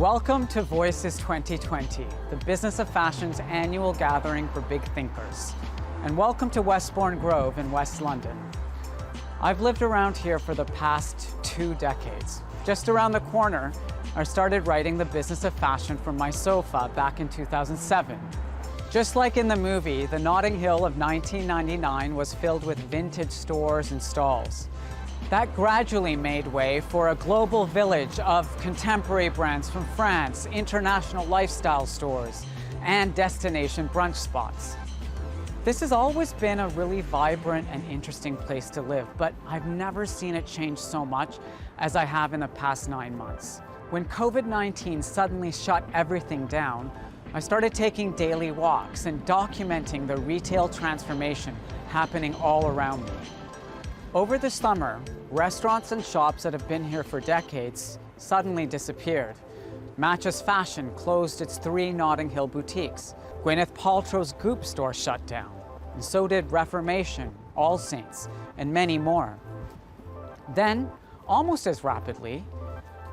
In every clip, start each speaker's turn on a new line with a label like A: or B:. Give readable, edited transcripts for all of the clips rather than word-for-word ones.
A: Welcome to Voices 2020, the Business of Fashion's annual gathering for big thinkers. And welcome to Westbourne Grove in West London. I've lived around here for the past 2 decades. Just around the corner, I started writing the business of fashion from my sofa back in 2007. Just like in the movie, the Notting Hill of 1999 was filled with vintage stores and stalls. That gradually made way for a global village of contemporary brands from France, international lifestyle stores, and destination brunch spots. This has always been a really vibrant and interesting place to live, but I've never seen it change so much as I have in the past 9 months. When COVID-19 suddenly shut everything down, I started taking daily walks and documenting the retail transformation happening all around me. Over the summer, restaurants and shops that have been here for decades suddenly disappeared. Matches Fashion closed its 3 Notting Hill boutiques. Gwyneth Paltrow's Goop store shut down, and so did Reformation, All Saints, and many more. Then, almost as rapidly,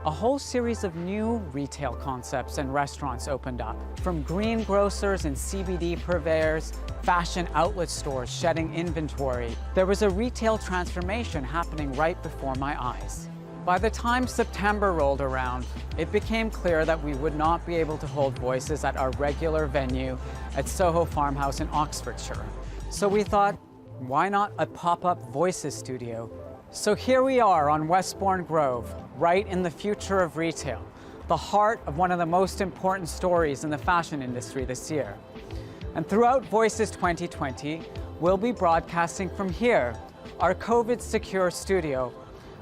A: a whole series of new retail concepts and restaurants opened up, from greengrocers and CBD purveyors, fashion outlet stores shedding inventory. There was a retail transformation happening right before my eyes. By the time September rolled around, it became clear that we would not be able to hold Voices at our regular venue at Soho Farmhouse in Oxfordshire. So we thought, why not a pop-up Voices studio? So here we are on Westbourne Grove, right in the future of retail, the heart of one of the most important stories in the fashion industry this year. And throughout Voices 2020, we'll be broadcasting from here, our COVID-secure studio.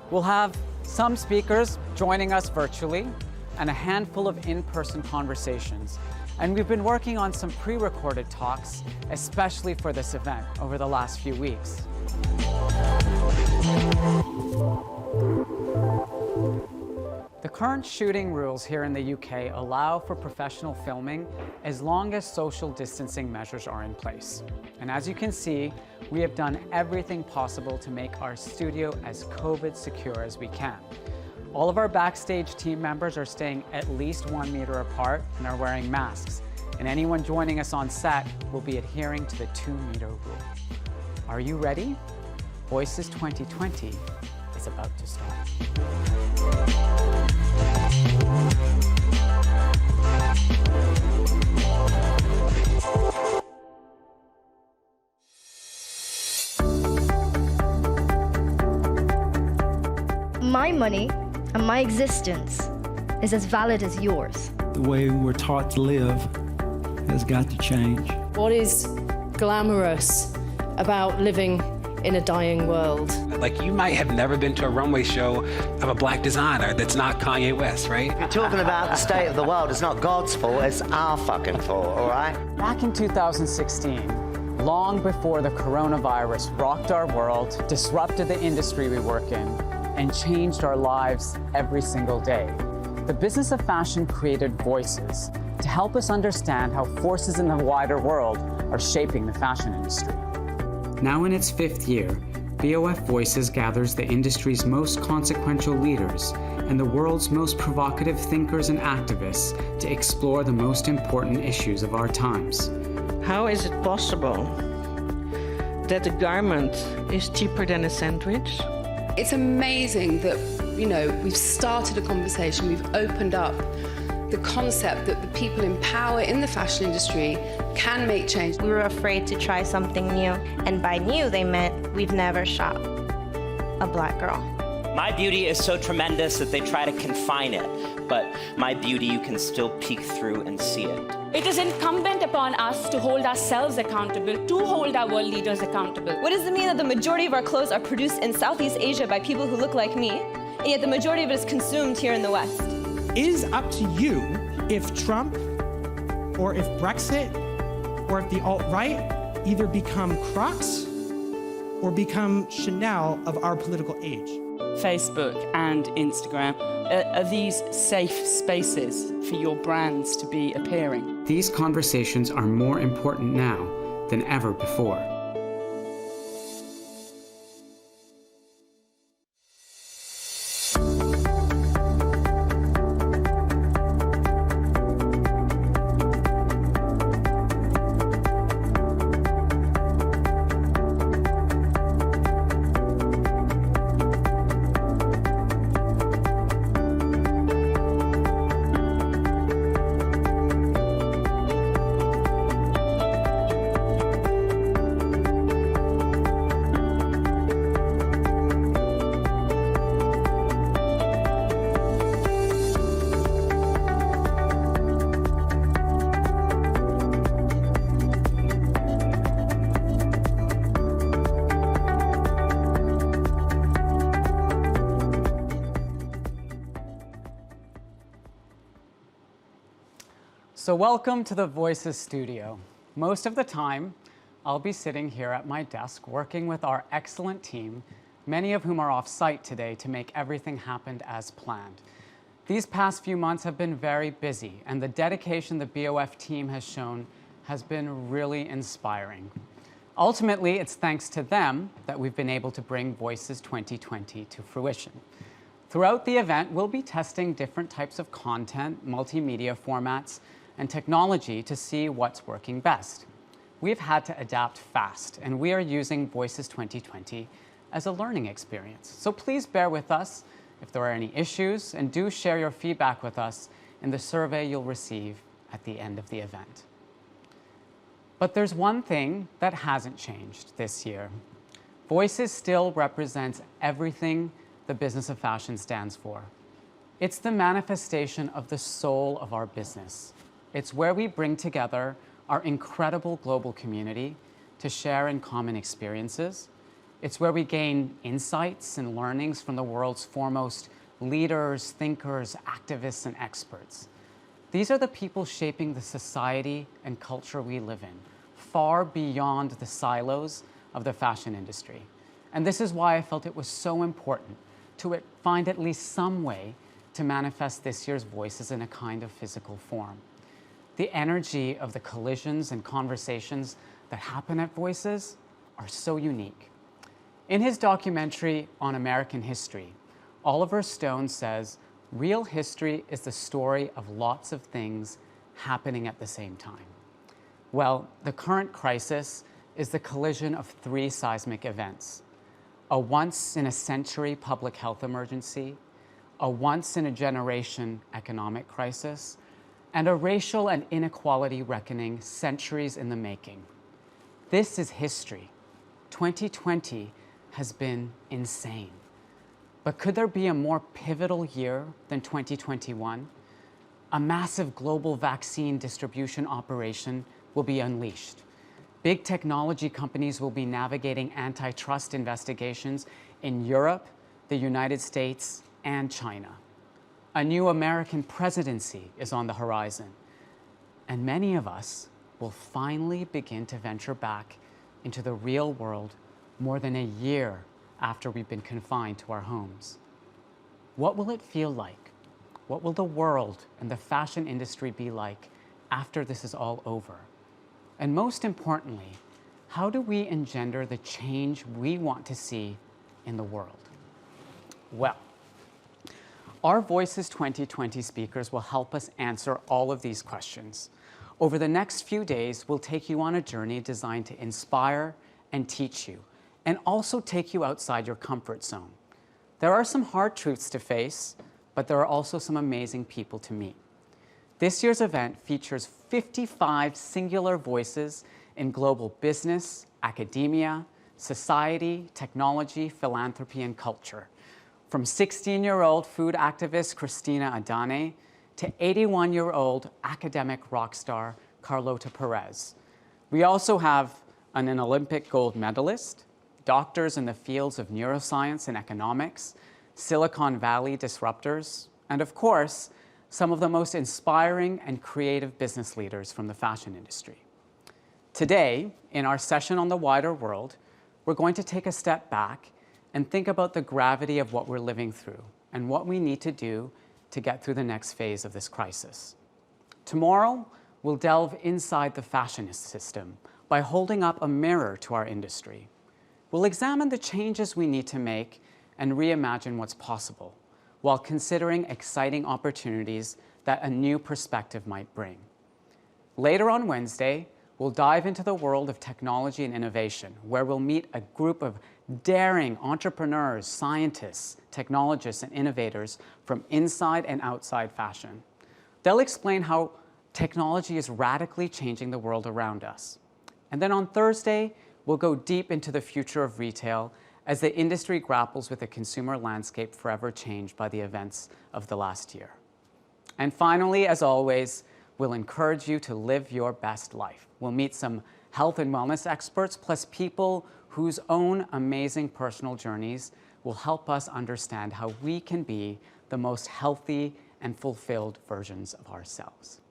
A: We'll have some speakers joining us virtually and a handful of in-person conversations. And we've been working on some pre-recorded talks, especially for this event over the last few weeks. The current shooting rules here in the UK allow for professional filming as long as social distancing measures are in place. And as you can see, we have done everything possible to make our studio as COVID secure as we can. All of our backstage team members are staying at least 1 meter apart and are wearing masks. And anyone joining us on set will be adhering to the 2-meter rule. Are you ready? Voices 2020 is about to start.
B: My money and my existence is as valid as yours.
C: The way we're taught to live has got to change.
D: What is glamorous about living in a dying world?
E: Like, you might have never been to a runway show of a black designer that's not Kanye West, right?
F: You're talking about the state of the world. It's not God's fault, it's our fucking fault, all right?
A: Back in 2016, long before the coronavirus rocked our world, disrupted the industry we work in, and changed our lives every single day, the business of fashion created Voices to help us understand how forces in the wider world are shaping the fashion industry. Now in its 5th year, BOF Voices gathers the industry's most consequential leaders and the world's most provocative thinkers and activists to explore the most important issues of our times.
G: How is it possible that a garment is cheaper than a sandwich?
H: It's amazing that, we've started a conversation, we've opened up the concept that the people in power in the fashion industry can make change.
I: We were afraid to try something new, and by new they meant we've never shot a black girl.
J: My beauty is so tremendous that they try to confine it, but my beauty, you can still peek through and see it.
K: It is incumbent upon us to hold ourselves accountable, to hold our world leaders accountable.
L: What does it mean that the majority of our clothes are produced in Southeast Asia by people who look like me, and yet the majority of it is consumed here in the West?
M: It is up to you if Trump, or if Brexit, or if the alt-right either become Crocs or become Chanel of our political age.
N: Facebook and Instagram, are these safe spaces for your brands to be appearing?
A: These conversations are more important now than ever before. So welcome to the Voices studio. Most of the time, I'll be sitting here at my desk working with our excellent team, many of whom are off-site today to make everything happen as planned. These past few months have been very busy, and the dedication the BOF team has shown has been really inspiring. Ultimately, it's thanks to them that we've been able to bring Voices 2020 to fruition. Throughout the event, we'll be testing different types of content, multimedia formats, and technology to see what's working best. We've had to adapt fast, and we are using Voices 2020 as a learning experience. So please bear with us if there are any issues, and do share your feedback with us in the survey you'll receive at the end of the event. But there's one thing that hasn't changed this year. Voices still represents everything the business of fashion stands for. It's the manifestation of the soul of our business. It's where we bring together our incredible global community to share in common experiences. It's where we gain insights and learnings from the world's foremost leaders, thinkers, activists, and experts. These are the people shaping the society and culture we live in, far beyond the silos of the fashion industry. And this is why I felt it was so important to find at least some way to manifest this year's Voices in a kind of physical form. The energy of the collisions and conversations that happen at Voices are so unique. In his documentary on American history, Oliver Stone says, "Real history is the story of lots of things happening at the same time." Well, the current crisis is the collision of three seismic events: a once-in-a-century public health emergency, a once-in-a-generation economic crisis, and a racial and inequality reckoning centuries in the making. This is history. 2020 has been insane. But could there be a more pivotal year than 2021? A massive global vaccine distribution operation will be unleashed. Big technology companies will be navigating antitrust investigations in Europe, the United States, and China. A new American presidency is on the horizon. And many of us will finally begin to venture back into the real world more than a year after we've been confined to our homes. What will it feel like? What will the world and the fashion industry be like after this is all over? And most importantly, how do we engender the change we want to see in the world? Well, our Voices 2020 speakers will help us answer all of these questions. Over the next few days, we'll take you on a journey designed to inspire and teach you, and also take you outside your comfort zone. There are some hard truths to face, but there are also some amazing people to meet. This year's event features 55 singular voices in global business, academia, society, technology, philanthropy, and culture. From 16-year-old food activist Christina Adane to 81-year-old academic rock star Carlota Perez. We also have an Olympic gold medalist, doctors in the fields of neuroscience and economics, Silicon Valley disruptors, and of course, some of the most inspiring and creative business leaders from the fashion industry. Today, in our session on the wider world, we're going to take a step back and think about the gravity of what we're living through and what we need to do to get through the next phase of this crisis. Tomorrow, we'll delve inside the fashion system by holding up a mirror to our industry. We'll examine the changes we need to make and reimagine what's possible, while considering exciting opportunities that a new perspective might bring. Later on Wednesday, we'll dive into the world of technology and innovation, where we'll meet a group of daring entrepreneurs, scientists, technologists, and innovators from inside and outside fashion. They'll explain how technology is radically changing the world around us. And then on Thursday, we'll go deep into the future of retail as the industry grapples with a consumer landscape forever changed by the events of the last year. And finally, as always, we'll encourage you to live your best life. We'll meet some health and wellness experts, plus people whose own amazing personal journeys will help us understand how we can be the most healthy and fulfilled versions of ourselves.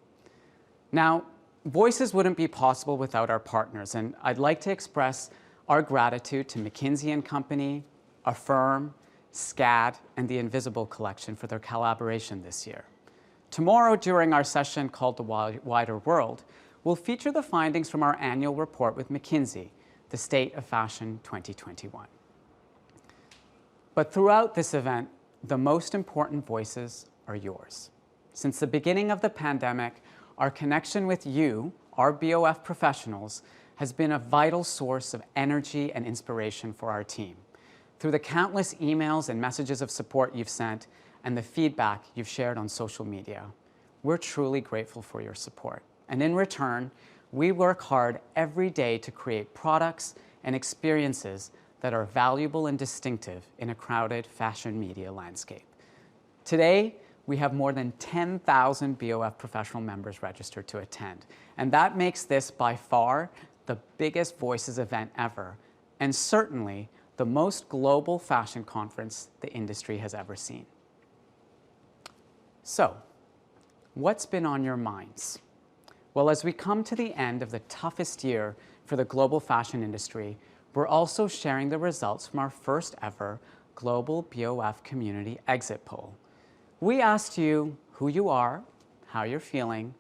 A: Now, Voices wouldn't be possible without our partners, and I'd like to express our gratitude to McKinsey & Company, Affirm, SCAD, and the Invisible Collection for their collaboration this year. Tomorrow, during our session called The Wider World, we'll feature the findings from our annual report with McKinsey, The State of Fashion 2021. But throughout this event, the most important voices are yours. Since the beginning of the pandemic, our connection with you, our BOF professionals, has been a vital source of energy and inspiration for our team. Through the countless emails and messages of support you've sent and the feedback you've shared on social media, we're truly grateful for your support. And in return, we work hard every day to create products and experiences that are valuable and distinctive in a crowded fashion media landscape. Today, we have more than 10,000 BOF professional members registered to attend, and that makes this by far the biggest Voices event ever, and certainly the most global fashion conference the industry has ever seen. So, what's been on your minds? Well, as we come to the end of the toughest year for the global fashion industry, we're also sharing the results from our first ever Global BOF Community Exit Poll. We asked you who you are, how you're feeling,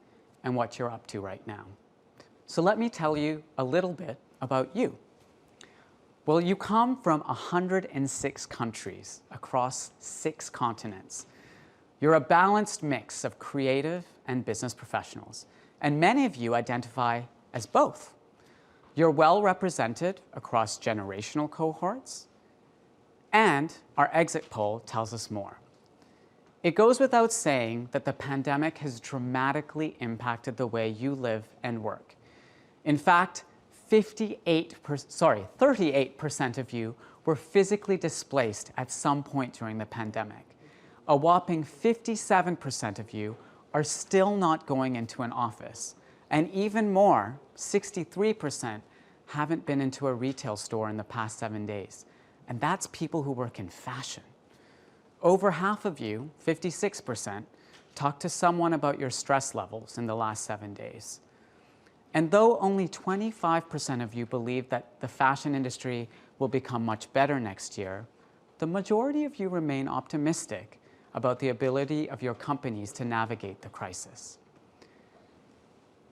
A: and what you're up to right now. So let me tell you a little bit about you. Well, you come from 106 countries across 6 continents. You're a balanced mix of creative and business professionals, and many of you identify as both. You're well represented across generational cohorts, and our exit poll tells us more. It goes without saying that the pandemic has dramatically impacted the way you live and work. In fact, 38% of you were physically displaced at some point during the pandemic. A whopping 57% of you are still not going into an office. And even more, 63% haven't been into a retail store in the past 7 days. And that's people who work in fashion. Over half of you, 56%, talked to someone about your stress levels in the last 7 days. And though only 25% of you believe that the fashion industry will become much better next year, the majority of you remain optimistic about the ability of your companies to navigate the crisis.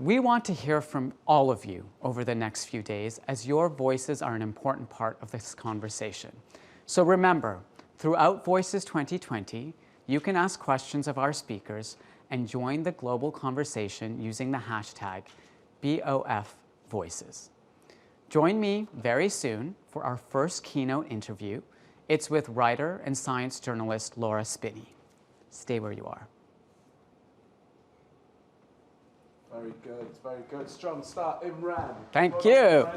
A: We want to hear from all of you over the next few days, as your voices are an important part of this conversation. So remember, throughout Voices 2020, you can ask questions of our speakers and join the global conversation using the hashtag BOF Voices. Join me very soon for our first keynote interview. It's with writer and science journalist Laura Spinney. Stay where you are.
O: Very good, very good. Strong start, Imran.
A: Thank you.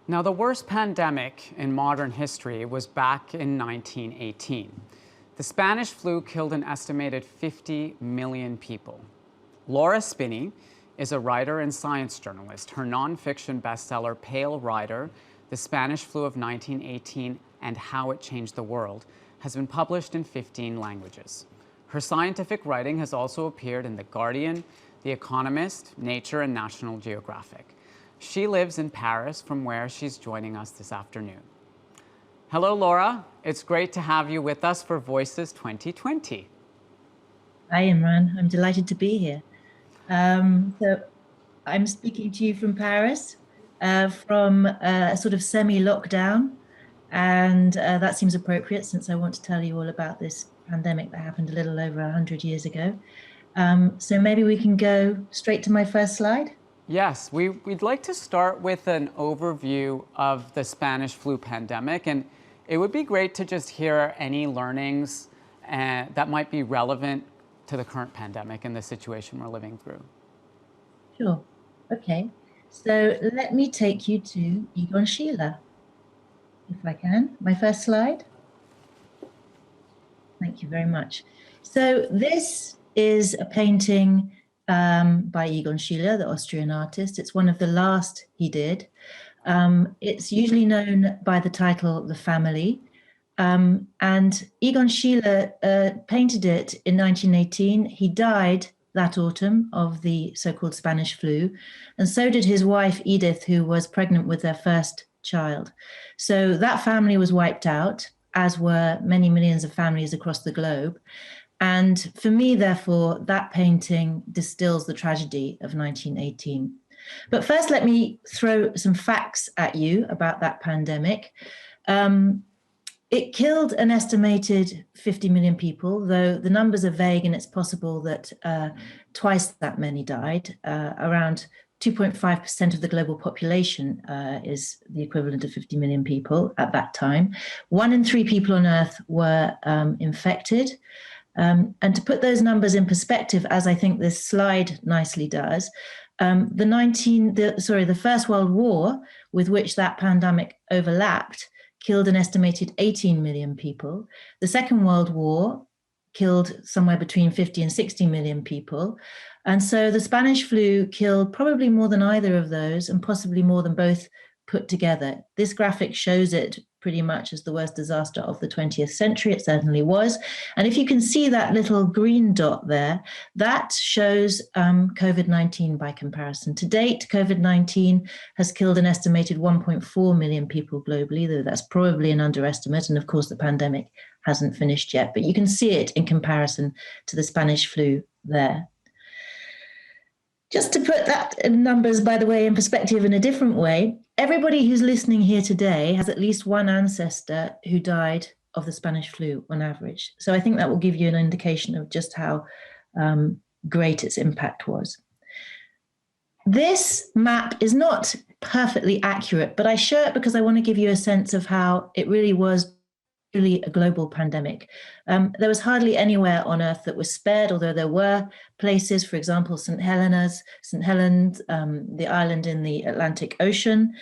A: Now, the worst pandemic in modern history was back in 1918. The Spanish flu killed an estimated 50 million people. Laura Spinney is a writer and science journalist. Her nonfiction bestseller, Pale Rider, The Spanish Flu of 1918 and How It Changed the World, has been published in 15 languages. Her scientific writing has also appeared in The Guardian, The Economist, Nature, and National Geographic. She lives in Paris, from where she's joining us this afternoon. Hello, Laura. It's great to have you with us for Voices 2020.
P: Hi, Imran. I'm delighted to be here. So I'm speaking to you from Paris, from a sort of semi-lockdown, and that seems appropriate since I want to tell you all about this pandemic that happened a little over 100 years ago. So maybe we can go straight to my first slide.
A: Yes, we'd like to start with an overview of the Spanish flu pandemic, and it would be great to just hear any learnings that might be relevant to the current pandemic and the situation we're living through.
P: Sure. Okay. So let me take you to Egon Schiele, if I can. My first slide. Thank you very much. So this is a painting by Egon Schiele, the Austrian artist. It's one of the last he did. It's usually known by the title The Family. And Egon Schiele painted it in 1918. He died that autumn of the so-called Spanish flu, and so did his wife Edith, who was pregnant with their first child. So that family was wiped out, as were many millions of families across the globe. And for me, therefore, that painting distills the tragedy of 1918. But first, let me throw some facts at you about that pandemic. It killed an estimated 50 million people, though the numbers are vague, and it's possible that twice that many died. Around 2.5% of the global population is the equivalent of 50 million people at that time. 1 in 3 people on Earth were infected. And to put those numbers in perspective, as I think this slide nicely does, the First World War, with which that pandemic overlapped, killed an estimated 18 million people. The Second World War killed somewhere between 50 and 60 million people. And so the Spanish flu killed probably more than either of those, and possibly more than both put together. This graphic shows it pretty much as the worst disaster of the 20th century. It certainly was. And if you can see that little green dot there, that shows COVID-19 by comparison. To date, COVID-19 has killed an estimated 1.4 million people globally, though that's probably an underestimate. And of course, the pandemic hasn't finished yet, but you can see it in comparison to the Spanish flu there. Just to put that numbers, by the way, in perspective in a different way, everybody who's listening here today has at least one ancestor who died of the Spanish flu on average. So I think that will give you an indication of just how great its impact was. This map is not perfectly accurate, but I show it because I want to give you a sense of how it really was truly a global pandemic. There was hardly anywhere on Earth that was spared, although there were places, for example, St. Helens, the island in the Atlantic Ocean.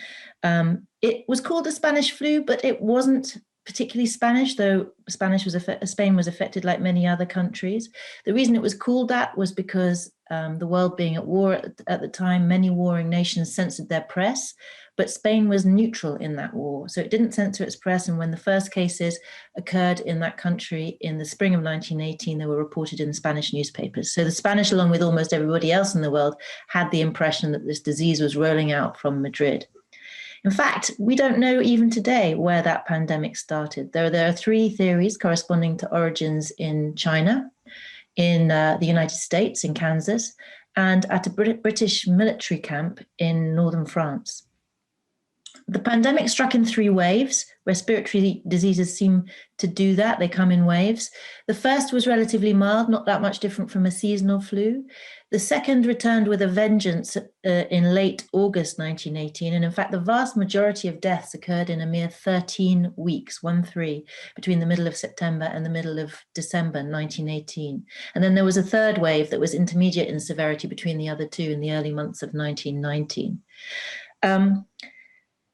P: It was called the Spanish flu, but it wasn't particularly Spanish, though Spain was affected like many other countries. The reason it was called that was because the world being at war at the time, many warring nations censored their press, but Spain was neutral in that war. So it didn't censor its press. And when the first cases occurred in that country in the spring of 1918, they were reported in the Spanish newspapers. So the Spanish, along with almost everybody else in the world, had the impression that this disease was rolling out from Madrid. In fact, we don't know even today where that pandemic started. There are 3 theories corresponding to origins in China, in the United States, in Kansas, and at a British military camp in northern France. The pandemic struck in 3 waves. Respiratory diseases seem to do that. They come in waves. The first was relatively mild, not that much different from a seasonal flu. The second returned with a vengeance in late August 1918. And in fact, the vast majority of deaths occurred in a mere 13 weeks, 13, between the middle of September and the middle of December 1918. And then there was a third wave that was intermediate in severity between the other 2 in the early months of 1919.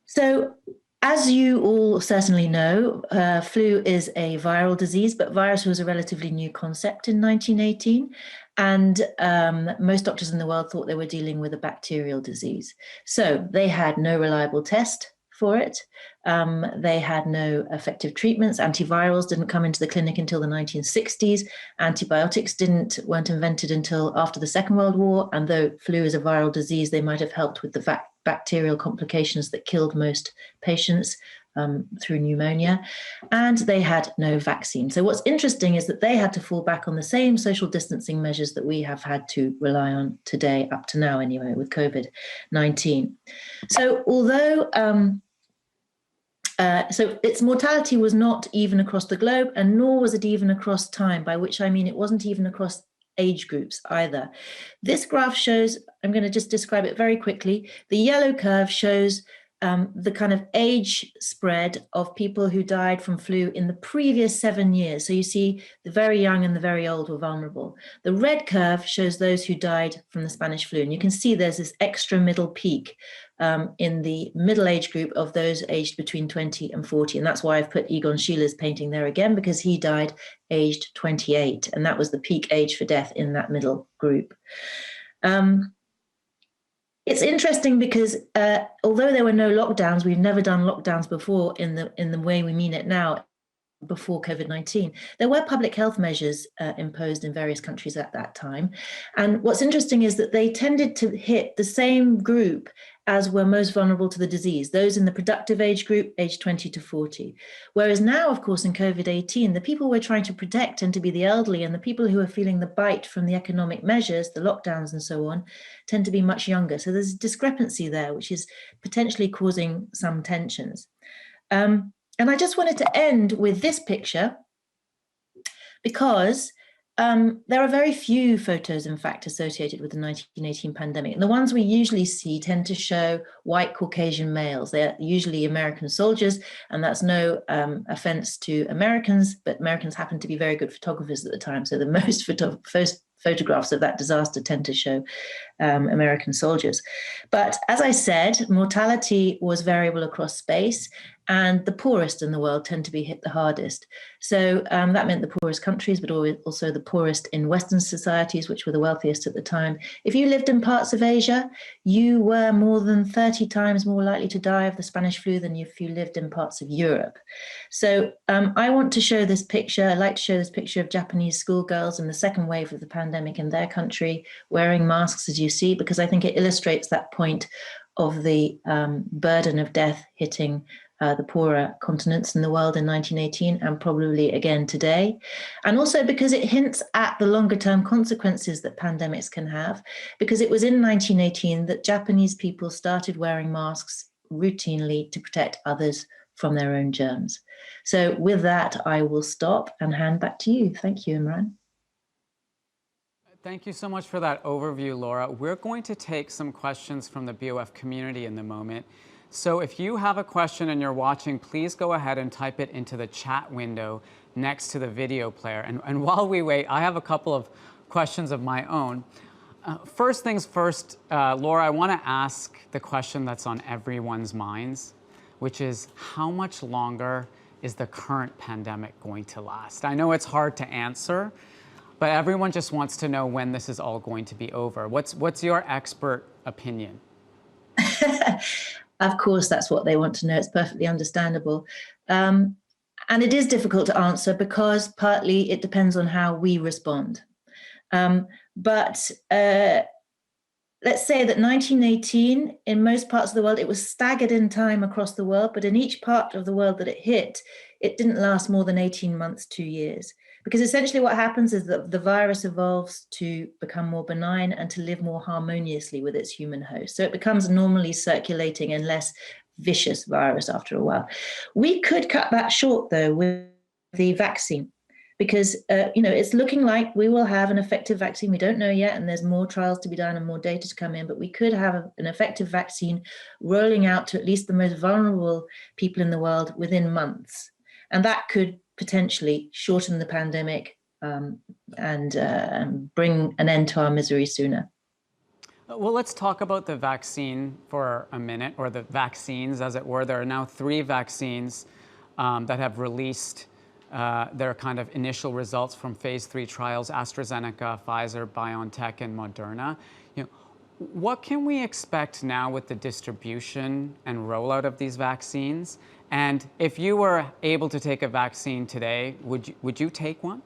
P: So as you all certainly know, flu is a viral disease, but virus was a relatively new concept in 1918. And most doctors in the world thought they were dealing with a bacterial disease. So they had no reliable test for it. They had no effective treatments. Antivirals didn't come into the clinic until the 1960s. Antibiotics weren't invented until after the Second World War. And though flu is a viral disease, they might have helped with the bacterial complications that killed most patients through pneumonia, and they had no vaccine. So what's interesting is that they had to fall back on the same social distancing measures that we have had to rely on today, up to now anyway, with COVID-19. So although so its mortality was not even across the globe, and nor was it even across time, by which I mean it wasn't even across age groups either. This graph shows, I'm going to just describe it very quickly. The yellow curve shows the kind of age spread of people who died from flu in the previous 7 years. So you see the very young and the very old were vulnerable. The red curve shows those who died from the Spanish flu. And you can see there's this extra middle peak in the middle age group of those aged between 20 and 40. And that's why I've put Egon Schiele's painting there again, because he died aged 28. And that was the peak age for death in that middle group. It's interesting because although there were no lockdowns, we've never done lockdowns before in the way we mean it now, before COVID-19. There were public health measures imposed in various countries at that time. And what's interesting is that they tended to hit the same group as were most vulnerable to the disease, those in the productive age group, age 20 to 40. Whereas now, of course, in COVID-18, the people we're trying to protect tend to be the elderly, and the people who are feeling the bite from the economic measures, the lockdowns and so on, tend to be much younger. So there's a discrepancy there, which is potentially causing some tensions. And I just wanted to end with this picture, because there are very few photos, in fact, associated with the 1918 pandemic. And the ones we usually see tend to show white Caucasian males. They're usually American soldiers, and that's no offense to Americans, but Americans happen to be very good photographers at the time. So the most photographs of that disaster tend to show American soldiers. But as I said, mortality was variable across space, and the poorest in the world tend to be hit the hardest. So that meant the poorest countries, but also the poorest in Western societies, which were the wealthiest at the time. If you lived in parts of Asia, you were more than 30 times more likely to die of the Spanish flu than if you lived in parts of Europe. So I want to show this picture. I'd like to show this picture of Japanese schoolgirls in the second wave of the pandemic in their country, wearing masks, as you see, because I think it illustrates that point of the burden of death hitting the poorer continents in the world in 1918, and probably again today. And also because it hints at the longer term consequences that pandemics can have, because it was in 1918 that Japanese people started wearing masks routinely to protect others from their own germs. So with that, I will stop and hand back to you. Thank you, Imran.
A: Thank you so much for that overview, Laura. We're going to take some questions from the BOF community in the moment. So if you have a question and you're watching, please go ahead and type it into the chat window next to the video player. And while we wait, I have a couple of questions of my own. First things first, Laura, I want to ask the question that's on everyone's minds, which is how much longer is the current pandemic going to last? I know it's hard to answer, but everyone just wants to know when this is all going to be over. What's your expert opinion?
P: Of course, that's what they want to know. It's perfectly understandable. And it is difficult to answer because partly it depends on how we respond. But let's say that 1918, in most parts of the world, it was staggered in time across the world, but in each part of the world that it hit, it didn't last more than 18 months, 2 years. Because essentially what happens is that the virus evolves to become more benign and to live more harmoniously with its human host. So it becomes normally circulating and less vicious virus after a while. We could cut that short, though, with the vaccine, because it's looking like we will have an effective vaccine. We don't know yet, and there's more trials to be done and more data to come in, but we could have an effective vaccine rolling out to at least the most vulnerable people in the world within months. And that could potentially shorten the pandemic and bring an end to our misery sooner.
A: Well, let's talk about the vaccine for a minute, or the vaccines, as it were. There are now 3 vaccines that have released their kind of initial results from phase 3 trials: AstraZeneca, Pfizer, BioNTech, and Moderna. What can we expect now with the distribution and rollout of these vaccines? And if you were able to take a vaccine today, would you take one?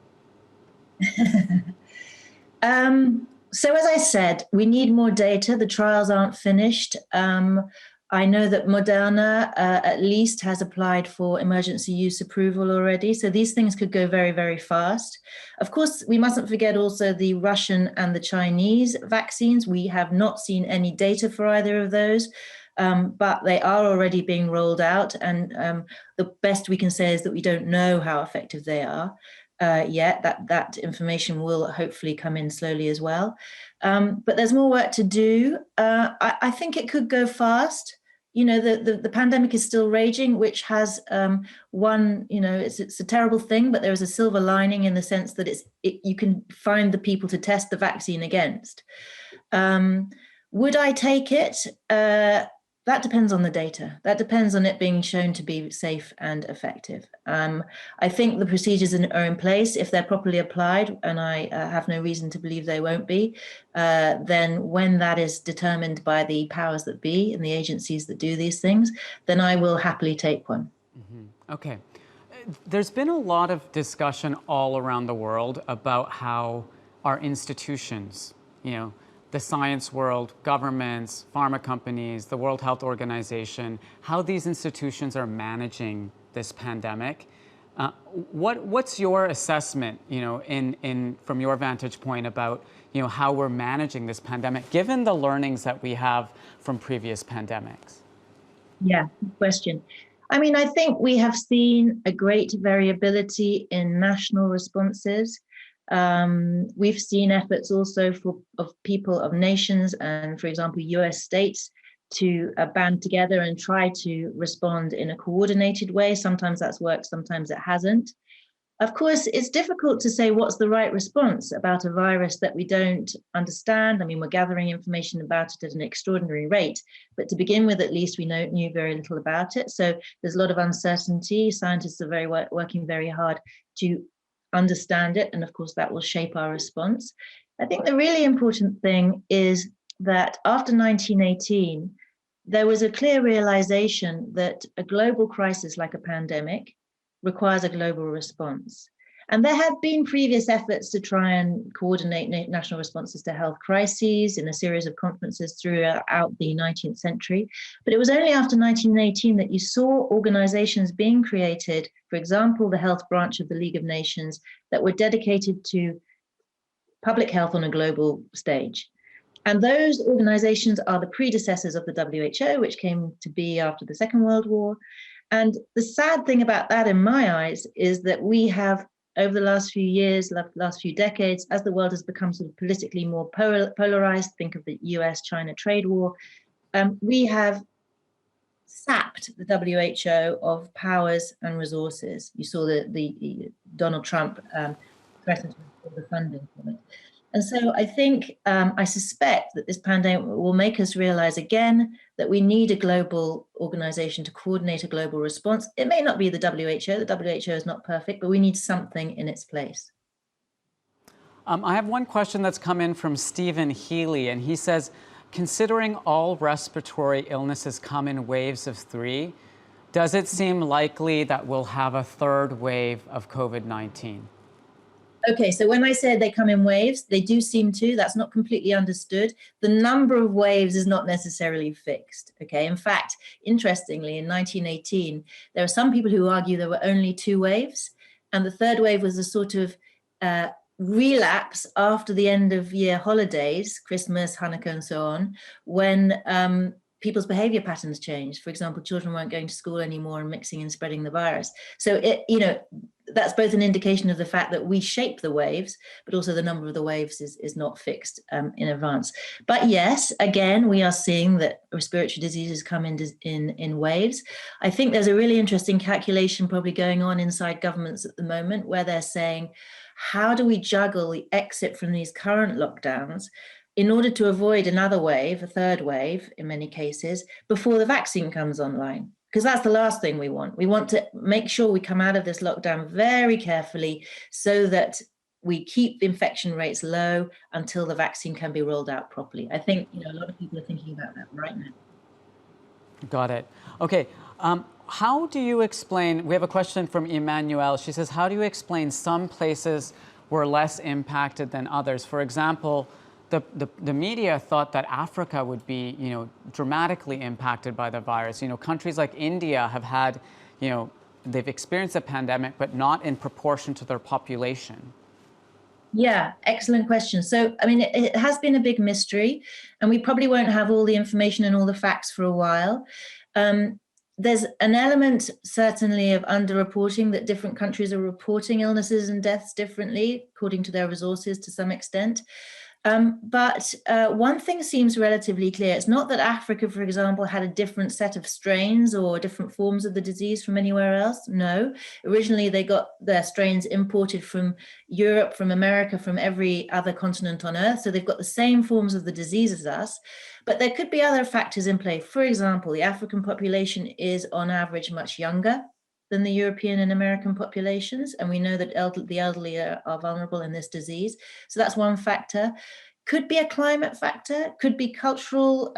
P: So as I said, we need more data. The trials aren't finished. I know that Moderna at least has applied for emergency use approval already. So these things could go very, very fast. Of course, we mustn't forget also the Russian and the Chinese vaccines. We have not seen any data for either of those, but they are already being rolled out. And the best we can say is that we don't know how effective they are yet. That information will hopefully come in slowly as well. But there's more work to do. I think it could go fast. You know, the pandemic is still raging, which has one, you know, it's a terrible thing, but there is a silver lining in the sense that you can find the people to test the vaccine against. Would I take it? That depends on the data. That depends on it being shown to be safe and effective. I think the procedures are in place. If they're properly applied, and I have no reason to believe they won't be, then when that is determined by the powers that be and the agencies that do these things, then I will happily take one.
A: Mm-hmm. Okay. There's been a lot of discussion all around the world about how our institutions, you know, the science world, governments, pharma companies, the World Health Organization, how these institutions are managing this pandemic. What's your assessment, you know, from your vantage point about, you know, how we're managing this pandemic, given the learnings that we have from previous pandemics?
P: Yeah, good question. I mean, I think we have seen a great variability in national responses. We've seen efforts also of people, of nations, and for example, US states to band together and try to respond in a coordinated way. Sometimes that's worked, sometimes it hasn't. Of course, it's difficult to say what's the right response about a virus that we don't understand. I mean, we're gathering information about it at an extraordinary rate, but to begin with, at least we knew very little about it. So there's a lot of uncertainty. Scientists are working very hard to understand it, and of course that will shape our response. I think the really important thing is that after 1918, there was a clear realization that a global crisis like a pandemic requires a global response. And there had been previous efforts to try and coordinate national responses to health crises in a series of conferences throughout the 19th century. But it was only after 1918 that you saw organizations being created, for example, the health branch of the League of Nations, that were dedicated to public health on a global stage. And those organizations are the predecessors of the WHO, which came to be after the Second World War. And the sad thing about that, in my eyes, is that we have, over the last few years, last few decades, as the world has become sort of politically more polarized, think of the US-China trade war, we have sapped the WHO of powers and resources. You saw the Donald Trump threatened with the funding for it. And so I think, I suspect that this pandemic will make us realize again that we need a global organization to coordinate a global response. It may not be the WHO. The WHO is not perfect, but we need something in its place.
A: I have one question that's come in from Stephen Healy, and he says, considering all respiratory illnesses come in waves of 3, does it seem likely that we'll have a third wave of COVID-19?
P: Okay, so when I said they come in waves, they do seem to. That's not completely understood. The number of waves is not necessarily fixed. Okay, in fact, interestingly, in 1918, there are some people who argue there were only 2 waves, and the third wave was a sort of relapse after the end of year holidays, Christmas, Hanukkah, and so on, when people's behavior patterns changed. For example, children weren't going to school anymore and mixing and spreading the virus. So that's both an indication of the fact that we shape the waves, but also the number of the waves is not fixed in advance. But yes, again, we are seeing that respiratory diseases come in waves. I think there's a really interesting calculation probably going on inside governments at the moment where they're saying, how do we juggle the exit from these current lockdowns in order to avoid another wave, a third wave in many cases, before the vaccine comes online? Because that's the last thing we want. We want to make sure we come out of this lockdown very carefully so that we keep infection rates low until the vaccine can be rolled out properly. I think a lot of people are thinking about that right now.
A: Got it. Okay. How do you explain, we have a question from Emmanuel. She says, how do you explain some places were less impacted than others? For example, the media thought that Africa would be, dramatically impacted by the virus. Countries like India have had, they've experienced a pandemic, but not in proportion to their population.
P: Yeah, excellent question. So, I mean, it has been a big mystery, and we probably won't have all the information and all the facts for a while. There's an element, certainly, of underreporting, that different countries are reporting illnesses and deaths differently, according to their resources to some extent. But one thing seems relatively clear. It's not that Africa, for example, had a different set of strains or different forms of the disease from anywhere else. No. Originally, they got their strains imported from Europe, from America, from every other continent on Earth. So they've got the same forms of the disease as us. But there could be other factors in play. For example, the African population is on average much younger than the European and American populations. And we know that the elderly are vulnerable in this disease. So that's one factor. Could be a climate factor, could be cultural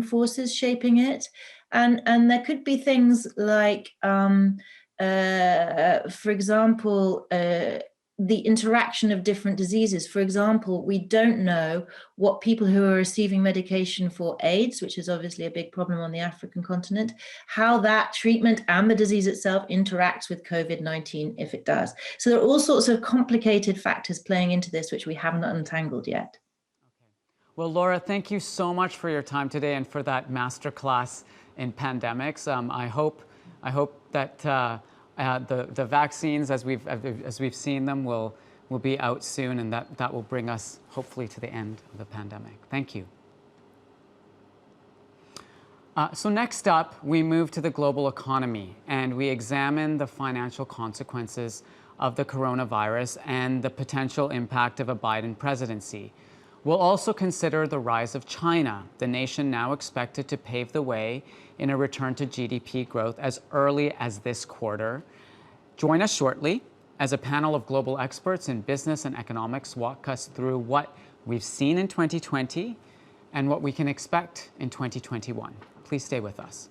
P: forces shaping it. And there could be things like, for example, the interaction of different diseases. For example, we don't know what people who are receiving medication for AIDS, which is obviously a big problem on the African continent, how that treatment and the disease itself interacts with COVID-19, if it does. So there are all sorts of complicated factors playing into this, which we haven't untangled yet.
A: Well, Laura, thank you so much for your time today and for that masterclass in pandemics. I hope that the vaccines, as we've seen them, will be out soon, and that will bring us hopefully to the end of the pandemic. Thank you. So next up, we move to the global economy, and we examine the financial consequences of the coronavirus and the potential impact of a Biden presidency. We'll also consider the rise of China, the nation now expected to pave the way in a return to GDP growth as early as this quarter. Join us shortly as a panel of global experts in business and economics walk us through what we've seen in 2020 and what we can expect in 2021. Please stay with us.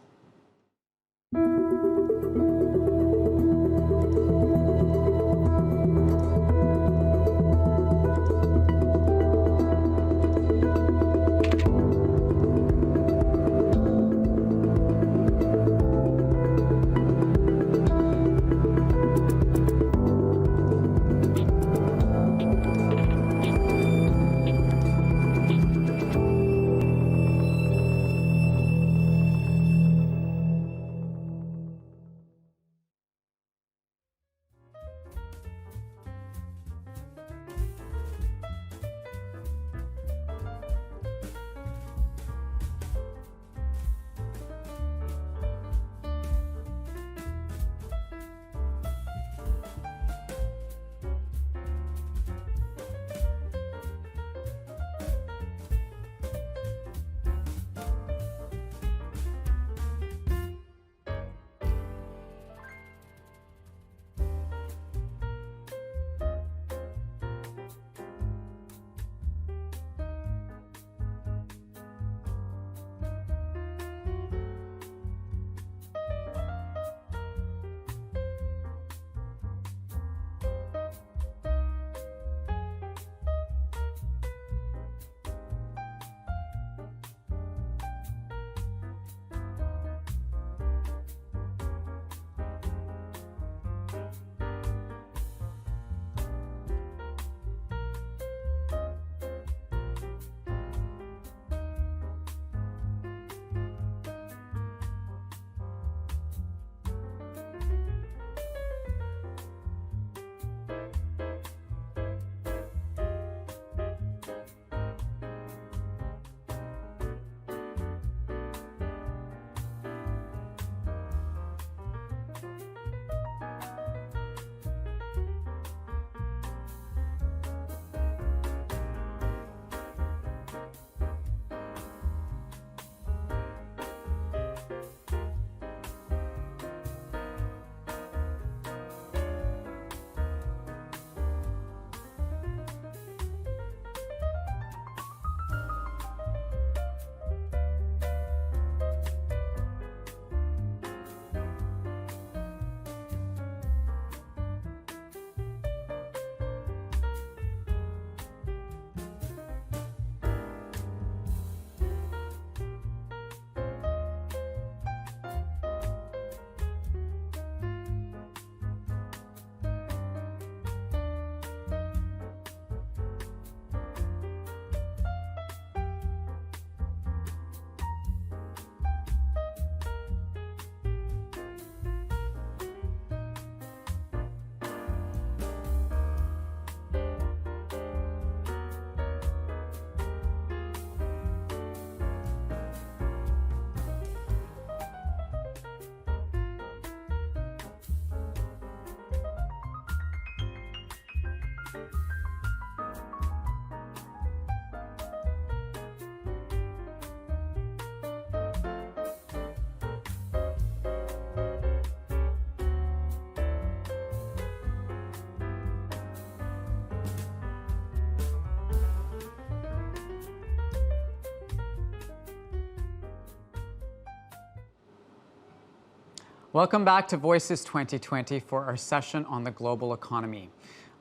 A: Welcome back to Voices 2020 for our session on the global economy.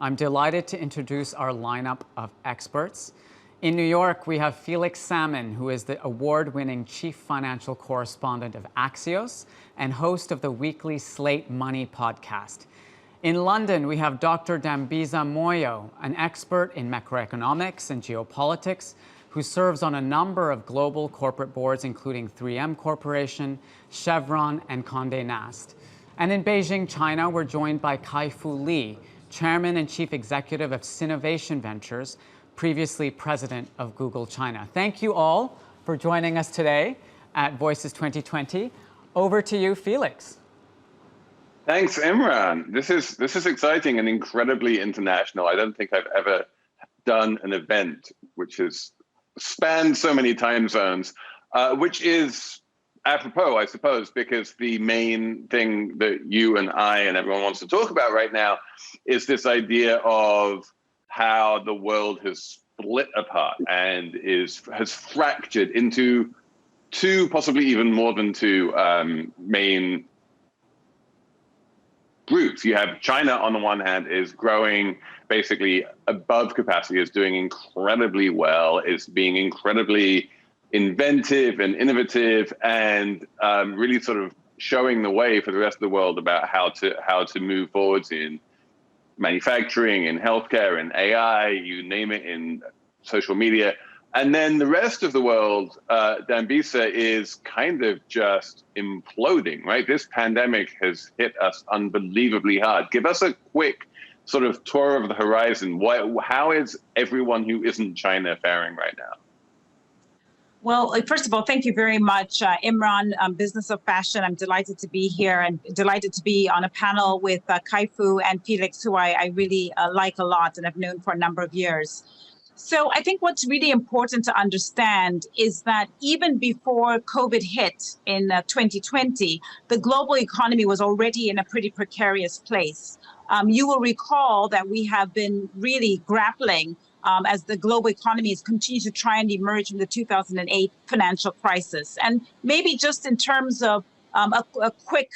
A: I'm delighted to introduce our lineup of experts. In New York, we have Felix Salmon, who is the award-winning chief financial correspondent of Axios and host of the weekly Slate Money podcast. In London, we have Dr. Dambisa Moyo, an expert in macroeconomics and geopolitics, who serves on a number of global corporate boards, including 3M Corporation, Chevron, and Condé Nast. And in Beijing, China, we're joined by Kai-Fu Lee, Chairman and Chief Executive of Sinovation Ventures, previously President of Google China. Thank you all for joining us today at Voices 2020. Over to you, Felix.
Q: Thanks, Imran. This is exciting and incredibly international. I don't think I've ever done an event which has spanned so many time zones, which is apropos, I suppose, because the main thing that you and I and everyone wants to talk about right now is this idea of how the world has split apart and has fractured into two, possibly even more than two main groups. You have China on the one hand is growing basically above capacity, is doing incredibly well, is being incredibly inventive and innovative, and really sort of showing the way for the rest of the world about how to move forwards in manufacturing, in healthcare, in AI, you name it, in social media. And then the rest of the world, Dambisa, is kind of just imploding, right? This pandemic has hit us unbelievably hard. Give us a quick sort of tour of the horizon. How is everyone who isn't China faring right now?
R: Well, first of all, thank you very much, Imran, Business of Fashion. I'm delighted to be here and delighted to be on a panel with Kai-Fu and Felix, who I really like a lot and have known for a number of years. So I think what's really important to understand is that even before COVID hit in 2020, the global economy was already in a pretty precarious place. You will recall that we have been really grappling as the global economy has continued to try and emerge from the 2008 financial crisis. And maybe just in terms of a quick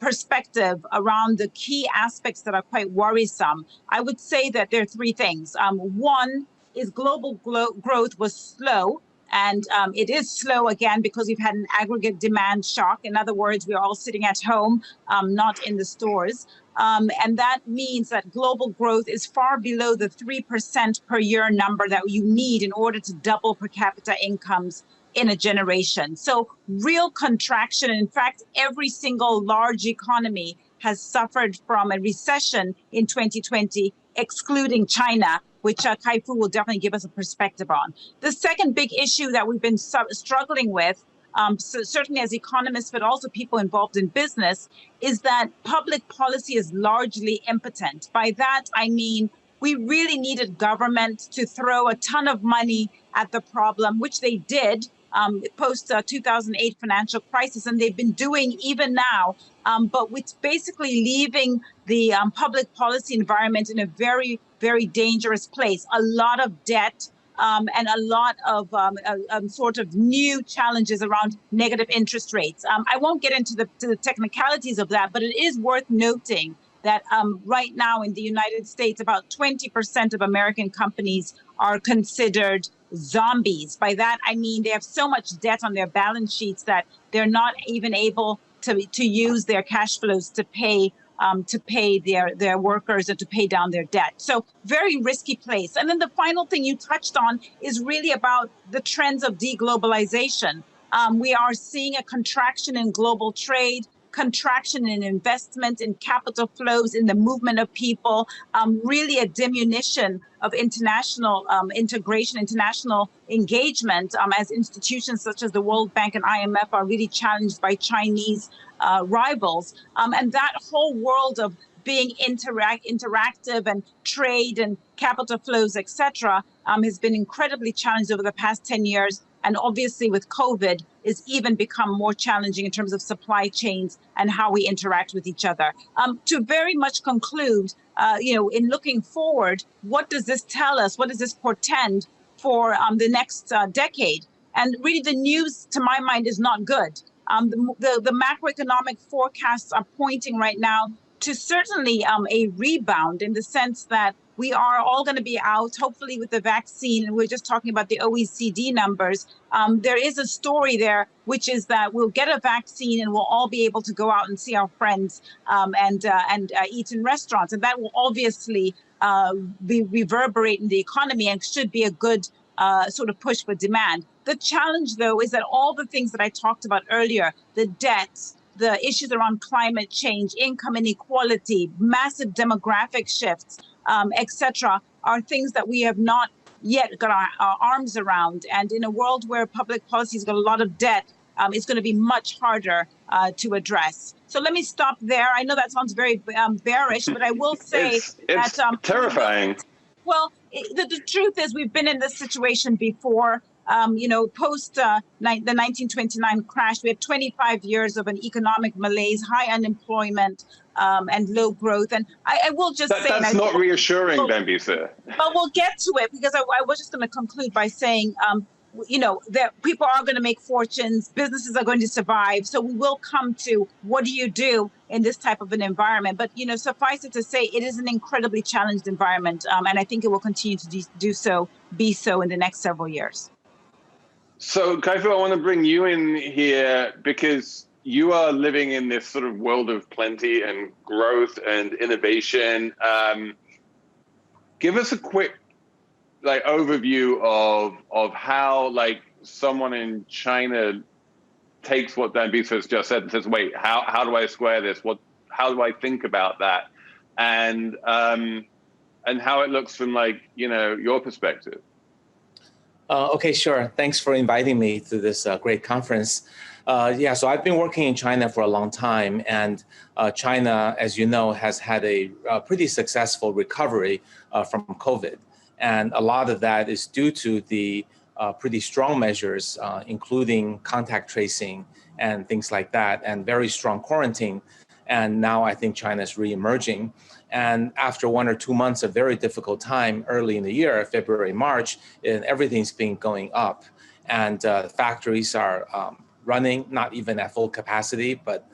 R: perspective around the key aspects that are quite worrisome, I would say that there are three things. One is global growth was slow, and it is slow again because we've had an aggregate demand shock. In other words, we're all sitting at home, not in the stores. And that means that global growth is far below the 3% per year number that you need in order to double per capita incomes in a generation. So real contraction. In fact, every single large economy has suffered from a recession in 2020, excluding China, which Kai-Fu will definitely give us a perspective on. The second big issue that we've been struggling with, certainly as economists, but also people involved in business, is that public policy is largely impotent. By that, I mean, we really needed government to throw a ton of money at the problem, which they did post 2008 financial crisis, and they've been doing even now, but it's basically leaving the public policy environment in a very, very dangerous place. A lot of debt and a lot of sort of new challenges around negative interest rates. I won't get into the technicalities of that, but it is worth noting that right now in the United States, about 20% of American companies are considered zombies. By that, I mean they have so much debt on their balance sheets that they're not even able to use their cash flows to pay their workers and to pay down their debt. So very risky place. And then the final thing you touched on is really about the trends of deglobalization. We are seeing a contraction in global trade, contraction in investment, in capital flows, in the movement of people, really a diminution of international integration, international engagement, as institutions such as the World Bank and IMF are really challenged by Chinese rivals. And that whole world of being interactive and trade and capital flows, etc., has been incredibly challenged over the past 10 years. And obviously with COVID, it's even become more challenging in terms of supply chains and how we interact with each other. To very much conclude, in looking forward, what does this tell us? What does this portend for the next decade? And really the news, to my mind, is not good. The macroeconomic forecasts are pointing right now to certainly a rebound, in the sense that we are all going to be out, hopefully with the vaccine. And we're just talking about the OECD numbers. There is a story there, which is that we'll get a vaccine and we'll all be able to go out and see our friends and eat in restaurants. And that will obviously reverberate in the economy and should be a good sort of push for demand. The challenge, though, is that all the things that I talked about earlier, the debts, the issues around climate change, income inequality, massive demographic shifts, etc., are things that we have not yet got our arms around. And in a world where public policy has got a lot of debt, it's going to be much harder to address. So let me stop there. I know that sounds very bearish, but I will say
Q: it's terrifying.
R: Well, the truth is we've been in this situation before. Post the 1929 crash, we had 25 years of an economic malaise, high unemployment, and low growth. And I will just say...
Q: That's not reassuring, Dambisa.
R: But we'll get to it, because I was just going to conclude by saying, that people are going to make fortunes, businesses are going to survive. So we will come to what do you do in this type of an environment. But, suffice it to say, it is an incredibly challenged environment. And I think it will continue to be so in the next several years.
Q: So, Kai-Fu, I want to bring you in here because you are living in this sort of world of plenty and growth and innovation. Give us a quick overview of how someone in China takes what Dambisa has just said and says, wait, how do I square this? How do I think about that? And how it looks from your perspective.
S: Okay, sure. Thanks for inviting me to this great conference. So I've been working in China for a long time, and China, as you know, has had a pretty successful recovery from COVID. And a lot of that is due to the pretty strong measures, including contact tracing and things like that, and very strong quarantine. And now I think China is re-emerging. And after 1 or 2 months of very difficult time early in the year, February, March, and everything's been going up. And factories are running, not even at full capacity, but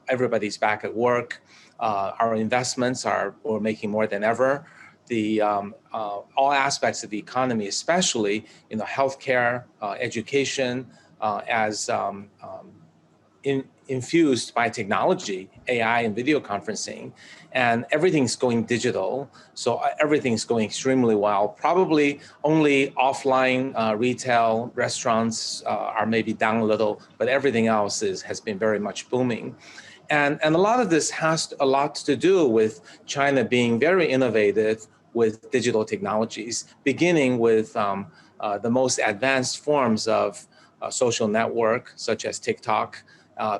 S: everybody's back at work. Our investments we're making more than ever. All aspects of the economy, especially healthcare, education, as infused by technology, AI and video conferencing, and everything's going digital. So everything's going extremely well. Probably only offline retail restaurants are maybe down a little, but everything else has been very much booming. And a lot of this has a lot to do with China being very innovative with digital technologies, beginning with the most advanced forms of social network, such as TikTok,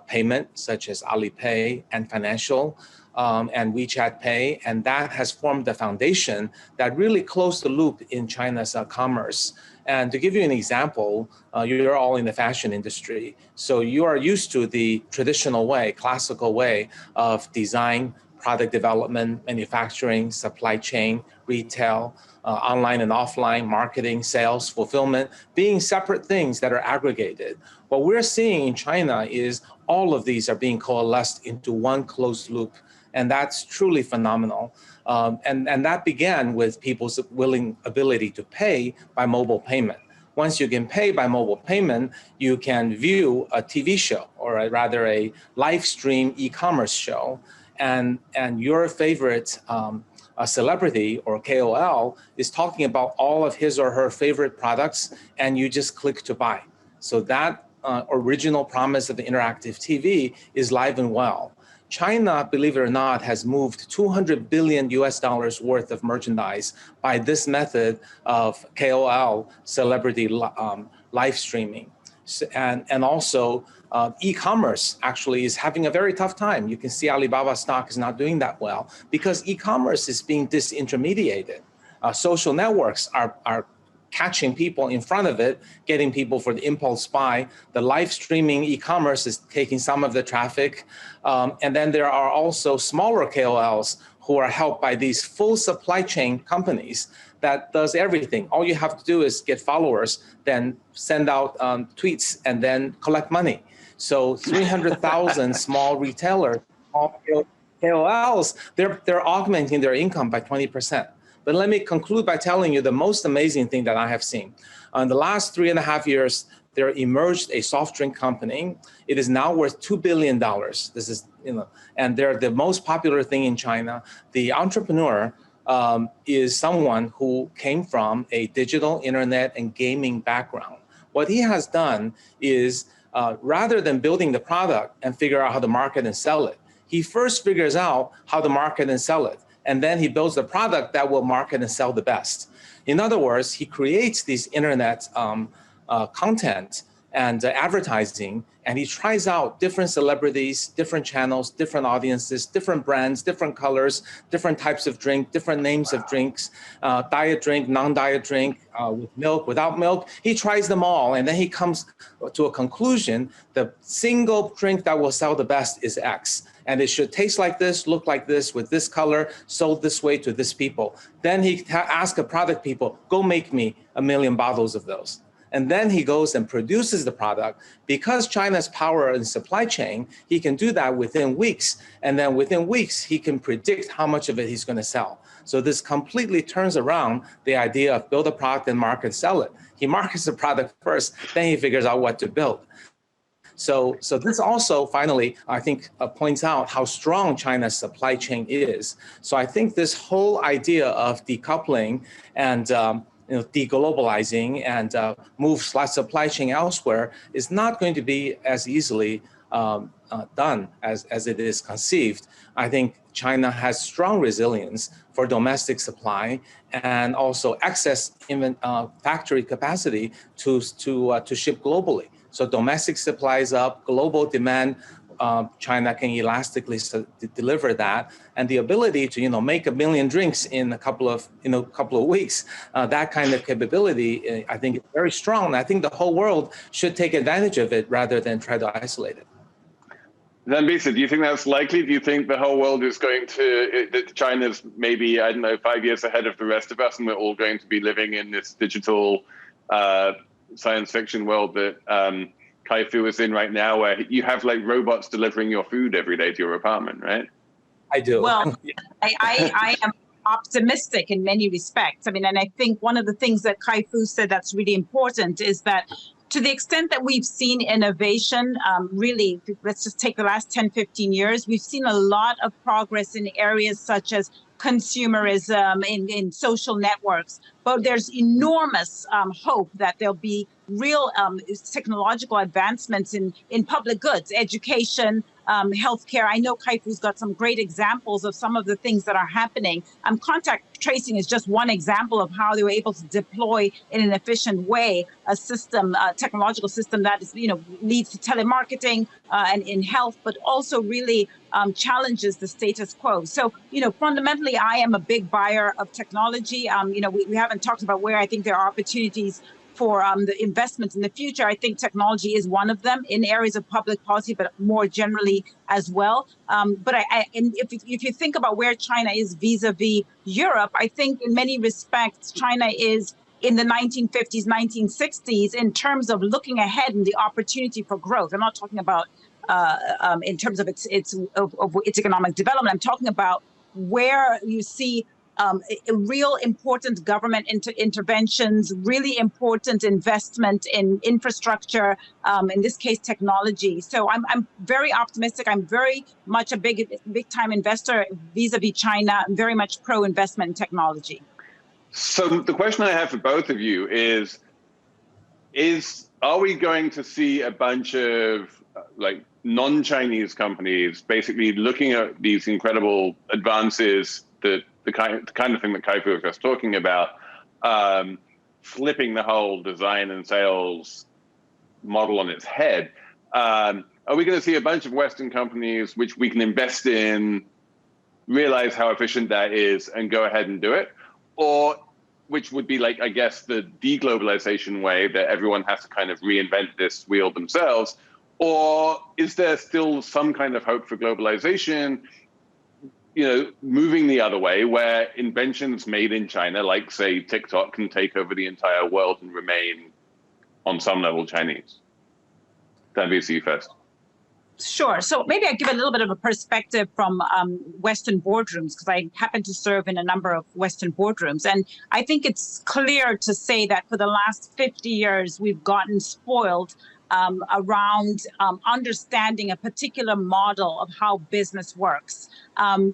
S: payment, such as Alipay and financial, and WeChat Pay. And that has formed the foundation that really closed the loop in China's commerce. And to give you an example, you're all in the fashion industry. So you are used to the traditional way, classical way of design, product development, manufacturing, supply chain, retail, online and offline, marketing, sales, fulfillment, being separate things that are aggregated. What we're seeing in China is all of these are being coalesced into one closed loop. And that's truly phenomenal. And that began with people's ability to pay by mobile payment. Once you can pay by mobile payment, you can view a TV show, or rather a live stream e-commerce show. And your favorite a celebrity or KOL is talking about all of his or her favorite products, and you just click to buy. So that original promise of the interactive TV is live and well. China, believe it or not, has moved $200 billion worth of merchandise by this method of KOL celebrity live streaming. And also e-commerce actually is having a very tough time. You can see Alibaba stock is not doing that well because e-commerce is being disintermediated. Social networks are catching people in front of it, getting people for the impulse buy. The live streaming e-commerce is taking some of the traffic. And then there are also smaller KOLs who are helped by these full supply chain companies that does everything. All you have to do is get followers, then send out tweets, and then collect money. So 300,000 small retailers, small KOLs, they're augmenting their income by 20%. But let me conclude by telling you the most amazing thing that I have seen. In the last 3.5 years, there emerged a soft drink company. It is now worth $2 billion. This is, and they're the most popular thing in China. The entrepreneur is someone who came from a digital internet and gaming background. What he has done is rather than building the product and figure out how to market and sell it, he first figures out how to market and sell it. And then he builds the product that will market and sell the best. In other words, he creates these internet content and advertising, and he tries out different celebrities, different channels, different audiences, different brands, different colors, different types of drink, different names of drinks, diet drink, non-diet drink, with milk, without milk. He tries them all, and then he comes to a conclusion: the single drink that will sell the best is X. And it should taste like this, look like this, with this color, sold this way to this people. Then he asks the product people, go make me 1 million bottles of those. And then he goes and produces the product. Because China's power in supply chain, he can do that within weeks. And then within weeks, he can predict how much of it he's going to sell. So this completely turns around the idea of build a product and market, sell it. He markets the product first, then he figures out what to build. So this also, finally, I think points out how strong China's supply chain is. So I think this whole idea of decoupling and deglobalizing and move supply chain elsewhere is not going to be as easily done as it is conceived. I think China has strong resilience for domestic supply and also excess factory capacity to ship globally. So domestic supply is up, global demand, China can elastically deliver that, and the ability to make 1 million drinks in a couple of weeks. That kind of capability, I think, is very strong. And I think the whole world should take advantage of it rather than try to isolate it.
Q: Zambisa, do you think that's likely? Do you think the whole world is going to, that China's maybe, 5 years ahead of the rest of us, and we're all going to be living in this digital science fiction world that Kai-Fu is in right now, where you have robots delivering your food every day to your apartment, right?
S: I do.
R: Well, I am optimistic in many respects. And I think one of the things that Kai-Fu said that's really important is that to the extent that we've seen innovation, really, let's just take the last 10, 15 years, we've seen a lot of progress in areas such as consumerism, in social networks. But there's enormous hope that there'll be real technological advancements in public goods, education, healthcare. I know Kai-Fu's got some great examples of some of the things that are happening. Contact tracing is just one example of how they were able to deploy in an efficient way a system, a technological system that is, leads to telemarketing and in health, but also really challenges the status quo. So, fundamentally, I am a big buyer of technology. We haven't talked about where I think there are opportunities for the investments in the future. I think technology is one of them in areas of public policy, but more generally as well. But if you think about where China is vis-a-vis Europe, I think in many respects, China is in the 1950s, 1960s in terms of looking ahead and the opportunity for growth. I'm not talking about in terms of its economic development. I'm talking about where you see real important government interventions, really important investment in infrastructure, in this case, technology. So I'm very optimistic. I'm very much a big time investor vis-a-vis China. I'm very much pro-investment in technology.
Q: So the question I have for both of you is are we going to see a bunch of non-Chinese companies basically looking at these incredible advances that the kind of thing that Kai-Fu was just talking about, flipping the whole design and sales model on its head. Are we going to see a bunch of Western companies which we can invest in, realize how efficient that is, and go ahead and do it? Or which would be like, I guess, the deglobalization way that everyone has to kind of reinvent this wheel themselves? Or is there still some kind of hope for globalization, moving the other way, where inventions made in China, like, say, TikTok, can take over the entire world and remain, on some level, Chinese? Tanvi, see you first.
R: Sure. So maybe I give a little bit of a perspective from Western boardrooms, because I happen to serve in a number of Western boardrooms. And I think it's clear to say that for the last 50 years, we've gotten spoiled around understanding a particular model of how business works.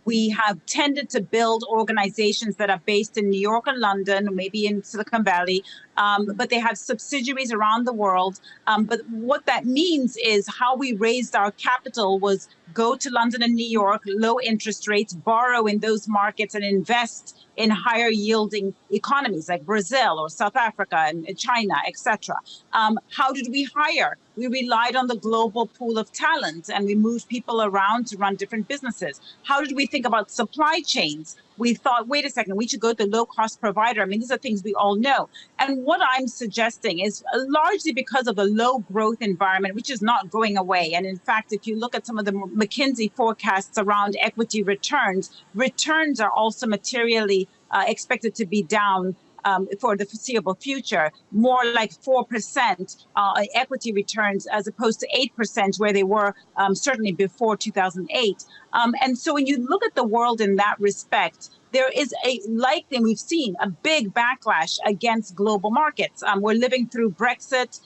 R: We have tended to build organizations that are based in New York and London, or maybe in Silicon Valley, but they have subsidiaries around the world. But what that means is how we raised our capital was go to London and New York, low interest rates, borrow in those markets and invest in higher yielding economies like Brazil or South Africa and China, etc. How did we hire? We relied on the global pool of talent, and we moved people around to run different businesses. How did we think about supply chains? We thought, wait a second, we should go to the low-cost provider. I mean, these are things we all know. And what I'm suggesting is largely because of the low growth environment, which is not going away. And in fact, if you look at some of the McKinsey forecasts around equity returns, returns are also materially expected to be down for the foreseeable future, more like 4% equity returns as opposed to 8% where they were certainly before 2008. And so when you look at the world in that respect, there is and we've seen a big backlash against global markets. We're living through Brexit.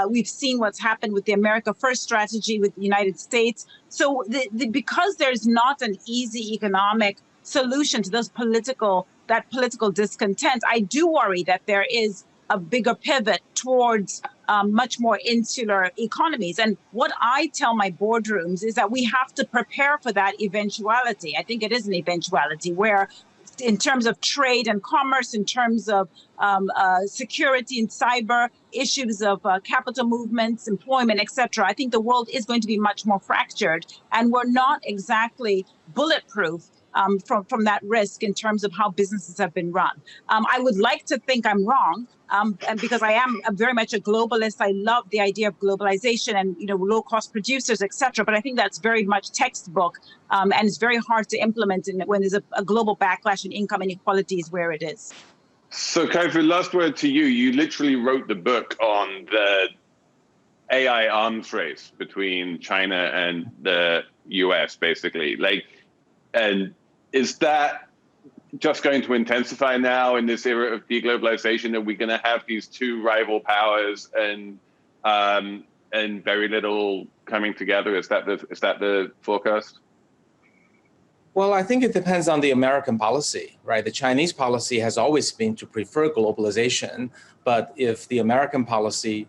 R: We've seen what's happened with the America First strategy with the United States. So because there's not an easy economic solution to that political discontent, I do worry that there is a bigger pivot towards much more insular economies. And what I tell my boardrooms is that we have to prepare for that eventuality. I think it is an eventuality where, in terms of trade and commerce, in terms of security and cyber, issues of capital movements, employment, etc., I think the world is going to be much more fractured, and we're not exactly bulletproof from that risk in terms of how businesses have been run. I would like to think I'm wrong, and because I am very much a globalist. I love the idea of globalization and low-cost producers, etc. But I think that's very much textbook, and it's very hard to implement when there's a global backlash and income inequality is where it is.
Q: So, Kai-Fu, last word to you. You literally wrote the book on the AI arms race between China and the US, basically. And is that just going to intensify now in this era of deglobalization? Are we going to have these two rival powers and very little coming together? Is that the forecast?
S: Well, I think it depends on the American policy, right? The Chinese policy has always been to prefer globalization, but if the American policy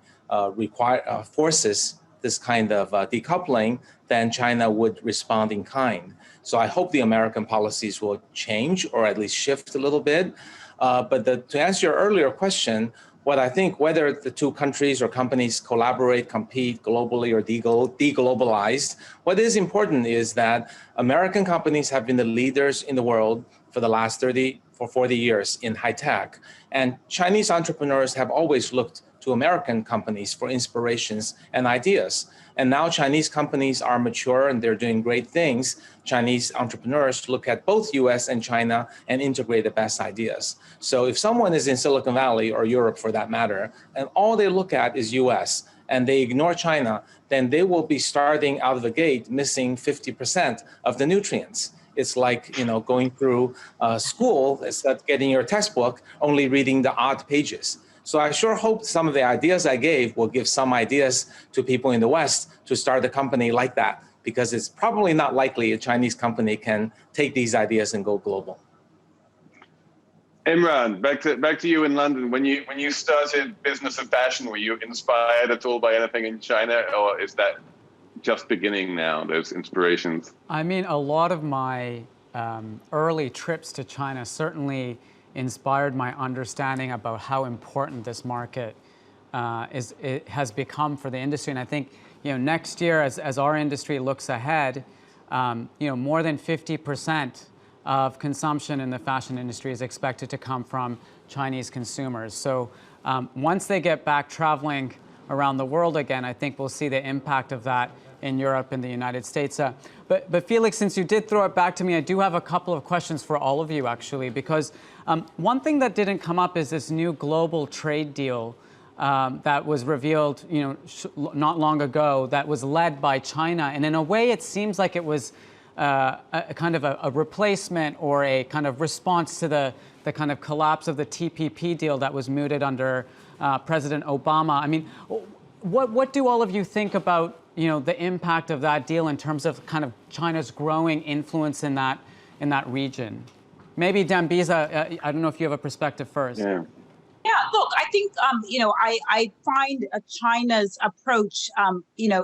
S: forces this kind of decoupling, then China would respond in kind. So I hope the American policies will change or at least shift a little bit. But to answer your earlier question, what I think, whether the two countries or companies collaborate, compete globally or deglobalized, what is important is that American companies have been the leaders in the world for the last 40 years in high tech. And Chinese entrepreneurs have always looked to American companies for inspirations and ideas. And now Chinese companies are mature and they're doing great things. Chinese entrepreneurs look at both US and China and integrate the best ideas. So if someone is in Silicon Valley or Europe for that matter, and all they look at is US and they ignore China, then they will be starting out of the gate missing 50% of the nutrients. It's like, going through school, instead of getting your textbook, only reading the odd pages. So I sure hope some of the ideas I gave will give some ideas to people in the West to start a company like that, because it's probably not likely a Chinese company can take these ideas and go global.
Q: Imran, back to you in London. When you started Business of Fashion, were you inspired at all by anything in China, or is that just beginning now, those inspirations?
A: I mean, a lot of my early trips to China certainly inspired my understanding about how important this market it has become for the industry. And I think, next year, as our industry looks ahead, more than 50% of consumption in the fashion industry is expected to come from Chinese consumers. So once they get back traveling around the world again, I think we'll see the impact of that in Europe and the United States. But Felix, since you did throw it back to me, I do have a couple of questions for all of you, actually, because one thing that didn't come up is this new global trade deal that was revealed, not long ago, that was led by China. And in a way, it seems like it was a kind of a replacement or a kind of response to the kind of collapse of the TPP deal that was mooted under President Obama. I mean, what do all of you think about, the impact of that deal in terms of kind of China's growing influence in that region? Maybe Dambisa, I don't know if you have a perspective first.
R: Yeah, look, I think, I find China's approach,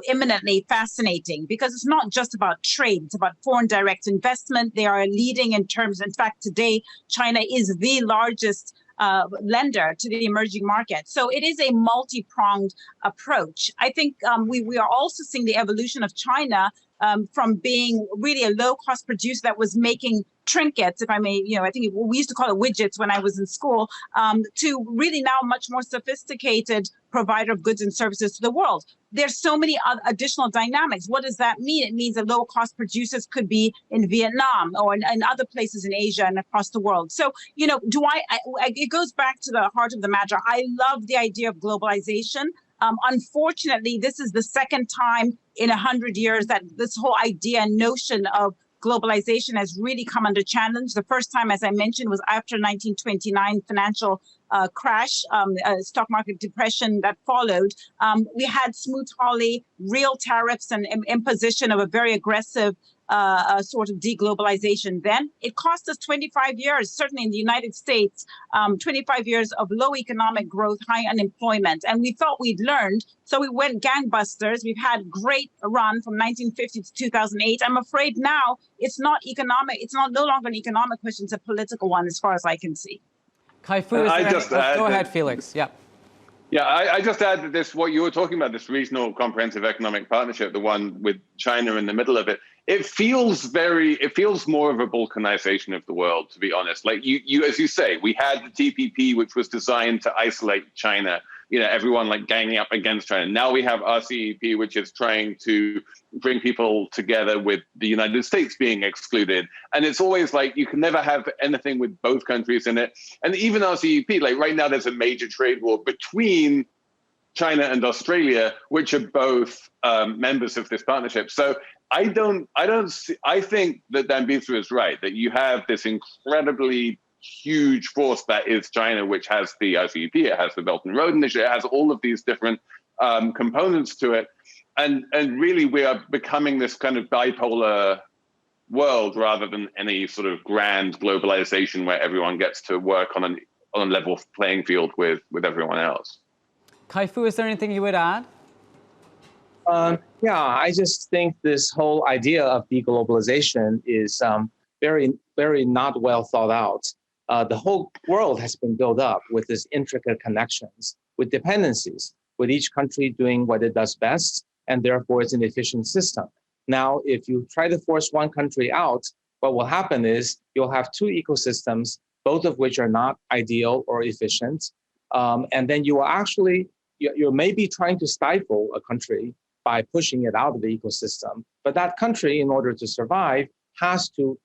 R: eminently fascinating because it's not just about trade, it's about foreign direct investment. They are leading in terms, in fact, today, China is the largest lender to the emerging market. So it is a multi-pronged approach. I think we are also seeing the evolution of China from being really a low-cost producer that was making trinkets, if I may, I think we used to call it widgets when I was in school, to really now much more sophisticated provider of goods and services to the world. There's so many additional dynamics. What does that mean? It means that low-cost producers could be in Vietnam or in other places in Asia and across the world. So, it goes back to the heart of the matter. I love the idea of globalization. Unfortunately, this is the second time in 100 years that this whole idea and notion of globalization has really come under challenge. The first time, as I mentioned, was after 1929 financial crash, stock market depression that followed. We had Smoot-Hawley, real tariffs and imposition of a very aggressive sort of deglobalization. Then it cost us 25 years, certainly in the United States, 25 years of low economic growth, high unemployment. And we thought we'd learned, so we went gangbusters. We've had great run from 1950 to 2008. I'm afraid now it's not economic. It's no longer an economic question. It's a political one, as far as I can see.
A: Kai-Fu, go ahead, Felix. Yeah.
Q: Yeah, I just add that this, what you were talking about, this regional comprehensive economic partnership, the one with China in the middle of it, it feels more of a balkanization of the world, to be honest. Like you, as you say, we had the TPP, which was designed to isolate China, everyone like ganging up against China. Now we have RCEP, which is trying to bring people together with the United States being excluded. And it's always like, you can never have anything with both countries in it. And even RCEP, like right now, there's a major trade war between China and Australia, which are both members of this partnership. So I think that Dambisa is right, that you have this incredibly huge force that is China, which has the RCEP, it has the Belt and Road Initiative, it has all of these different components to it. And really we are becoming this kind of bipolar world rather than any sort of grand globalization where everyone gets to work on a level playing field with everyone else.
A: Kai-Fu, is there anything you would add?
S: Yeah, I just think this whole idea of deglobalization is very, very not well thought out. The whole world has been built up with these intricate connections, with dependencies, with each country doing what it does best, and therefore it's an efficient system. Now, if you try to force one country out, what will happen is you'll have two ecosystems, both of which are not ideal or efficient. And then you will actually, you're maybe trying to stifle a country by pushing it out of the ecosystem. But that country, in order to survive, has to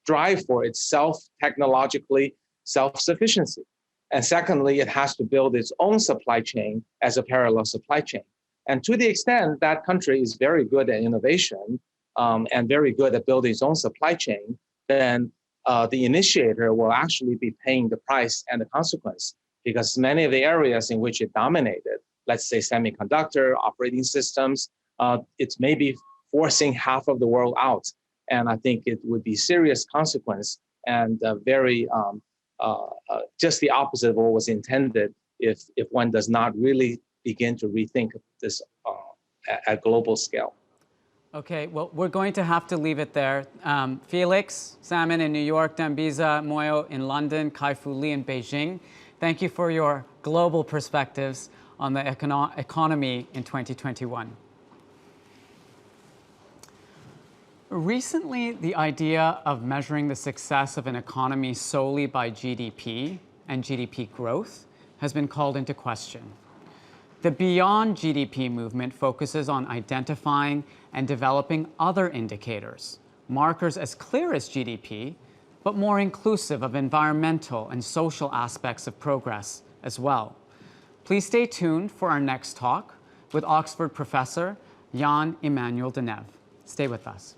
S: drive for itself technologically self-sufficiency. And secondly, it has to build its own supply chain as a parallel supply chain. And to the extent that country is very good at innovation and very good at building its own supply chain, then the initiator will actually be paying the price and the consequence, because many of the areas in which it dominated, let's say semiconductor, operating systems, it's maybe forcing half of the world out. And I think it would be serious consequence and very just the opposite of what was intended if one does not really begin to rethink this at global scale.
A: Okay, well, we're going to have to leave it there. Felix Salmon in New York, Dambisa Moyo in London, Kai-Fu Lee in Beijing. Thank you for your global perspectives on the economy in 2021. Recently, the idea of measuring the success of an economy solely by GDP and GDP growth has been called into question. The Beyond GDP movement focuses on identifying and developing other indicators, markers as clear as GDP, but more inclusive of environmental and social aspects of progress as well. Please stay tuned for our next talk with Oxford professor Jan-Emmanuel Deneve. Stay with us.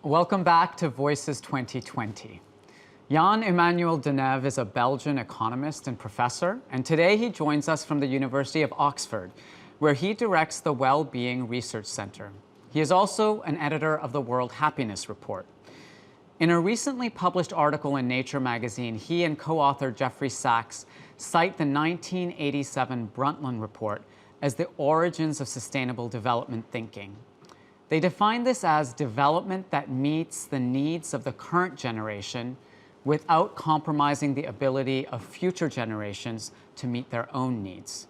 A: Welcome back to Voices 2020. Jan-Emmanuel Deneve is a Belgian economist and professor, and today he joins us from the University of Oxford, where he directs the Well-Being Research Center. He is also an editor of the World Happiness Report. In a recently published article in Nature magazine, he and co-author Jeffrey Sachs cite the 1987 Brundtland Report as the origins of sustainable development thinking. They define this as development that meets the needs of the current generation without compromising the ability of future generations to meet their own needs.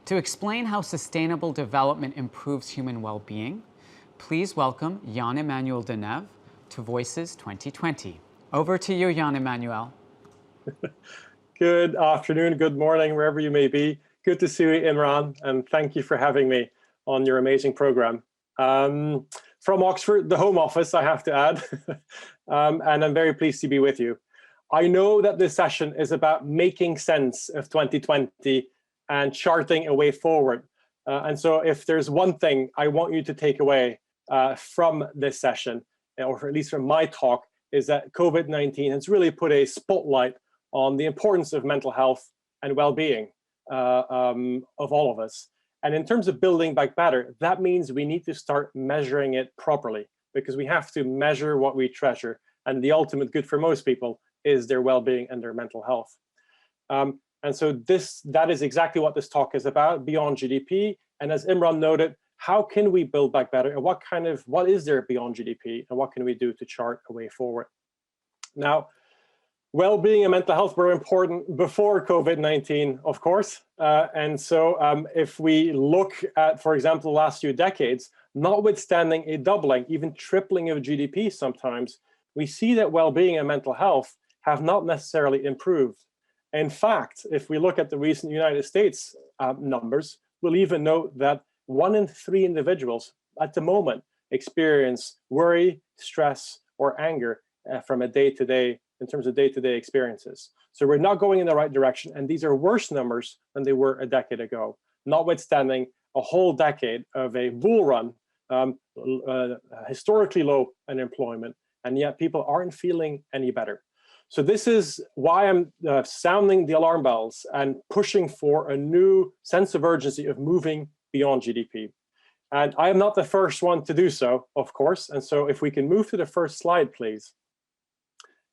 A: To explain how sustainable development improves human well-being, please welcome Jan-Emmanuel Deneve to Voices 2020. Over to you, Jan-Emmanuel.
T: Good afternoon, good morning, wherever you may be. Good to see you, Imran, and thank you for having me on your amazing program. From Oxford, the Home Office, I have to add, and I'm very pleased to be with you. I know that this session is about making sense of 2020 and charting a way forward. And so if there's one thing I want you to take away from this session, or at least from my talk, is that COVID-19 has really put a spotlight on the importance of mental health and well-being of all of us. And in terms of building back better, that means we need to start measuring it properly, because we have to measure what we treasure. And the ultimate good for most people is their well-being and their mental health. And so that is exactly what this talk is about, beyond GDP. And as Imran noted, how can we build back better, and what is there beyond GDP, and what can we do to chart a way forward? Now, well-being and mental health were important before COVID-19, of course. And so if we look at, for example, the last few decades, notwithstanding a doubling, even tripling of GDP sometimes, we see that well-being and mental health have not necessarily improved. In fact, if we look at the recent United States numbers, we'll even note that 1 in 3 individuals at the moment experience worry, stress, or anger from a day-to-day, in terms of day-to-day experiences. So we're not going in the right direction, and these are worse numbers than they were a decade ago, notwithstanding a whole decade of a bull run, historically low unemployment, and yet people aren't feeling any better. So this is why I'm sounding the alarm bells and pushing for a new sense of urgency of moving beyond GDP. And I am not the first one to do so, of course. And so if we can move to the first slide, please,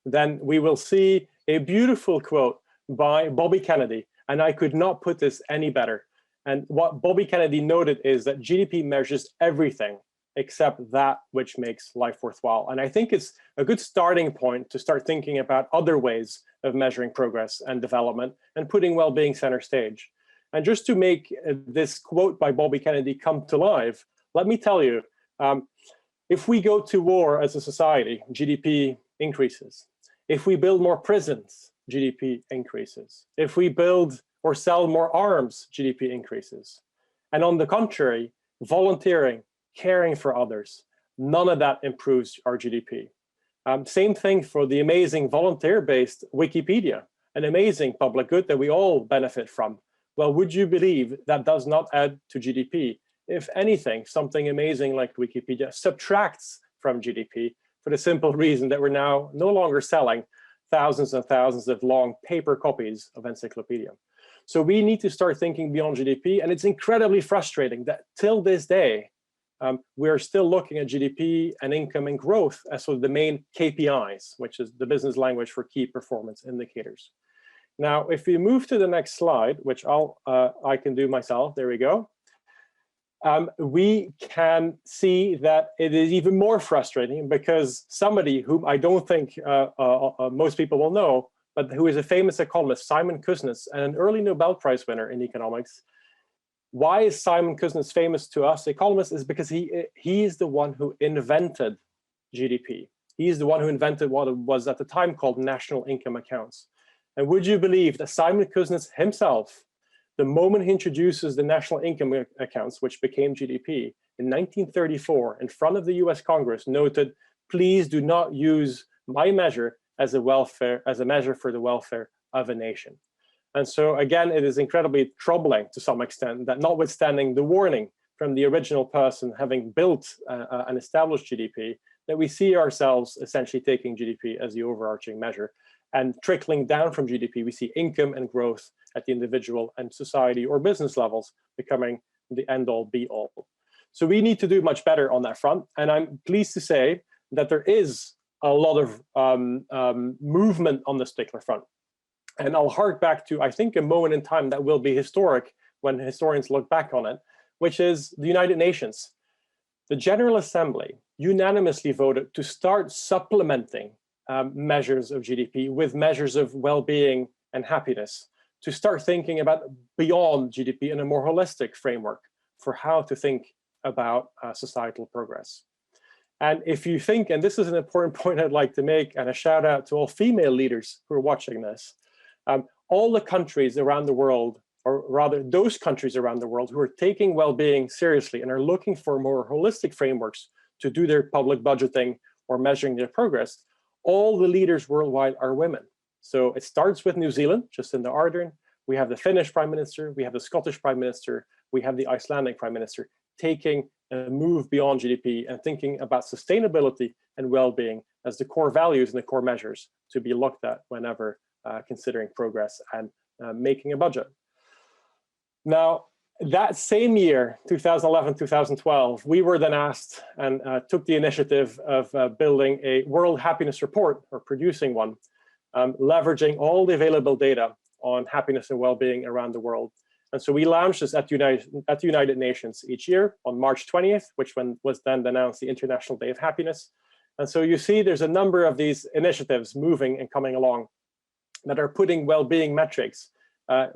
T: then we will see a beautiful quote by Bobby Kennedy. And I could not put this any better. And what Bobby Kennedy noted is that GDP measures everything except that which makes life worthwhile. And I think it's a good starting point to start thinking about other ways of measuring progress and development and putting well-being center stage. And just to make this quote by Bobby Kennedy come to life, let me tell you, if we go to war as a society, GDP increases. If we build more prisons, GDP increases. If we build or sell more arms, GDP increases. And on the contrary, volunteering, caring for others, none of that improves our GDP. Same thing for the amazing volunteer-based Wikipedia, an amazing public good that we all benefit from. Well, would you believe that does not add to GDP? If anything, something amazing like Wikipedia subtracts from GDP for the simple reason that we're now no longer selling thousands and thousands of long paper copies of encyclopedia. So we need to start thinking beyond GDP, and it's incredibly frustrating that till this day, we're still looking at GDP and income and growth as sort of the main KPIs, which is the business language for key performance indicators. Now, if we move to the next slide, which I can do myself, there we go. We can see that it is even more frustrating because somebody whom I don't think most people will know, but who is a famous economist, Simon Kuznets, and an early Nobel Prize winner in economics. Why is Simon Kuznets famous to us economists? Is because he is the one who invented GDP. He is the one who invented what was at the time called national income accounts. And would you believe that Simon Kuznets himself, the moment he introduces the national income accounts, which became GDP, in 1934, in front of the US Congress, noted, please do not use my measure as a measure for the welfare of a nation. And so again, it is incredibly troubling to some extent that notwithstanding the warning from the original person having built and established GDP, that we see ourselves essentially taking GDP as the overarching measure. And trickling down from GDP, we see income and growth at the individual and society or business levels becoming the end-all, be-all. So we need to do much better on that front. And I'm pleased to say that there is a lot of movement on this particular front. And I'll hark back to, I think, a moment in time that will be historic when historians look back on it, which is the United Nations. The General Assembly unanimously voted to start supplementing measures of GDP with measures of well-being and happiness, to start thinking about beyond GDP in a more holistic framework for how to think about societal progress. And if you think, and this is an important point I'd like to make, and a shout out to all female leaders who are watching this, all the countries around the world, or rather those countries around the world who are taking well-being seriously and are looking for more holistic frameworks to do their public budgeting or measuring their progress, all the leaders worldwide are women. So it starts with New Zealand, just in the Ardern. We have the Finnish Prime Minister, we have the Scottish Prime Minister, we have the Icelandic Prime Minister, taking a move beyond GDP and thinking about sustainability and well-being as the core values and the core measures to be looked at whenever considering progress and making a budget. Now, that same year, 2011-2012, we were then asked and took the initiative of building a World Happiness Report, or producing one, leveraging all the available data on happiness and well-being around the world. And so we launched this at the United Nations each year on March 20th, which was then announced the International Day of Happiness. And so you see there's a number of these initiatives moving and coming along that are putting well-being metrics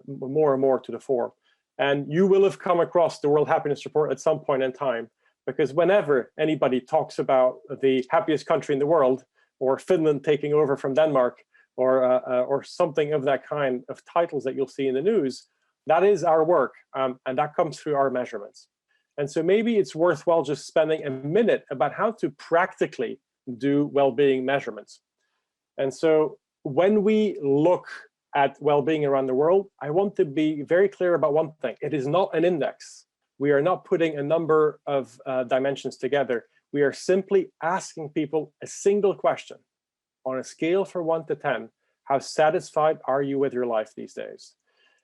T: more and more to the fore. And you will have come across the World Happiness Report at some point in time, because whenever anybody talks about the happiest country in the world, or Finland taking over from Denmark, or something of that kind of titles that you'll see in the news, that is our work, and that comes through our measurements. And so maybe it's worthwhile just spending a minute about how to practically do well-being measurements. And so when we look at well-being around the world, I want to be very clear about one thing. It is not an index. We are not putting a number of dimensions together. We are simply asking people a single question. On a scale from 1 to 10, how satisfied are you with your life these days?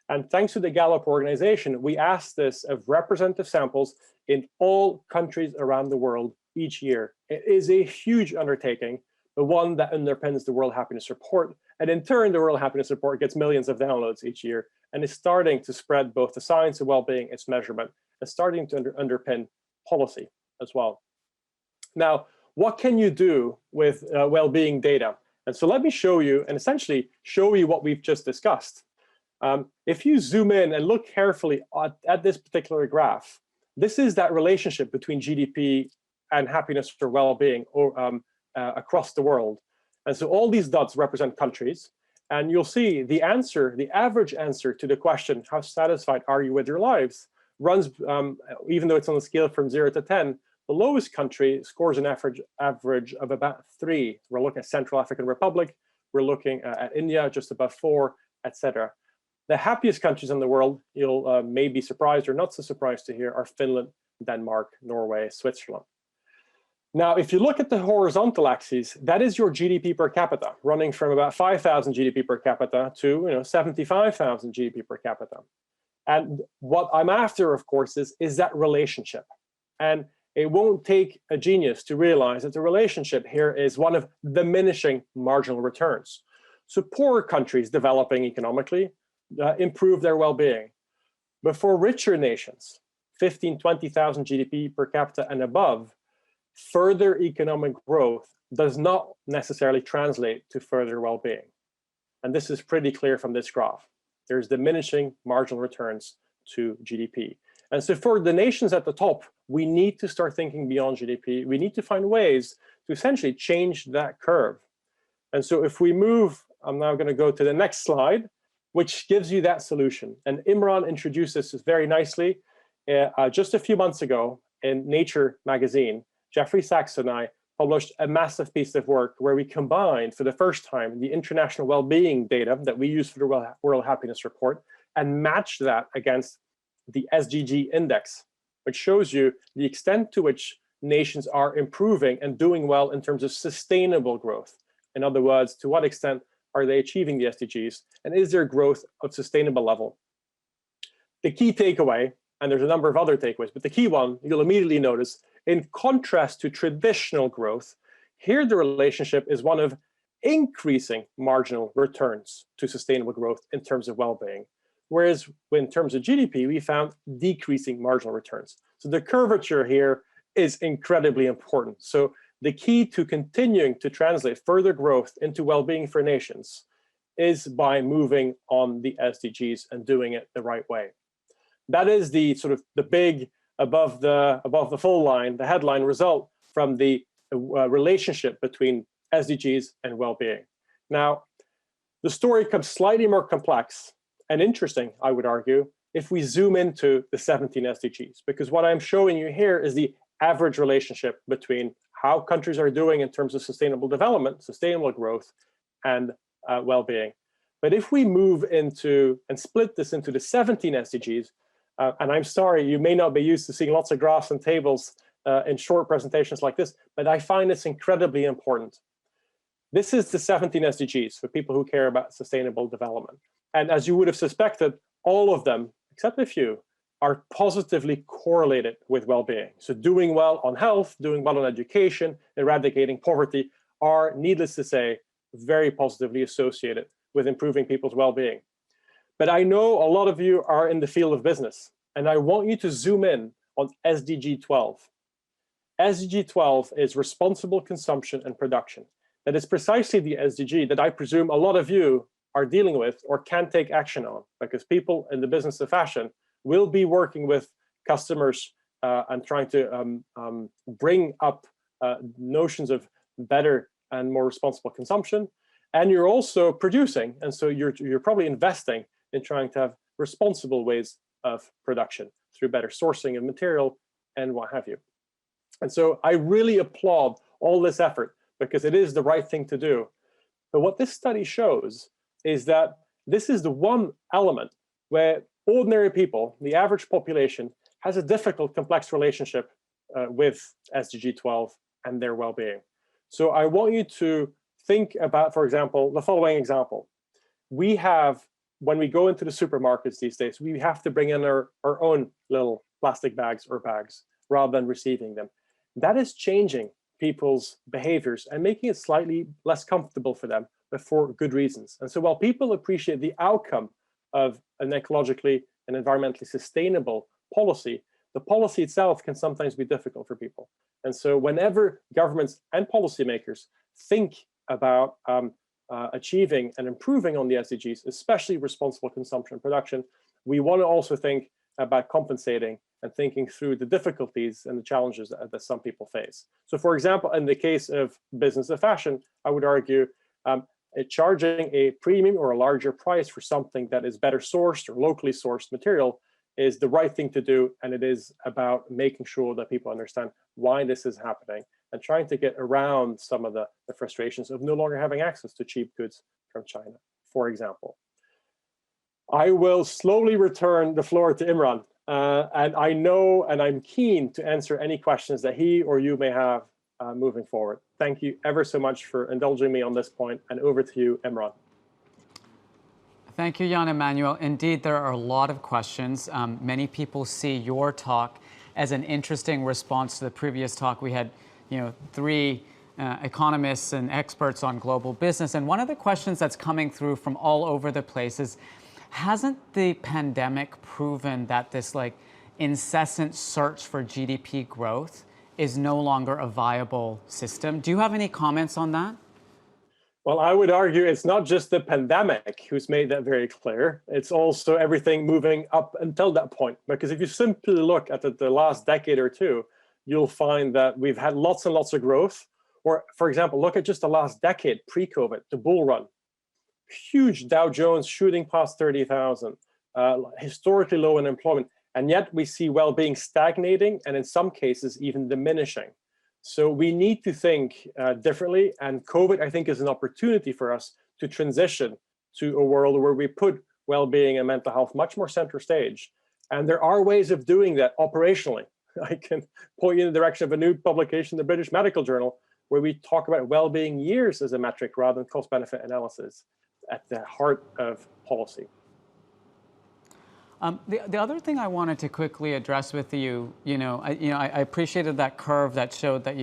T: And thanks to the Gallup organization, we asked this of representative samples in all countries around the world each year. It is a huge undertaking, the one that underpins the World Happiness Report. And in turn, the World Happiness Report gets millions of downloads each year and is starting to spread both the science of well-being, its measurement, and starting to underpin policy as well. Now, what can you do with well-being data? And so let me show you, and essentially show you what we've just discussed. If you zoom in and look carefully at this particular graph, this is that relationship between GDP and happiness or well-being across the world. And so all these dots represent countries. And you'll see the answer, the average answer to the question, how satisfied are you with your lives, runs, even though it's on a scale from 0 to 10, the lowest country scores an average of about 3. We're looking at Central African Republic, we're looking at India, just above 4, etc. The happiest countries in the world, you'll may be surprised or not so surprised to hear, are Finland, Denmark, Norway, Switzerland. Now, if you look at the horizontal axis, that is your GDP per capita, running from about 5,000 GDP per capita to 75,000 GDP per capita. And what I'm after, of course, is that relationship. And it won't take a genius to realize that the relationship here is one of diminishing marginal returns. So poorer countries developing economically improve their well-being. But for richer nations, 15,000, 20,000 GDP per capita and above, further economic growth does not necessarily translate to further well-being. And this is pretty clear from this graph. There's diminishing marginal returns to GDP. And so for the nations at the top, we need to start thinking beyond GDP. We need to find ways to essentially change that curve. And so if we move, I'm now going to go to the next slide, which gives you that solution. And Imran introduced this very nicely. Just a few months ago in Nature magazine, Jeffrey Sachs and I published a massive piece of work where we combined for the first time the international well-being data that we use for the World Happiness Report and matched that against the SDG index, which shows you the extent to which nations are improving and doing well in terms of sustainable growth. In other words, to what extent are they achieving the SDGs, and is their growth of sustainable level? The key takeaway, and there's a number of other takeaways, but the key one you'll immediately notice, in contrast to traditional growth, here the relationship is one of increasing marginal returns to sustainable growth in terms of well-being. Whereas in terms of GDP, we found decreasing marginal returns. So the curvature here is incredibly important. So the key to continuing to translate further growth into well-being for nations is by moving on the SDGs and doing it the right way. That is the sort of the big above the full line, the headline result from the relationship between SDGs and well-being. Now, the story becomes slightly more complex and interesting, I would argue, if we zoom into the 17 SDGs, because what I'm showing you here is the average relationship between how countries are doing in terms of sustainable development, sustainable growth, and well-being. But if we move into and split this into the 17 SDGs, and I'm sorry, you may not be used to seeing lots of graphs and tables in short presentations like this, but I find this incredibly important. This is the 17 SDGs for people who care about sustainable development. And as you would have suspected, all of them, except a few, are positively correlated with well-being. So doing well on health, doing well on education, eradicating poverty are, needless to say, very positively associated with improving people's well-being. But I know a lot of you are in the field of business, and I want you to zoom in on SDG 12. SDG 12 is responsible consumption and production. That is precisely the SDG that I presume a lot of you are dealing with or can take action on, because people in the business of fashion will be working with customers and trying to bring up notions of better and more responsible consumption. And you're also producing, and so you're probably investing in trying to have responsible ways of production through better sourcing of material and what have you. And so I really applaud all this effort because it is the right thing to do. But what this study shows is that this is the one element where ordinary people, the average population, has a difficult, complex relationship with SDG 12 and their well-being. So I want you to think about, for example, the following example. We have, when we go into the supermarkets these days, we have to bring in our own little plastic bags or bags rather than receiving them. That is changing people's behaviors and making it slightly less comfortable for them, but for good reasons. And so while people appreciate the outcome of an ecologically and environmentally sustainable policy, the policy itself can sometimes be difficult for people. And so whenever governments and policymakers think about achieving and improving on the SDGs, especially responsible consumption and production, we want to also think about compensating and thinking through the difficulties and the challenges that some people face. So for example, in the case of business of fashion, I would argue charging a premium or a larger price for something that is better sourced or locally sourced material is the right thing to do. And it is about making sure that people understand why this is happening and trying to get around some of the frustrations of no longer having access to cheap goods from China, for example. I will slowly return the floor to Imran. And I know and I'm keen to answer any questions that he or you may have moving forward. Thank you ever so much for indulging me on this point, and over to you, Imran.
A: Thank you, Jan Emmanuel. Indeed, there are a lot of questions. Many people see your talk as an interesting response to the previous talk. We had, three economists and experts on global business. And one of the questions that's coming through from all over the place is, hasn't the pandemic proven that this incessant search for GDP growth is no longer a viable system? Do you have any comments on that?
T: Well, I would argue it's not just the pandemic who's made that very clear. It's also everything moving up until that point. Because if you simply look at the last decade or two, you'll find that we've had lots and lots of growth. Or, for example, look at just the last decade, pre-COVID, the bull run. Huge Dow Jones shooting past 30,000, historically low unemployment, and yet we see well-being stagnating and in some cases even diminishing. So we need to think differently, and COVID, I think, is an opportunity for us to transition to a world where we put well-being and mental health much more center stage. And there are ways of doing that operationally. I can point you in the direction of a new publication, the British Medical Journal, where we talk about well-being years as a metric rather than cost-benefit analysis at the heart of policy.
A: The other thing I wanted to quickly address with you, I appreciated that curve that showed that,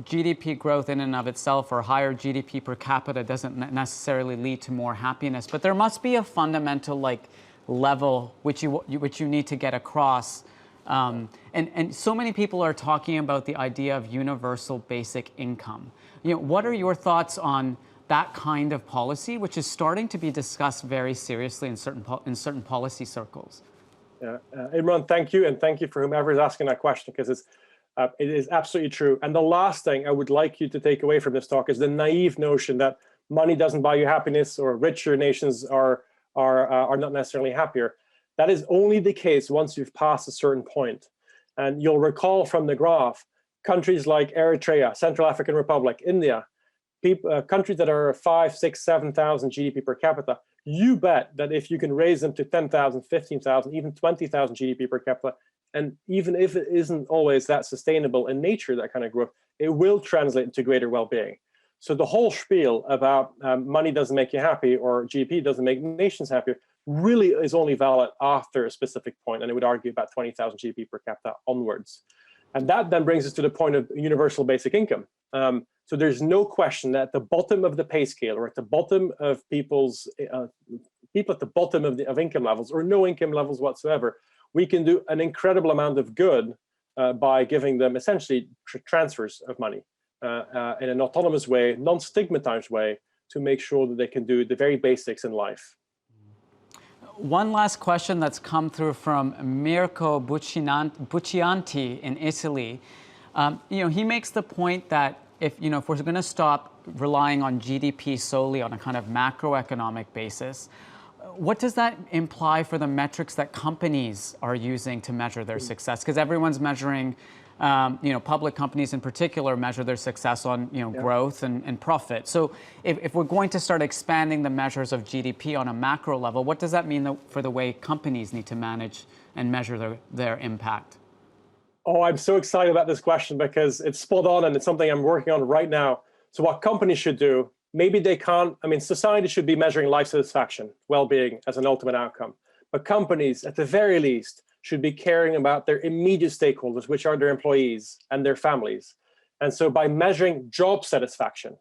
A: GDP growth in and of itself or higher GDP per capita doesn't necessarily lead to more happiness, but there must be a fundamental level which you need to get across And so many people are talking about the idea of universal basic income. What are your thoughts on that kind of policy, which is starting to be discussed very seriously in certain policy circles?
T: Yeah, Imran, thank you, and thank you for whomever is asking that question, because it is absolutely true. And the last thing I would like you to take away from this talk is the naive notion that money doesn't buy you happiness, or richer nations are not necessarily happier. That is only the case once you've passed a certain point. And you'll recall from the graph, countries like Eritrea, Central African Republic, India, countries that are 5, 6, 7,000 GDP per capita, you bet that if you can raise them to 10,000, 15,000, even 20,000 GDP per capita, and even if it isn't always that sustainable in nature, that kind of growth, it will translate into greater well-being. So the whole spiel about money doesn't make you happy, or GDP doesn't make nations happier, really is only valid after a specific point, and I would argue about 20,000 GDP per capita onwards. And that then brings us to the point of universal basic income. So there's no question that at the bottom of the pay scale, or at the bottom of people's people at the bottom of income levels, or no income levels whatsoever, we can do an incredible amount of good by giving them essentially transfers of money in an autonomous way, non-stigmatized way, to make sure that they can do the very basics in life.
A: One last question that's come through from Mirko Buccianti in Italy. He makes the point that if we're going to stop relying on GDP solely on a kind of macroeconomic basis, what does that imply for the metrics that companies are using to measure their success? Because everyone's measuring, public companies in particular measure their success on growth and profit. So if we're going to start expanding the measures of GDP on a macro level, what does that mean for the way companies need to manage and measure their impact?
T: Oh, I'm so excited about this question because it's spot on, and it's something I'm working on right now. So what companies should do, maybe they can't, society should be measuring life satisfaction, well-being as an ultimate outcome. But companies, at the very least, should be caring about their immediate stakeholders, which are their employees and their families. And so by measuring job satisfaction,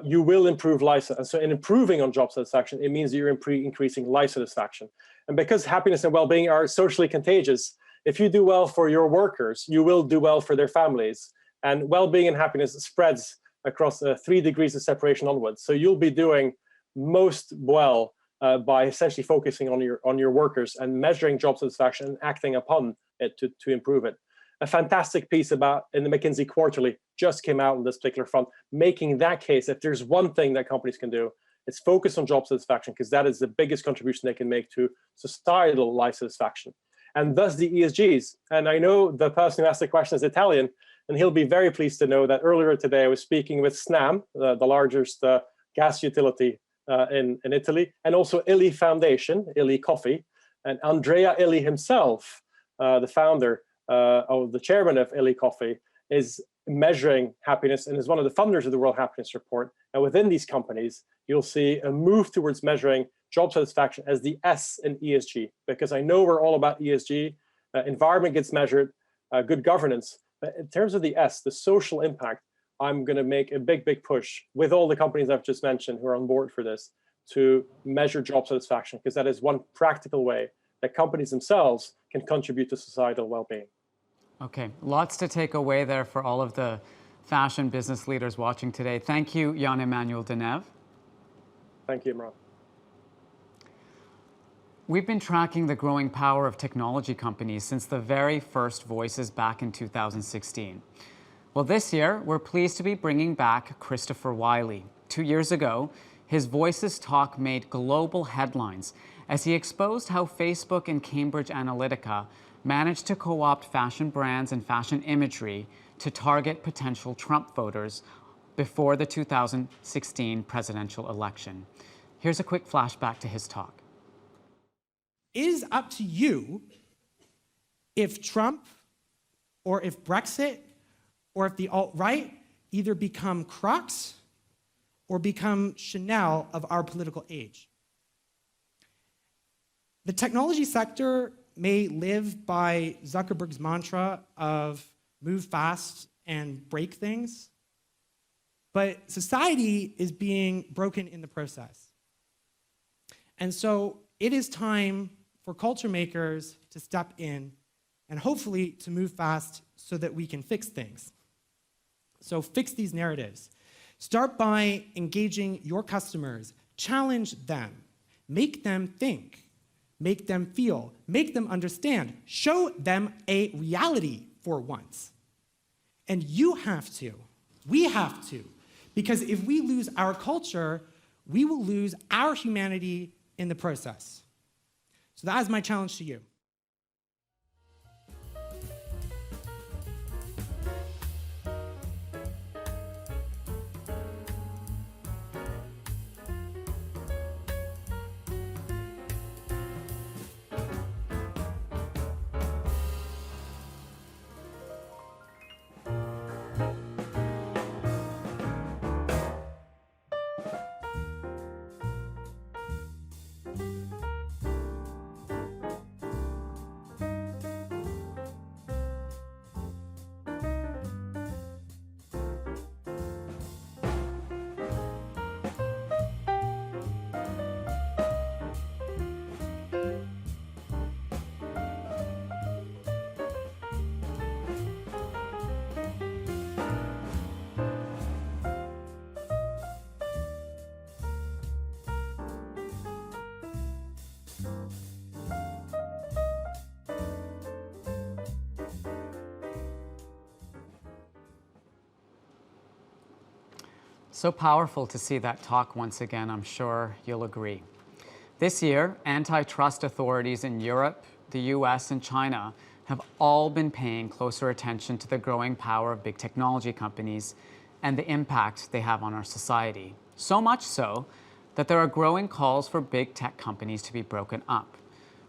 T: you will improve life. And so in improving on job satisfaction, it means that you're increasing life satisfaction. And because happiness and well-being are socially contagious, if you do well for your workers, you will do well for their families. And well-being and happiness spreads across 3 degrees of separation onwards. So you'll be doing most well by essentially focusing on your workers and measuring job satisfaction and acting upon it to improve it. A fantastic piece in the McKinsey Quarterly just came out on this particular front, making that case that there's one thing that companies can do, it's focus on job satisfaction, because that is the biggest contribution they can make to societal life satisfaction. And thus the ESGs. And I know the person who asked the question is Italian, and he'll be very pleased to know that earlier today I was speaking with Snam, the largest gas utility in Italy, and also Illy Foundation, Illy Coffee, and Andrea Illy himself, the founder or the chairman of Illy Coffee, is measuring happiness and is one of the funders of the World Happiness Report. And within these companies, you'll see a move towards measuring job satisfaction as the S in ESG, because I know we're all about ESG. Environment gets measured, good governance. But in terms of the S, the social impact, I'm going to make a big push with all the companies I've just mentioned who are on board for this to measure job satisfaction, because that is one practical way that companies themselves can contribute to societal well-being.
A: Okay, lots to take away there for all of the fashion business leaders watching today. Thank you, Jan-Emmanuel Deneve.
T: Thank you, Imran.
A: We've been tracking the growing power of technology companies since the very first Voices back in 2016. Well, this year, we're pleased to be bringing back Christopher Wiley. 2 years ago, his Voices talk made global headlines as he exposed how Facebook and Cambridge Analytica managed to co-opt fashion brands and fashion imagery to target potential Trump voters before the 2016 presidential election. Here's a quick flashback to his talk.
M: It is up to you if Trump or if Brexit or if the alt-right either become Crocs or become Chanel of our political age. The technology sector may live by Zuckerberg's mantra of move fast and break things, but society is being broken in the process. And so it is time for culture makers to step in and hopefully to move fast so that we can fix things. So fix these narratives. Start by engaging your customers, challenge them, make them think, make them feel, make them understand, show them a reality for once. And you have to, we have to, because if we lose our culture, we will lose our humanity in the process. So that is my challenge to you.
A: So powerful to see that talk once again, I'm sure you'll agree. This year, antitrust authorities in Europe, the US, and China have all been paying closer attention to the growing power of big technology companies and the impact they have on our society. So much so that there are growing calls for big tech companies to be broken up.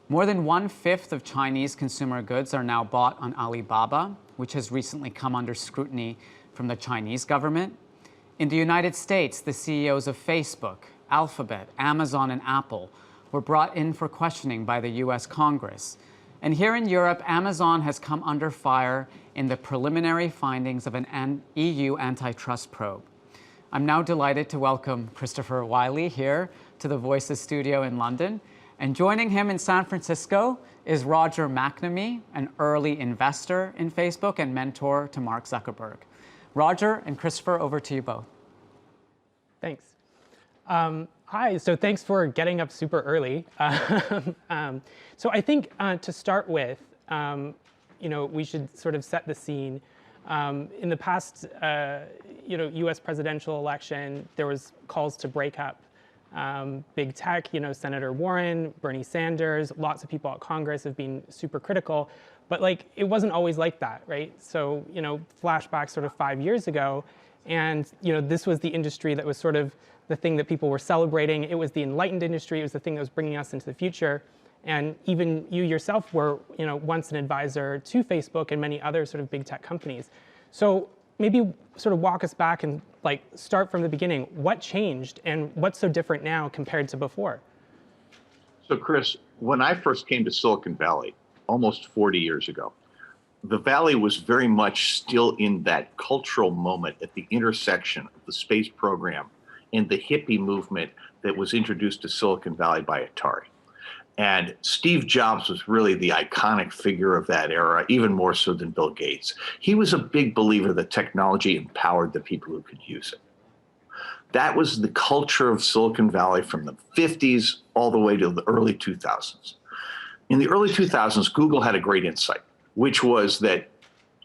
A: More than 1/5 of Chinese consumer goods are now bought on Alibaba, which has recently come under scrutiny from the Chinese government. In the United States, the CEOs of Facebook, Alphabet, Amazon, and Apple were brought in for questioning by the US Congress. And here in Europe, Amazon has come under fire in the preliminary findings of an EU antitrust probe. I'm now delighted to welcome Christopher Wiley here to the Voices studio in London. And joining him in San Francisco is Roger McNamee, an early investor in Facebook and mentor to Mark Zuckerberg. Roger and Christopher, over to you both.
U: Thanks. Hi, so thanks for getting up super early. So I think to start with, we should sort of set the scene. In the past, U.S. presidential election, there was calls to break up big tech. Senator Warren, Bernie Sanders, lots of people at Congress have been super critical. But it wasn't always like that, right? So, flashback sort of 5 years ago, and, this was the industry that was sort of the thing that people were celebrating. It was the enlightened industry. It was the thing that was bringing us into the future. And even you yourself were, once an advisor to Facebook and many other sort of big tech companies. So maybe sort of walk us back and start from the beginning. What changed and what's so different now compared to before?
V: So Chris, when I first came to Silicon Valley, almost 40 years ago, the Valley was very much still in that cultural moment at the intersection of the space program and the hippie movement that was introduced to Silicon Valley by Atari. And Steve Jobs was really the iconic figure of that era, even more so than Bill Gates. He was a big believer that technology empowered the people who could use it. That was the culture of Silicon Valley from the 50s all the way to the early 2000s. In the early 2000s, Google had a great insight, which was that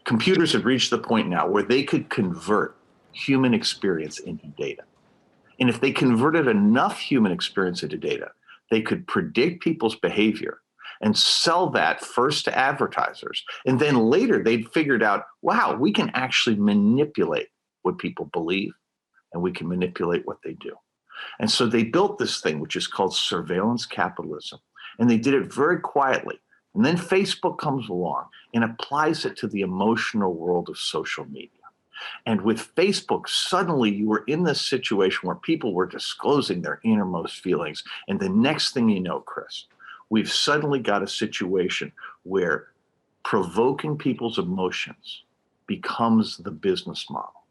V: computers had reached the point now where they could convert human experience into data. And if they converted enough human experience into data, they could predict people's behavior and sell that first to advertisers. And then later they'd figured out, wow, we can actually manipulate what people believe and we can manipulate what they do. And so they built this thing, which is called surveillance capitalism. And they did it very quietly. And then Facebook comes along and applies it to the emotional world of social media. And with Facebook, suddenly you were in this situation where people were disclosing their innermost feelings. And the next thing you know, Chris, we've suddenly got a situation where provoking people's emotions becomes the business model.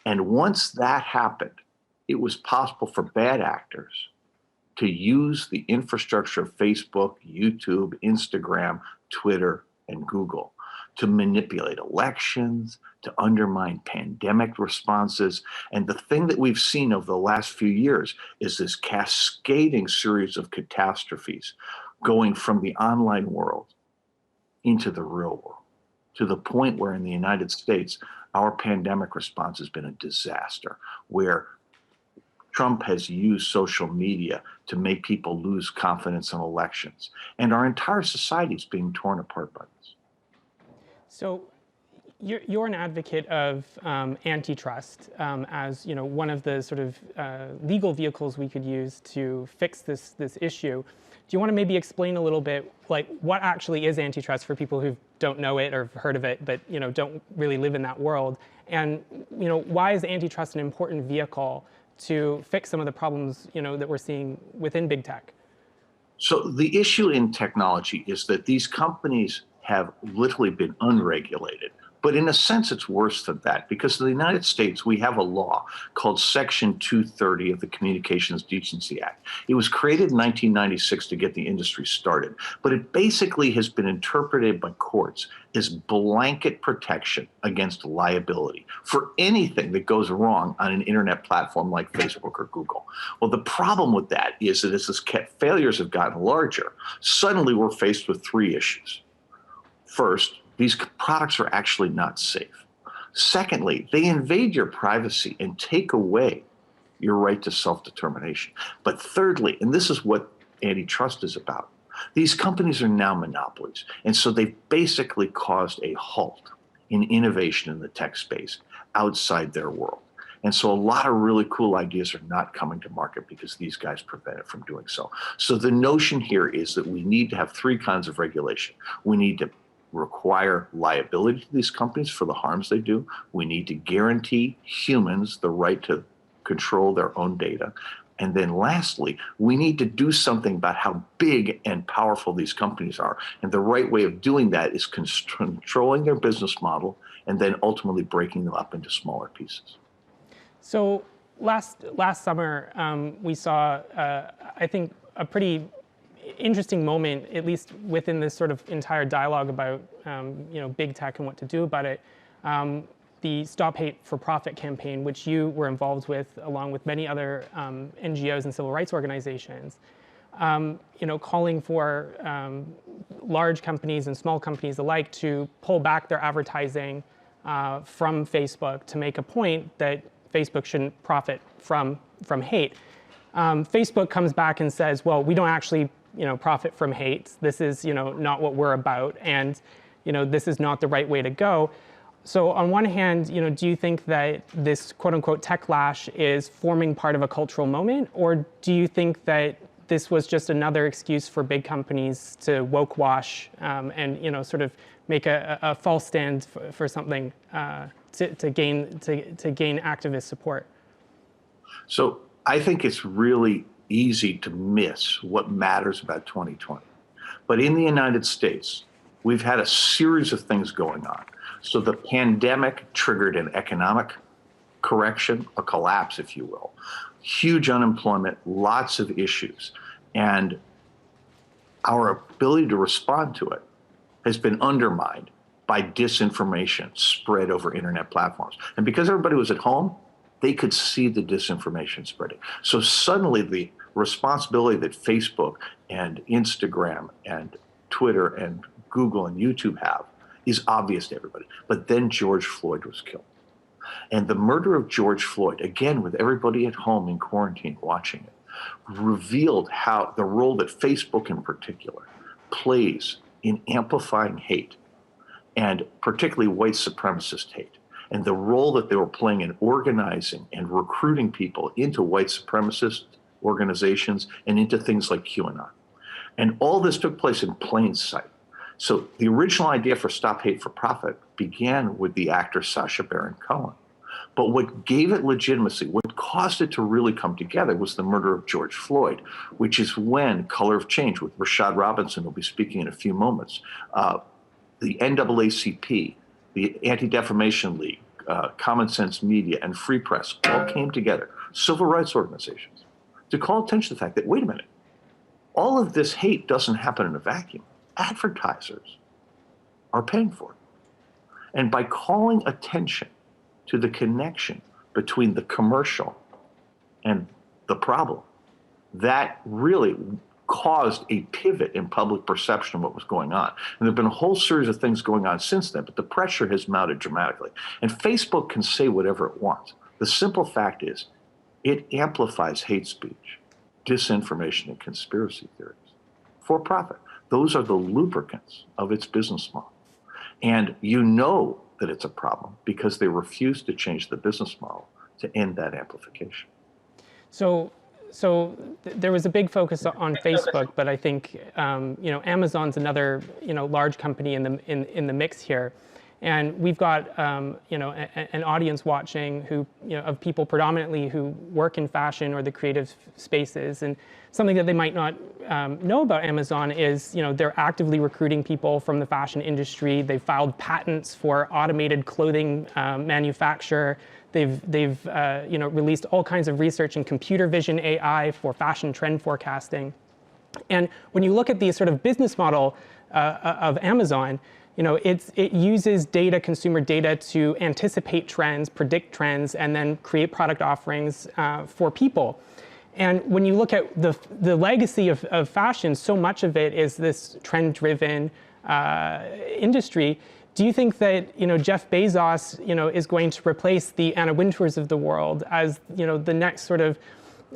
V: And once that happened, it was possible for bad actors to use the infrastructure of Facebook, YouTube, Instagram, Twitter, and Google to manipulate elections, to undermine pandemic responses. And the thing that we've seen over the last few years is this cascading series of catastrophes going from the online world into the real world, to the point where in the United States, our pandemic response has been a disaster, where Trump has used social media to make people lose confidence in elections. And our entire society is being torn apart by this.
U: So you're an advocate of antitrust as one of the sort of legal vehicles we could use to fix this issue. Do you want to maybe explain a little bit, like, what actually is antitrust for people who don't know it or have heard of it, but don't really live in that world? And why is antitrust an important vehicle to fix some of the problems that we're seeing within big tech?
V: So the issue in technology is that these companies have literally been unregulated. But in a sense, it's worse than that, because in the United States, we have a law called Section 230 of the Communications Decency Act. It was created in 1996 to get the industry started, but it basically has been interpreted by courts as blanket protection against liability for anything that goes wrong on an internet platform like Facebook or Google. Well, the problem with that is that as these failures have gotten larger, suddenly we're faced with three issues. First, these products are actually not safe. Secondly, they invade your privacy and take away your right to self-determination. But thirdly, and this is what antitrust is about, these companies are now monopolies. And so they've basically caused a halt in innovation in the tech space outside their world. And so a lot of really cool ideas are not coming to market because these guys prevent it from doing so. So the notion here is that we need to have three kinds of regulation. We need to require liability to these companies for the harms they do. We need to guarantee humans the right to control their own data. And then lastly, we need to do something about how big and powerful these companies are. And the right way of doing that is controlling their business model and then ultimately breaking them up into smaller pieces.
U: So last summer, we saw, I think, a pretty interesting moment, at least within this sort of entire dialogue about big tech and what to do about it. The Stop Hate for Profit campaign, which you were involved with, along with many other NGOs and civil rights organizations, calling for large companies and small companies alike to pull back their advertising from Facebook to make a point that Facebook shouldn't profit from hate. Facebook comes back and says, well, we don't actually profit from hate. This is not what we're about, and this is not the right way to go. So on one hand, do you think that this quote-unquote techlash is forming part of a cultural moment, or do you think that this was just another excuse for big companies to woke wash and sort of make a false stand for something to gain activist support?
V: So I think it's really easy to miss what matters about 2020. But in the United States, we've had a series of things going on. So the pandemic triggered an economic correction, a collapse, if you will, huge unemployment, lots of issues. And our ability to respond to it has been undermined by disinformation spread over internet platforms. And because everybody was at home, they could see the disinformation spreading. So suddenly the responsibility that Facebook and Instagram and Twitter and Google and YouTube have is obvious to everybody. But then George Floyd was killed. And the murder of George Floyd, again, with everybody at home in quarantine watching it, revealed how the role that Facebook in particular plays in amplifying hate, and particularly white supremacist hate, and the role that they were playing in organizing and recruiting people into white supremacist organizations and into things like QAnon. And all this took place in plain sight. So the original idea for Stop Hate for Profit began with the actor Sacha Baron Cohen. But what gave it legitimacy, what caused it to really come together, was the murder of George Floyd, which is when Color of Change, with Rashad Robinson, who'll be speaking in a few moments, the NAACP, the Anti-Defamation League, Common Sense Media, and Free Press all came together, civil rights organizations, to call attention to the fact that, wait a minute, all of this hate doesn't happen in a vacuum. Advertisers are paying for it. And by calling attention to the connection between the commercial and the problem, that really caused a pivot in public perception of what was going on. And there have been a whole series of things going on since then, but the pressure has mounted dramatically. And Facebook can say whatever it wants. The simple fact is, it amplifies hate speech, disinformation, and conspiracy theories for profit. Those are the lubricants of its business model. And you know that it's a problem because they refuse to change the business model to end that amplification.
U: So there was a big focus on Facebook, but I think Amazon's another large company in the mix here, and we've got an audience watching of people predominantly who work in fashion or the creative spaces, and something that they might not know about Amazon is they're actively recruiting people from the fashion industry. They've filed patents for automated clothing manufacture. They've released all kinds of research in computer vision AI for fashion trend forecasting. And when you look at the sort of business model of Amazon, it uses data, consumer data, to anticipate trends, predict trends, and then create product offerings for people. And when you look at the legacy of fashion, so much of it is this trend-driven industry. Do you think that Jeff Bezos is going to replace the Anna Wintours of the world as the next sort of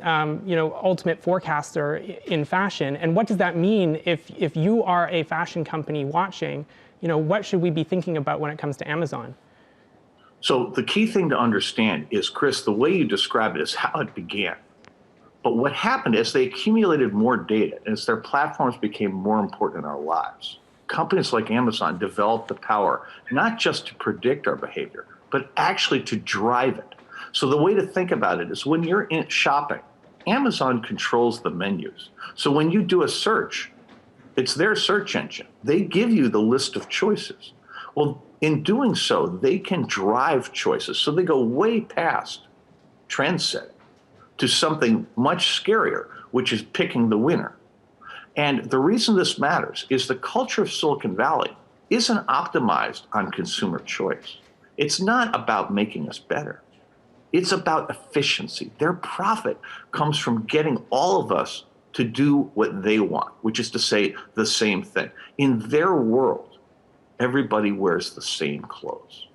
U: ultimate forecaster in fashion? And what does that mean if you are a fashion company watching? What should we be thinking about when it comes to Amazon?
V: So the key thing to understand is, Chris, the way you described it is how it began. But what happened is they accumulated more data as their platforms became more important in our lives. Companies like Amazon developed the power not just to predict our behavior, but actually to drive it. So the way to think about it is when you're in shopping, Amazon controls the menus. So when you do a search, it's their search engine. They give you the list of choices. Well, in doing so, they can drive choices. So they go way past trend setting to something much scarier, which is picking the winner. And the reason this matters is the culture of Silicon Valley isn't optimized on consumer choice. It's not about making us better. It's about efficiency. Their profit comes from getting all of us to do what they want, which is to say the same thing. In their world, everybody wears the same clothes.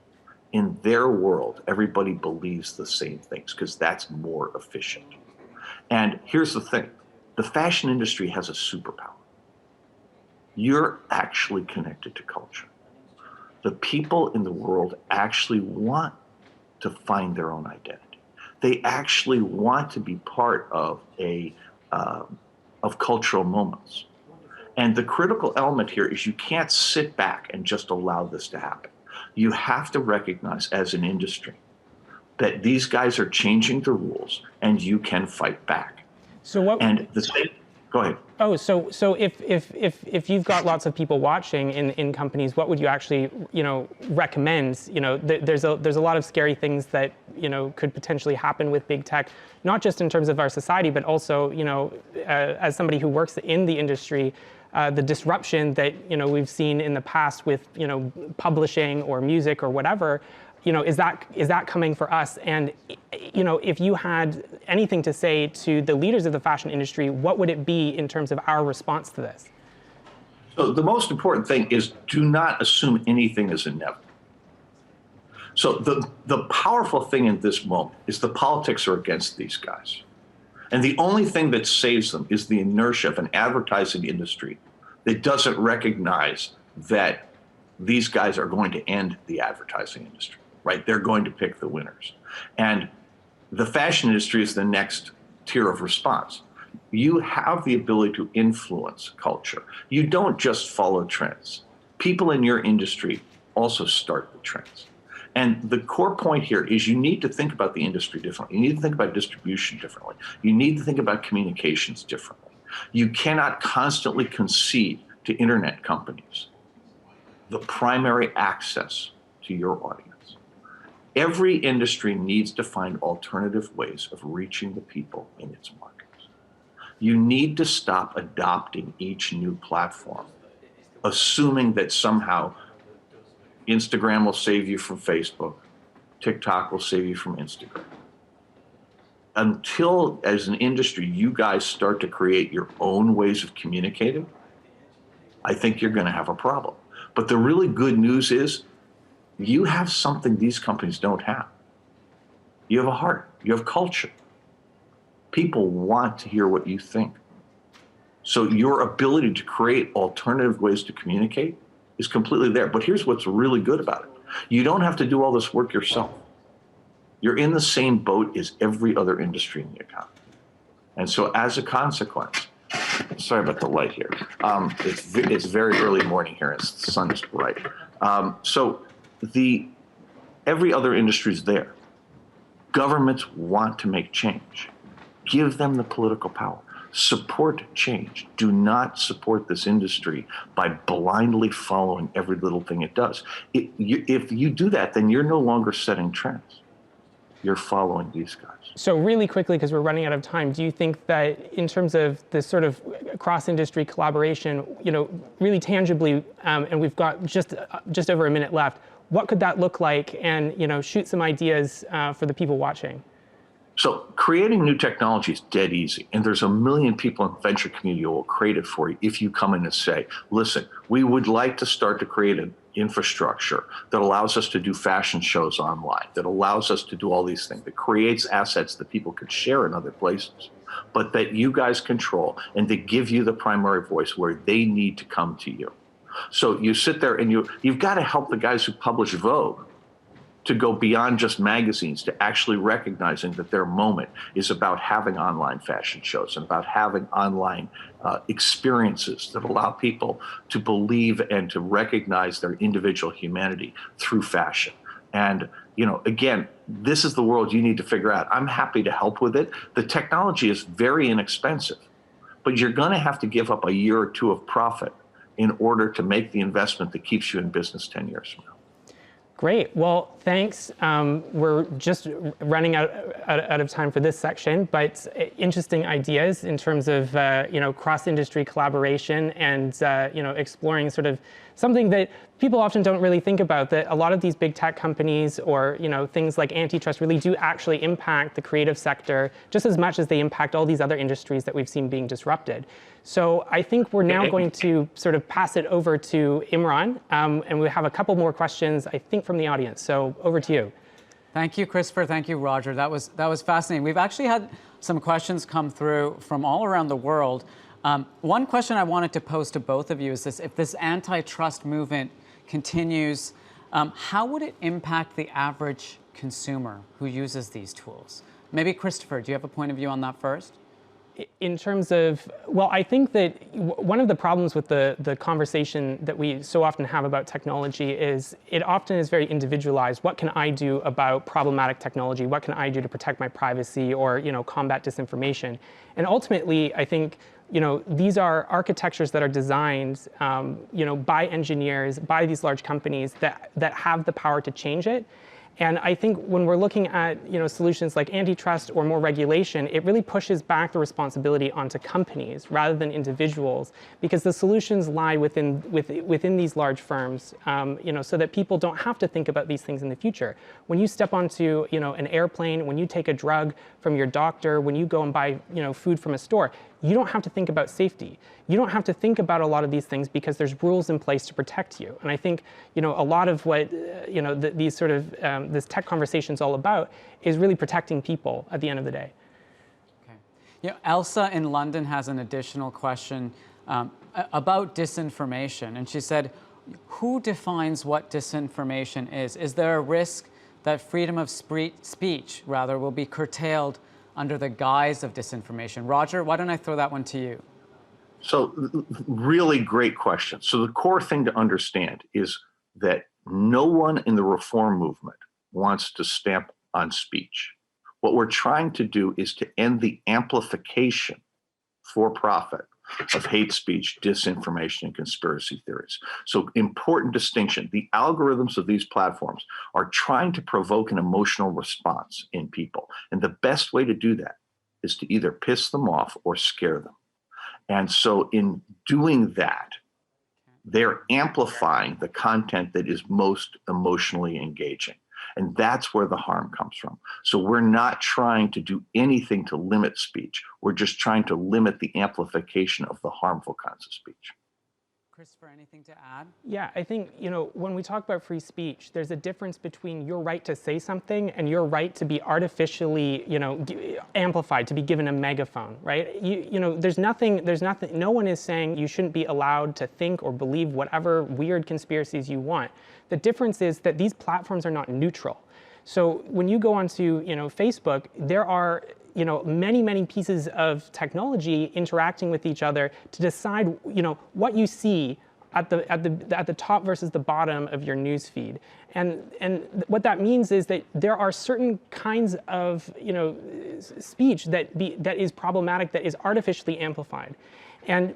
V: In their world, everybody believes the same things because that's more efficient. And here's the thing. The fashion industry has a superpower. You're actually connected to culture. The people in the world actually want to find their own identity. They actually want to be part of cultural moments. And the critical element here is you can't sit back and just allow this to happen. You have to recognize as an industry that these guys are changing the rules and you can fight back.
U: So what?
V: And the same. Go ahead.
U: Oh, so if you've got lots of people watching in companies, what would you actually recommend? There's a lot of scary things that could potentially happen with big tech, not just in terms of our society, but also as somebody who works in the industry, the disruption that we've seen in the past with publishing or music or whatever. Is that coming for us? And if you had anything to say to the leaders of the fashion industry, what would it be in terms of our response to this?
V: So the most important thing is do not assume anything is inevitable. So the powerful thing in this moment is the politics are against these guys. And the only thing that saves them is the inertia of an advertising industry that doesn't recognize that these guys are going to end the advertising industry. Right? They're going to pick the winners. And the fashion industry is the next tier of response. You have the ability to influence culture. You don't just follow trends. People in your industry also start the trends. And the core point here is you need to think about the industry differently. You need to think about distribution differently. You need to think about communications differently. You cannot constantly concede to internet companies the primary access to your audience. Every industry needs to find alternative ways of reaching the people in its markets. You need to stop adopting each new platform, assuming that somehow Instagram will save you from Facebook. TikTok will save you from Instagram. Until, as an industry, you guys start to create your own ways of communicating, I think you're going to have a problem. But the really good news is you have something these companies don't have. You have a heart. You have culture. People want to hear what you think. So your ability to create alternative ways to communicate is completely there. But here's what's really good about it. You don't have to do all this work yourself. You're in the same boat as every other industry in the economy. And so as a consequence, sorry about the light here. It's very early morning here and the sun is bright. So every other industry is there. Governments want to make change. Give them the political power. Support change. Do not support this industry by blindly following every little thing it does. If you do that, then you're no longer setting trends. You're following these guys.
U: So really quickly, because we're running out of time, do you think that in terms of this sort of cross-industry collaboration, really tangibly, and we've got just over a minute left, what could that look like? And shoot some ideas for the people watching.
V: So creating new technology is dead easy, and there's a million people in the venture community who will create it for you if you come in and say, listen, we would like to start to create an infrastructure that allows us to do fashion shows online, that allows us to do all these things, that creates assets that people could share in other places, but that you guys control and that give you the primary voice where they need to come to you. So you sit there and you've got to help the guys who publish Vogue to go beyond just magazines, to actually recognizing that their moment is about having online fashion shows and about having online experiences that allow people to believe and to recognize their individual humanity through fashion. And, again, this is the world you need to figure out. I'm happy to help with it. The technology is very inexpensive, but you're going to have to give up a year or two of profit in order to make the investment that keeps you in business 10 years from now.
U: Great. Well, thanks. We're just running out of time for this section, but interesting ideas in terms of cross-industry collaboration and exploring sort of something that people often don't really think about, that a lot of these big tech companies or things like antitrust really do actually impact the creative sector just as much as they impact all these other industries that we've seen being disrupted. So I think we're now going to sort of pass it over to Imran, and we have a couple more questions, I think, from the audience. So over to you.
A: Thank you, Christopher. Thank you, Roger. That was fascinating. We've actually had some questions come through from all around the world. One question I wanted to pose to both of you is this: if this antitrust movement continues, how would it impact the average consumer who uses these tools? Maybe Christopher, do you have a point of view on that first?
U: In terms of, well, I think that one of the problems with the conversation that we so often have about technology is it often is very individualized. What can I do about problematic technology? What can I do to protect my privacy or combat disinformation? And ultimately, I think these are architectures that are designed by engineers, by these large companies that have the power to change it. And I think when we're looking at solutions like antitrust or more regulation, it really pushes back the responsibility onto companies rather than individuals, because the solutions lie within these large firms, so that people don't have to think about these things in the future. When you step onto an airplane, when you take a drug from your doctor, when you go and buy food from a store, you don't have to think about safety. You don't have to think about a lot of these things because there's rules in place to protect you. And I think a lot of what these sort of this tech conversation is all about is really protecting people at the end of the day.
A: Okay. Elsa in London has an additional question about disinformation, and she said, "Who defines what disinformation is? Is there a risk that freedom of speech will be curtailed under the guise of disinformation?" Roger, why don't I throw that one to you?
V: So really great question. So the core thing to understand is that no one in the reform movement wants to stamp on speech. What we're trying to do is to end the amplification for profit of hate speech, disinformation, and conspiracy theories. So important distinction. The algorithms of these platforms are trying to provoke an emotional response in people. And the best way to do that is to either piss them off or scare them. And so in doing that, they're amplifying the content that is most emotionally engaging. And that's where the harm comes from. So we're not trying to do anything to limit speech. We're just trying to limit the amplification of the harmful kinds of speech.
A: Christopher, anything to add?
U: Yeah, I think, when we talk about free speech, there's a difference between your right to say something and your right to be artificially, amplified, to be given a megaphone, right? There's nothing, no one is saying you shouldn't be allowed to think or believe whatever weird conspiracies you want. The difference is that these platforms are not neutral. So when you go onto, Facebook, there are many pieces of technology interacting with each other to decide, what you see at the top versus the bottom of your news feed. And what that means is that there are certain kinds of, speech that is problematic, that is artificially amplified. And,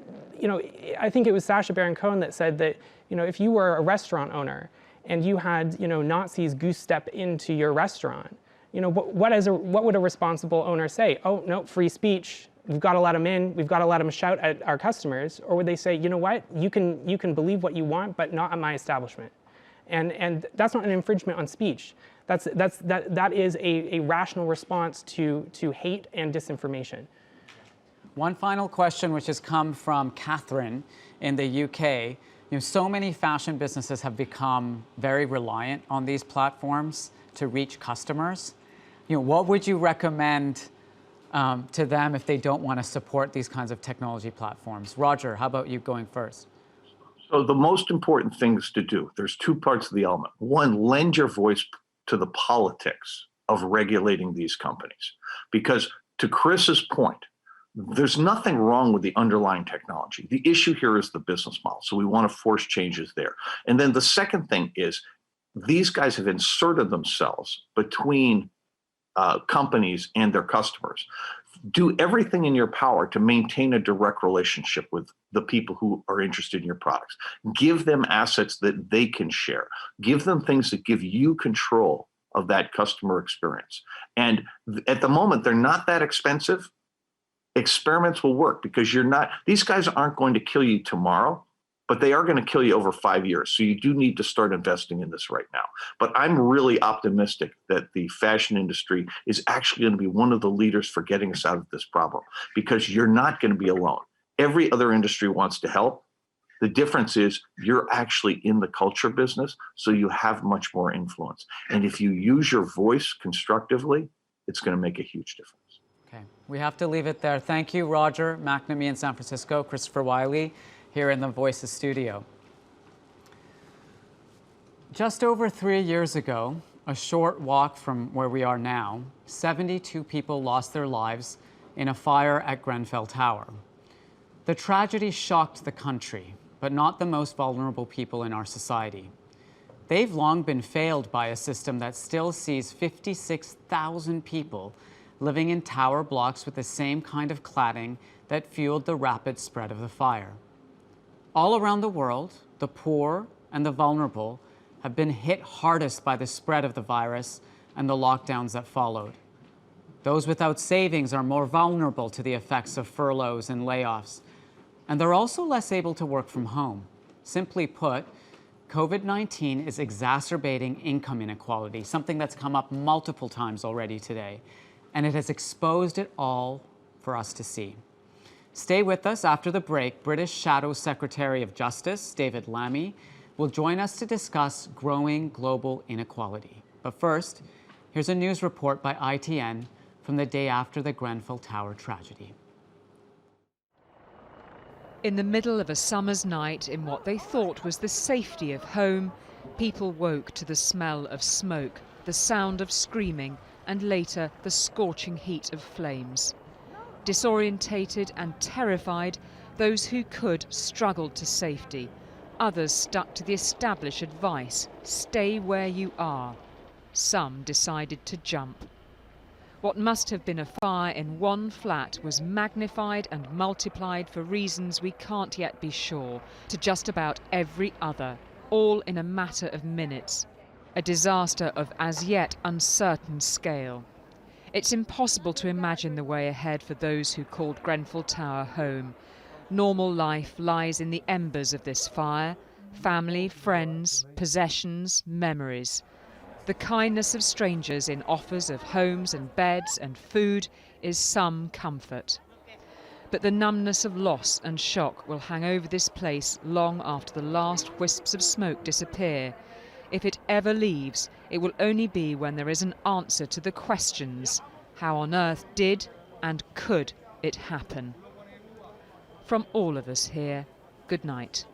U: I think it was Sacha Baron Cohen that said that, if you were a restaurant owner and you had, Nazis goose step into your restaurant, what would a responsible owner say? Oh, no, free speech. We've got to let them in. We've got to let them shout at our customers. Or would they say, you know what? You can believe what you want, but not at my establishment. And that's not an infringement on speech. That is a rational response to hate and disinformation.
A: One final question, which has come from Catherine in the UK. So many fashion businesses have become very reliant on these platforms to reach customers. What would you recommend to them if they don't want to support these kinds of technology platforms? Roger, how about you going first?
V: So the most important things to do, there's two parts of the element. One, lend your voice to the politics of regulating these companies. Because to Chris's point, there's nothing wrong with the underlying technology. The issue here is the business model. So we want to force changes there. And then the second thing is, these guys have inserted themselves between companies and their customers. Do everything in your power to maintain a direct relationship with the people who are interested in your products. Give them assets that they can share. Give them things that give you control of that customer experience. And at the moment, they're not that expensive. Experiments will work because these guys aren't going to kill you tomorrow, but they are going to kill you over 5 years. So you do need to start investing in this right now. But I'm really optimistic that the fashion industry is actually going to be one of the leaders for getting us out of this problem, because you're not going to be alone. Every other industry wants to help. The difference is you're actually in the culture business, so you have much more influence. And if you use your voice constructively, it's going to make a huge difference.
A: Okay, we have to leave it there. Thank you, Roger McNamee in San Francisco, Christopher Wiley here in the Voices studio. Just over 3 years ago, a short walk from where we are now, 72 people lost their lives in a fire at Grenfell Tower. The tragedy shocked the country, but not the most vulnerable people in our society. They've long been failed by a system that still sees 56,000 people living in tower blocks with the same kind of cladding that fueled the rapid spread of the fire. All around the world, the poor and the vulnerable have been hit hardest by the spread of the virus and the lockdowns that followed. Those without savings are more vulnerable to the effects of furloughs and layoffs, and they're also less able to work from home. Simply put, COVID-19 is exacerbating income inequality, something that's come up multiple times already today, and it has exposed it all for us to see. Stay with us. After the break, British Shadow Secretary of Justice, David Lammy, will join us to discuss growing global inequality. But first, here's a news report by ITN from the day after the Grenfell Tower tragedy.
B: In the middle of a summer's night, in what they thought was the safety of home, people woke to the smell of smoke, the sound of screaming, and later the scorching heat of flames. Disorientated and terrified, those who could struggled to safety. Others stuck to the established advice, stay where you are. Some decided to jump. What must have been a fire in one flat was magnified and multiplied for reasons we can't yet be sure, to just about every other, all in a matter of minutes. A disaster of as yet uncertain scale. It's impossible to imagine the way ahead for those who called Grenfell Tower home. Normal life lies in the embers of this fire. Family, friends, possessions, memories. The kindness of strangers in offers of homes and beds and food is some comfort. But the numbness of loss and shock will hang over this place long after the last wisps of smoke disappear. If it ever leaves, it will only be when there is an answer to the questions: how on earth did and could it happen? From all of us here, good night.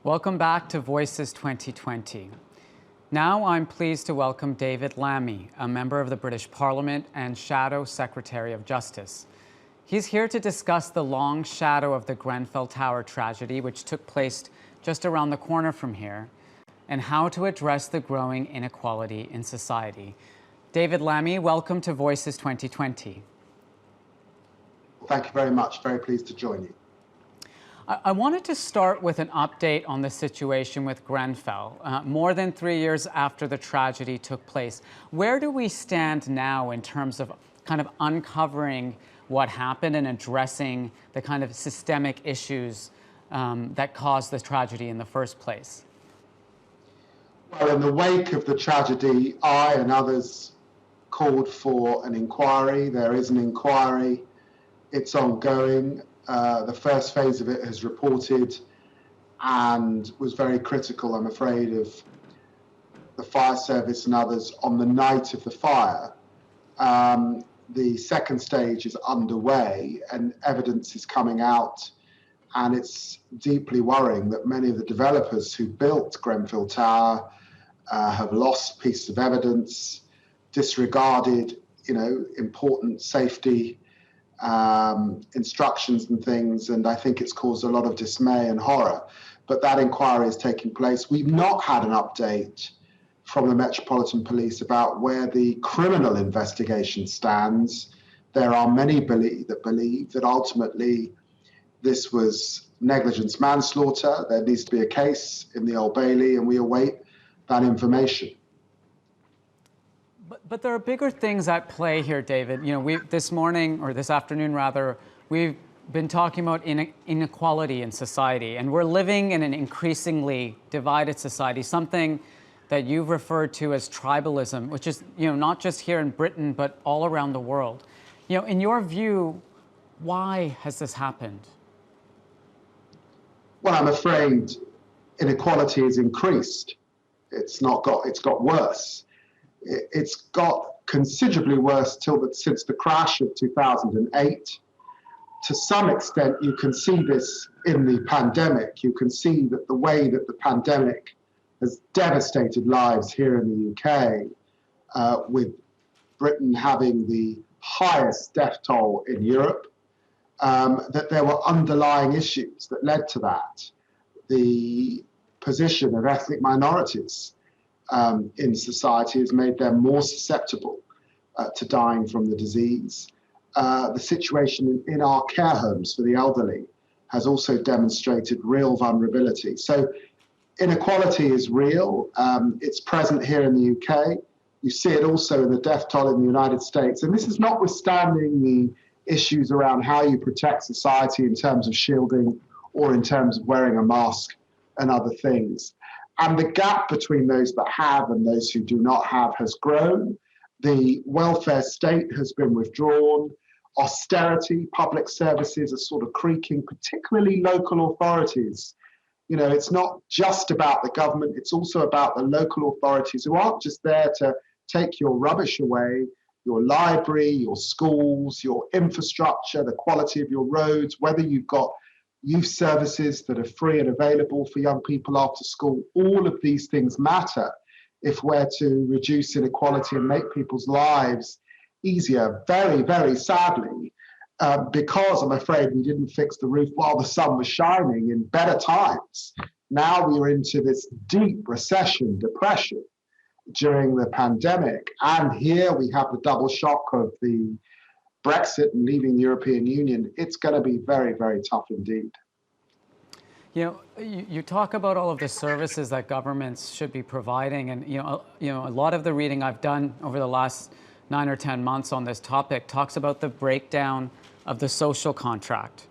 A: Welcome back to Voices 2020. Now I'm pleased to welcome David Lammy, a member of the British Parliament and Shadow Secretary of Justice. He's here to discuss the long shadow of the Grenfell Tower tragedy, which took place just around the corner from here, and how to address the growing inequality in society. David Lammy, welcome to Voices 2020.
C: Thank you very much. Very pleased to join you.
A: I wanted to start with an update on the situation with Grenfell, more than 3 years after the tragedy took place. Where do we stand now in terms of kind of uncovering what happened and addressing the kind of systemic issues that caused the tragedy in the first place?
C: Well, in the wake of the tragedy, I and others called for an inquiry. There is an inquiry. It's ongoing. The first phase of it has reported and was very critical, I'm afraid, of the fire service and others on the night of the fire. The second stage is underway and evidence is coming out, and it's deeply worrying that many of the developers who built Grenfell Tower have lost pieces of evidence, disregarded, important safety instructions and things, and I think it's caused a lot of dismay and horror. But that inquiry is taking place. We've not had an update from the Metropolitan Police about where the criminal investigation stands. There are many that believe that ultimately this was negligence manslaughter. There needs to be a case in the Old Bailey, and we await that information.
A: But there are bigger things at play here, David. This morning, or this afternoon rather, we've been talking about inequality in society, and we're living in an increasingly divided society, something that you've referred to as tribalism, which is, not just here in Britain, but all around the world. In your view, why has this happened?
C: Well, I'm afraid inequality has increased. It's got worse. It's got considerably worse since the crash of 2008. To some extent, you can see this in the pandemic. You can see that the way that the pandemic has devastated lives here in the UK, with Britain having the highest death toll in Europe, that there were underlying issues that led to that. The position of ethnic minorities in society has made them more susceptible to dying from the disease. The situation in our care homes for the elderly has also demonstrated real vulnerability. So inequality is real. It's present here in the UK. You see it also in the death toll in the United States. And this is notwithstanding the issues around how you protect society in terms of shielding or in terms of wearing a mask and other things. And the gap between those that have and those who do not have has grown. The welfare state has been withdrawn. Austerity, public services are sort of creaking, particularly local authorities. It's not just about the government, it's also about the local authorities who aren't just there to take your rubbish away, your library, your schools, your infrastructure, the quality of your roads, whether you've got youth services that are free and available for young people after school. All of these things matter if we're to reduce inequality and make people's lives easier. Very, very sadly, because I'm afraid we didn't fix the roof while the sun was shining in better times. Now we are into this deep recession, depression during the pandemic. And here we have the double shock of the Brexit and leaving the European Union. It's going to be very, very tough indeed.
A: You talk about all of the services that governments should be providing, and a lot of the reading I've done over the last 9 or 10 months on this topic talks about the breakdown of the social contract.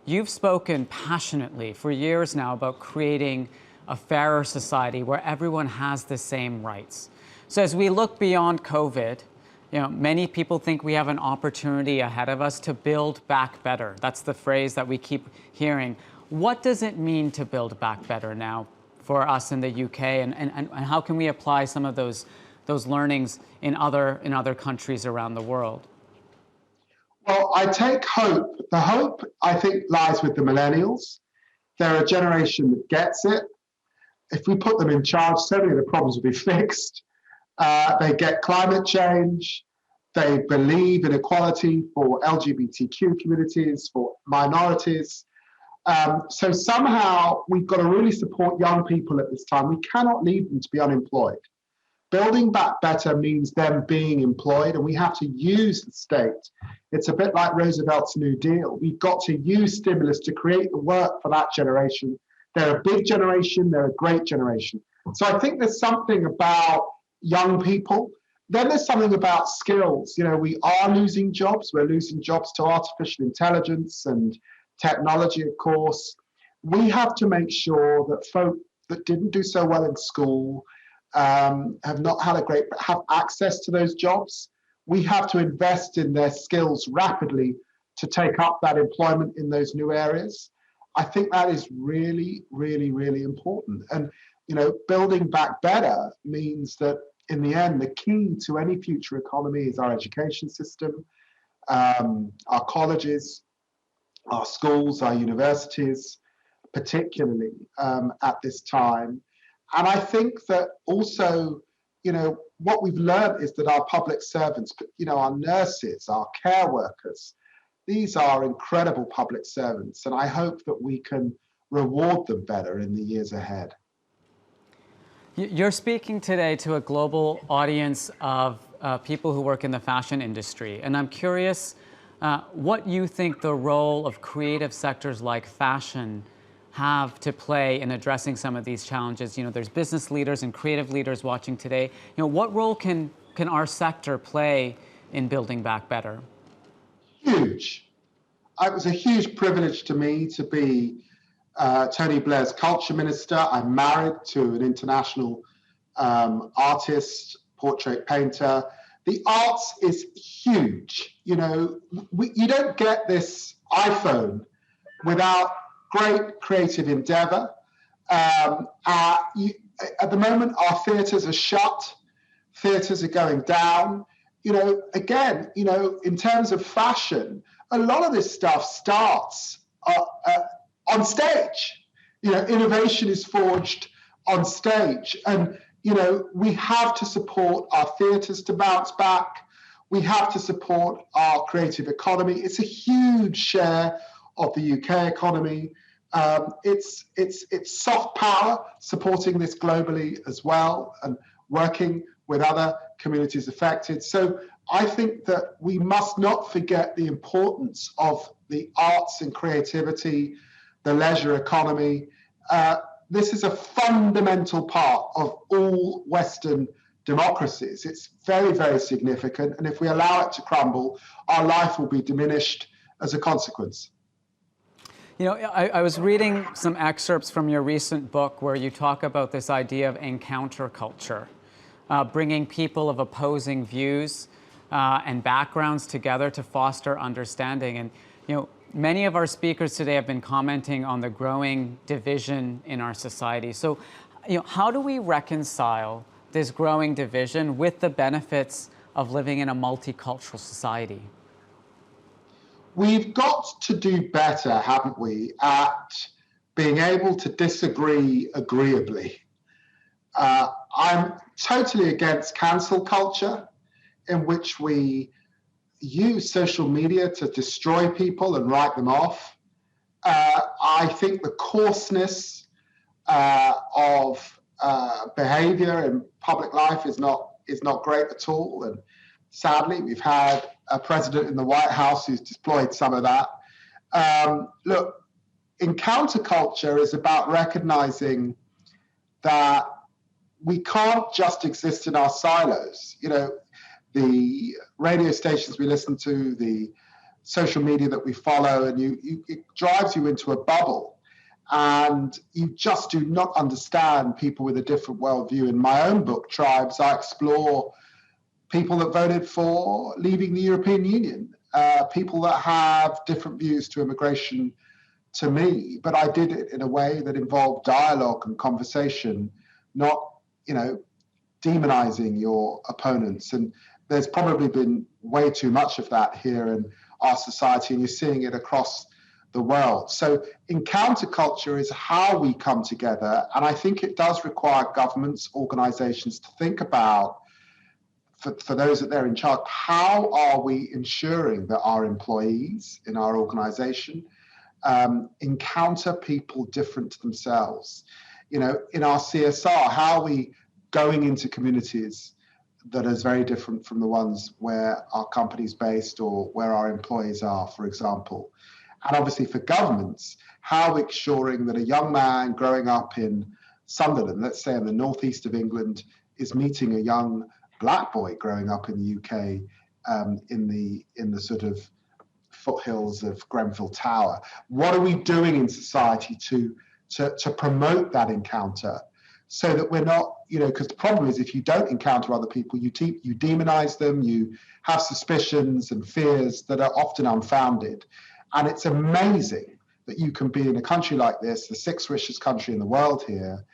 A: You've spoken passionately for years now about creating a fairer society where everyone has the same rights. So as we look beyond COVID, many people think we have an opportunity ahead of us to build back better. That's the phrase that we keep hearing. What does it mean to build back better now for us in the UK, and how can we apply some of those learnings in other countries around the world?
C: Well, I take hope. The hope, I think, lies with the millennials. They're a generation that gets it. If we put them in charge, so many of the problems will be fixed. They get climate change. They believe in equality for LGBTQ communities, for minorities. So somehow we've got to really support young people at this time. We cannot leave them to be unemployed. Building back better means them being employed, and we have to use the state. It's a bit like Roosevelt's New Deal. We've got to use stimulus to create the work for that generation. They're a big generation, they're a great generation. So I think there's something about young people. Then there's something about skills. You know, we are losing jobs. We're losing jobs to artificial intelligence and technology, of course. We have to make sure that folk that didn't do so well in school, have not had have access to those jobs. We have to invest in their skills rapidly to take up that employment in those new areas. I think that is really, really, really important. And, you know, building back better means that in the end, the key to any future economy is our education system, our colleges, our schools, our universities, particularly at this time. And I think that also, you know, what we've learned is that our public servants, you know, our nurses, our care workers, these are incredible public servants. And I hope that we can reward them better in the years ahead.
A: You're speaking today to a global audience of people who work in the fashion industry. And I'm curious what you think the role of creative sectors like fashion have to play in addressing some of these challenges. You know, there's business leaders and creative leaders watching today. You know, what role can our sector play in building back better?
C: Huge. It was a huge privilege to me to be Tony Blair's culture minister. I'm married to an international artist, portrait painter. The arts is huge. You know, you don't get this iPhone without great creative endeavor. At the moment, our theatres are shut. Theatres are going down. You know, again, you know, in terms of fashion, a lot of this stuff starts on stage. You know, innovation is forged on stage. And, you know, we have to support our theatres to bounce back. We have to support our creative economy. It's a huge share of the UK economy. It's soft power supporting this globally as well and working with other communities affected. So I think that we must not forget the importance of the arts and creativity, the leisure economy. This is a fundamental part of all Western democracies. It's very, very significant. And if we allow it to crumble, our life will be diminished as a consequence.
A: You know, I was reading some excerpts from your recent book where you talk about this idea of encounter culture, bringing people of opposing views and backgrounds together to foster understanding. And, you know, many of our speakers today have been commenting on the growing division in our society. So, you know, how do we reconcile this growing division with the benefits of living in a multicultural society?
C: We've got to do better, haven't we, at being able to disagree agreeably. I'm totally against cancel culture, in which we use social media to destroy people and write them off. I think the coarseness of behavior in public life is not great at all. And sadly, we've had a president in the White House who's deployed some of that. Look, encounter culture is about recognizing that we can't just exist in our silos. You know, the radio stations we listen to, the social media that we follow, and it drives you into a bubble. And you just do not understand people with a different worldview. In my own book, Tribes, I explore people that voted for leaving the European Union, people that have different views to immigration to me, but I did it in a way that involved dialogue and conversation, not, you know, demonizing your opponents. And there's probably been way too much of that here in our society, and you're seeing it across the world. So encounter culture is how we come together. And I think it does require governments, organizations to think about, for those that they're in charge, how are we ensuring that our employees in our organization encounter people different to themselves? In our CSR, how are we going into communities that is very different from the ones where our company's based or where our employees are, for example? And obviously for governments, how ensuring that a young man growing up in Sunderland, let's say in the northeast of England, is meeting a young black boy growing up in the UK in the sort of foothills of Grenfell Tower. What are we doing in society to promote that encounter, so that we're not, because the problem is if you don't encounter other people, you demonize them, you have suspicions and fears that are often unfounded. And it's amazing that you can be in a country like this, the sixth richest country in the world here,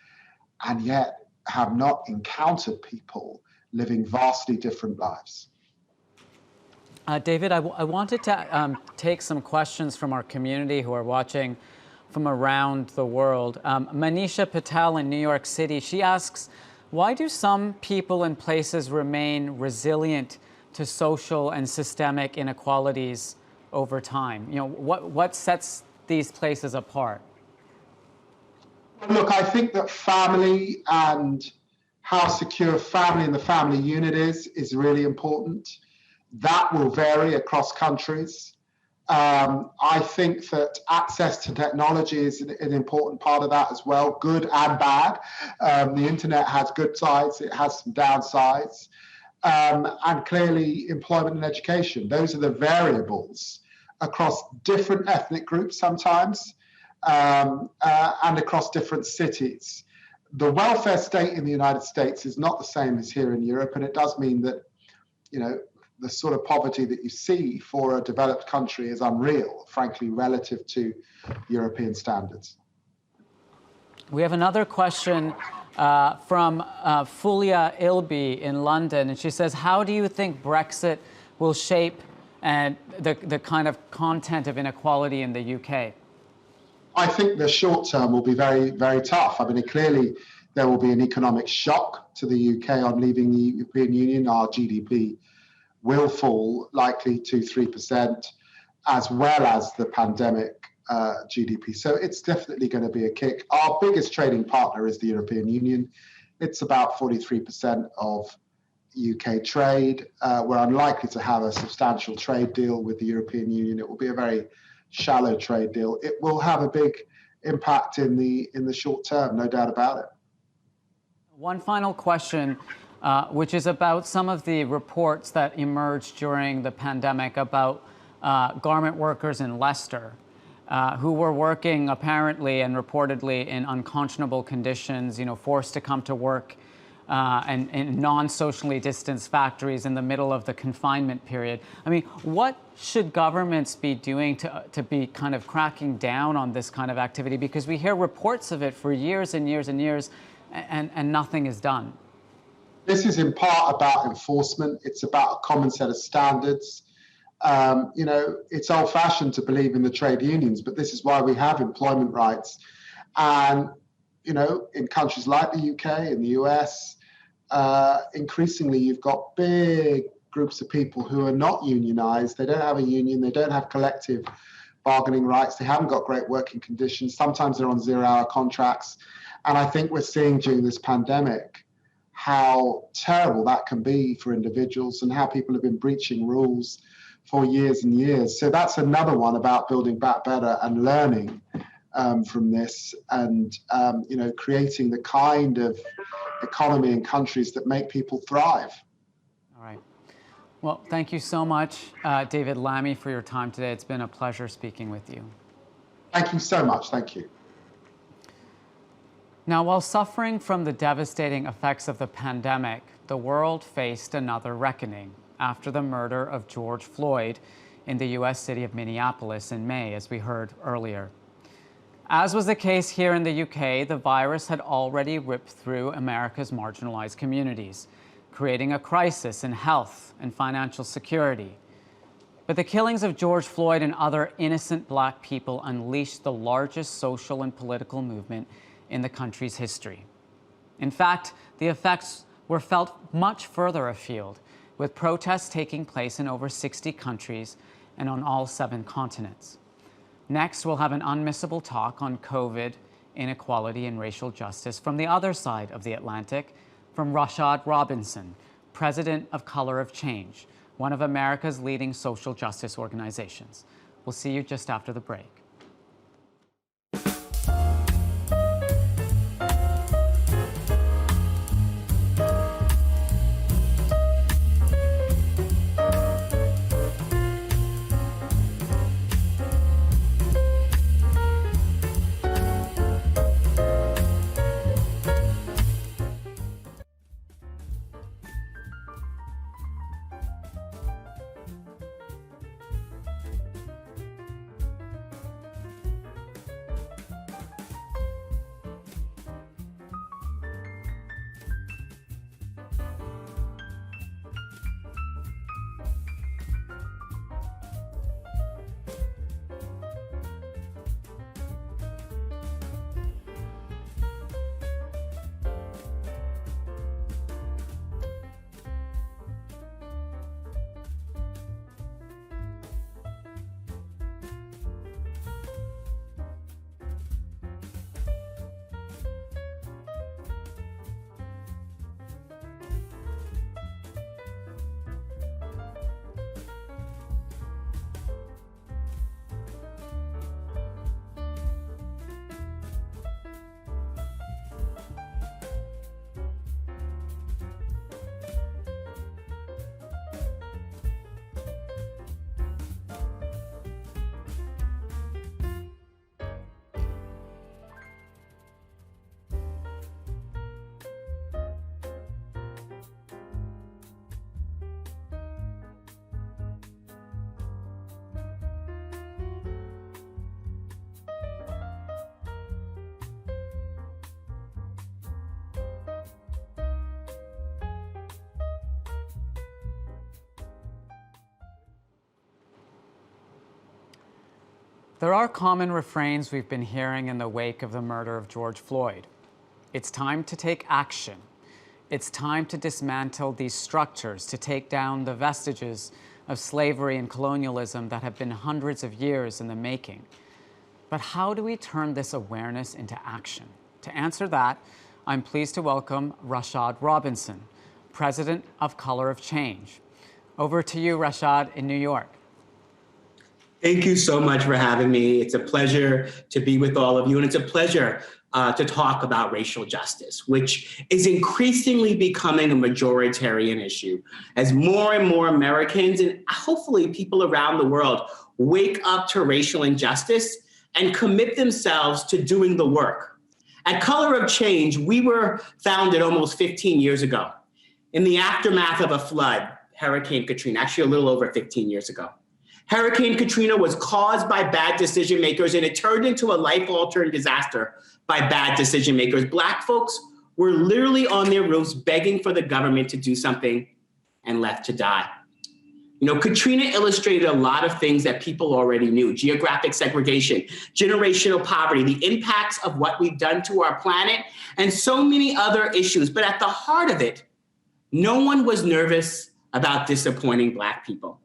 C: and yet have not encountered people living vastly different lives.
A: David, I wanted to take some questions from our community who are watching from around the world. Manisha Patel in New York City, she asks, why do some people and places remain resilient to social and systemic inequalities over time? What sets these places apart?
C: Look, I think that family and how secure family and the family unit is really important. That will vary across countries. I think that access to technology is an important part of that as well, good and bad. The internet has good sides, it has some downsides. And clearly employment and education, those are the variables across different ethnic groups sometimes, and across different cities. The welfare state in the United States is not the same as here in Europe, and it does mean that, the sort of poverty that you see for a developed country is unreal, frankly, relative to European standards.
A: We have another question from Fulia Ilby in London, and she says, how do you think Brexit will shape the kind of content of inequality in the UK?
C: I think the short term will be very, very tough. I mean, clearly there will be an economic shock to the UK on leaving the European Union. Our GDP will fall likely to 3%, as well as the pandemic GDP. So it's definitely going to be a kick. Our biggest trading partner is the European Union. It's about 43% of UK trade. We're unlikely to have a substantial trade deal with the European Union. It will be a very shallow trade deal. It will have a big impact in the short term, no doubt about it.
A: One final question, which is about some of the reports that emerged during the pandemic about garment workers in Leicester who were working apparently and reportedly in unconscionable conditions, forced to come to work and in non-socially distanced factories in the middle of the confinement period. I mean, what should governments be doing to be kind of cracking down on this kind of activity? Because we hear reports of it for years and years and years, and nothing is done.
C: This is in part about enforcement. It's about a common set of standards. It's old-fashioned to believe in the trade unions, but this is why we have employment rights. And, in countries like the UK and the US, increasingly you've got big groups of people who are not unionized. They don't have a union. They don't have collective bargaining rights. They haven't got great working conditions. Sometimes they're on zero-hour contracts. And I think we're seeing during this pandemic how terrible that can be for individuals and how people have been breaching rules for years and years. So that's another one about building back better and learning from this and, creating the kind of economy in countries that make people thrive.
A: All right. Well, thank you so much, David Lammy, for your time today. It's been a pleasure speaking with you.
C: Thank you so much. Thank you.
A: Now, while suffering from the devastating effects of the pandemic, the world faced another reckoning after the murder of George Floyd in the U.S. city of Minneapolis in May, as we heard earlier. As was the case here in the UK, the virus had already ripped through America's marginalized communities, creating a crisis in health and financial security. But the killings of George Floyd and other innocent Black people unleashed the largest social and political movement in the country's history. In fact, the effects were felt much further afield, with protests taking place in over 60 countries and on all 7 continents. Next, we'll have an unmissable talk on COVID, inequality, and racial justice from the other side of the Atlantic, from Rashad Robinson, president of Color of Change, one of America's leading social justice organizations. We'll see you just after the break. There are common refrains we've been hearing in the wake of the murder of George Floyd. It's time to take action. It's time to dismantle these structures, to take down the vestiges of slavery and colonialism that have been hundreds of years in the making. But how do we turn this awareness into action? To answer that, I'm pleased to welcome Rashad Robinson, president of Color of Change. Over to you, Rashad, in New York.
D: Thank you so much for having me. It's a pleasure to be with all of you, and it's a pleasure to talk about racial justice, which is increasingly becoming a majoritarian issue as more and more Americans and hopefully people around the world wake up to racial injustice and commit themselves to doing the work. At Color of Change, we were founded almost 15 years ago in the aftermath of a flood, Hurricane Katrina, actually a little over 15 years ago. Hurricane Katrina was caused by bad decision makers, and it turned into a life-altering disaster by bad decision makers. Black folks were literally on their roofs begging for the government to do something and left to die. You know, Katrina illustrated a lot of things that people already knew: geographic segregation, generational poverty, the impacts of what we've done to our planet, and so many other issues. But at the heart of it, no one was nervous about disappointing Black people.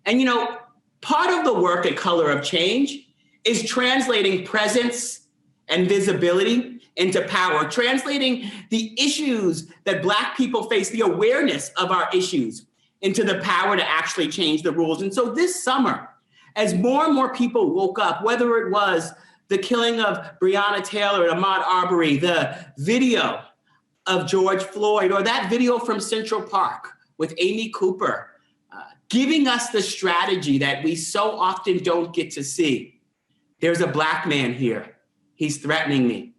D: And, you know, part of the work at Color of Change is translating presence and visibility into power, translating the issues that Black people face, the awareness of our issues, into the power to actually change the rules. And so this summer, as more and more people woke up, whether it was the killing of Breonna Taylor and Ahmaud Arbery, the video of George Floyd, or that video from Central Park with Amy Cooper, giving us the strategy that we so often don't get to see. There's a Black man here. He's threatening me.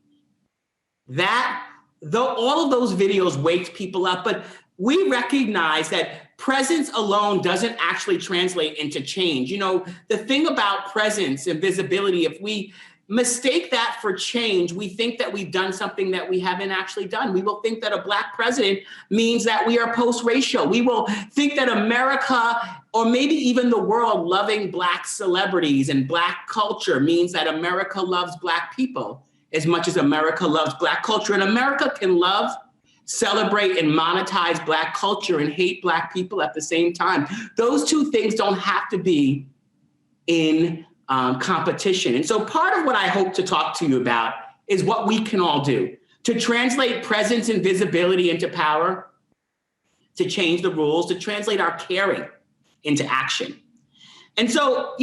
D: That, though all of those videos waked people up, but we recognize that presence alone doesn't actually translate into change. You know, the thing about presence and visibility, if we mistake that for change, we think that we've done something that we haven't actually done. We will think that a Black president means that we are post-racial. We will think that America, or maybe even the world, loving Black celebrities and Black culture means that America loves Black people as much as America loves Black culture. And America can love, celebrate, and monetize Black culture and hate Black people at the same time. Those two things don't have to be in competition. And so part of what I hope to talk to you about is what we can all do to translate presence and visibility into power, to change the rules, to translate our caring into action. And so,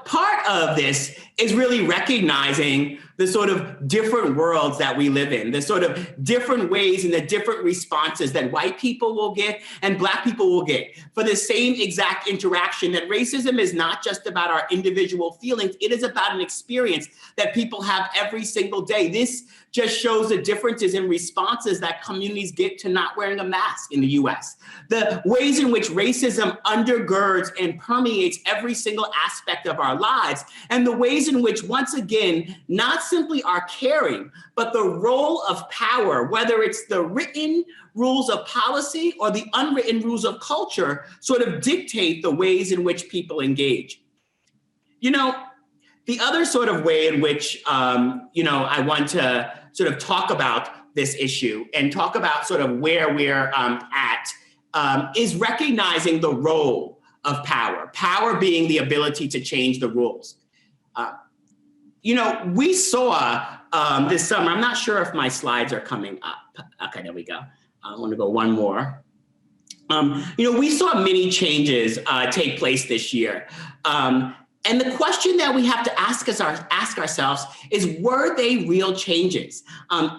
D: part of this is really recognizing the sort of different worlds that we live in, the sort of different ways and the different responses that white people will get and Black people will get for the same exact interaction, that racism is not just about our individual feelings, it is about an experience that people have every single day. This just shows the differences in responses that communities get to not wearing a mask in the US. The ways in which racism undergirds and permeates every single aspect of our lives, and the ways in which, once again, not simply our caring, but the role of power, whether it's the written rules of policy or the unwritten rules of culture, sort of dictate the ways in which people engage. The other sort of way in which, I want to sort of talk about this issue and talk about sort of where we're at is recognizing the role of power, power being the ability to change the rules. We saw this summer, I'm not sure if my slides are coming up. Okay, there we go. I want to go one more. We saw many changes take place this year. And the question that we have to ask ourselves is, were they real changes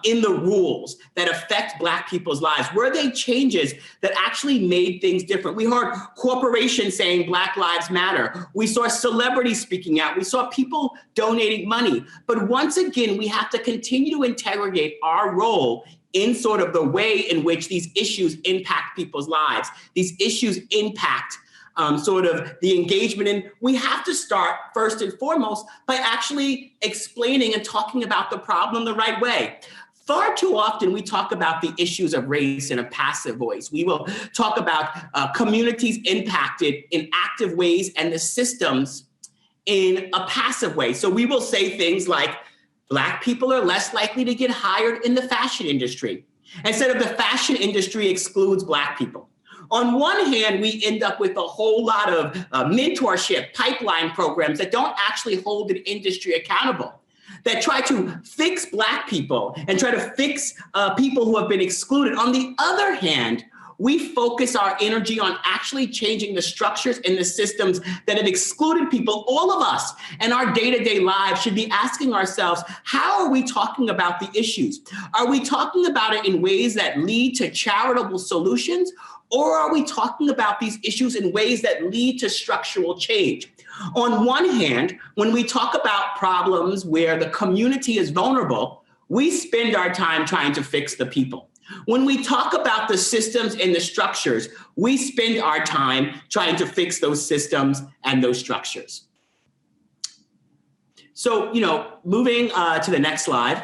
D: in the rules that affect Black people's lives? Were they changes that actually made things different? We heard corporations saying Black Lives Matter. We saw celebrities speaking out. We saw people donating money. But once again, we have to continue to interrogate our role in sort of the way in which these issues impact people's lives. These issues impact sort of the engagement. And we have to start first and foremost by actually explaining and talking about the problem the right way. Far too often we talk about the issues of race in a passive voice. We will talk about communities impacted in active ways and the systems in a passive way. So we will say things like, Black people are less likely to get hired in the fashion industry, instead of the fashion industry excludes Black people. On one hand, we end up with a whole lot of mentorship pipeline programs that don't actually hold an industry accountable, that try to fix Black people and try to fix people who have been excluded. On the other hand, we focus our energy on actually changing the structures and the systems that have excluded people. All of us in our day-to-day lives should be asking ourselves, how are we talking about the issues? Are we talking about it in ways that lead to charitable solutions? Or are we talking about these issues in ways that lead to structural change? On one hand, when we talk about problems where the community is vulnerable, we spend our time trying to fix the people. When we talk about the systems and the structures, we spend our time trying to fix those systems and those structures. So, moving to the next slide.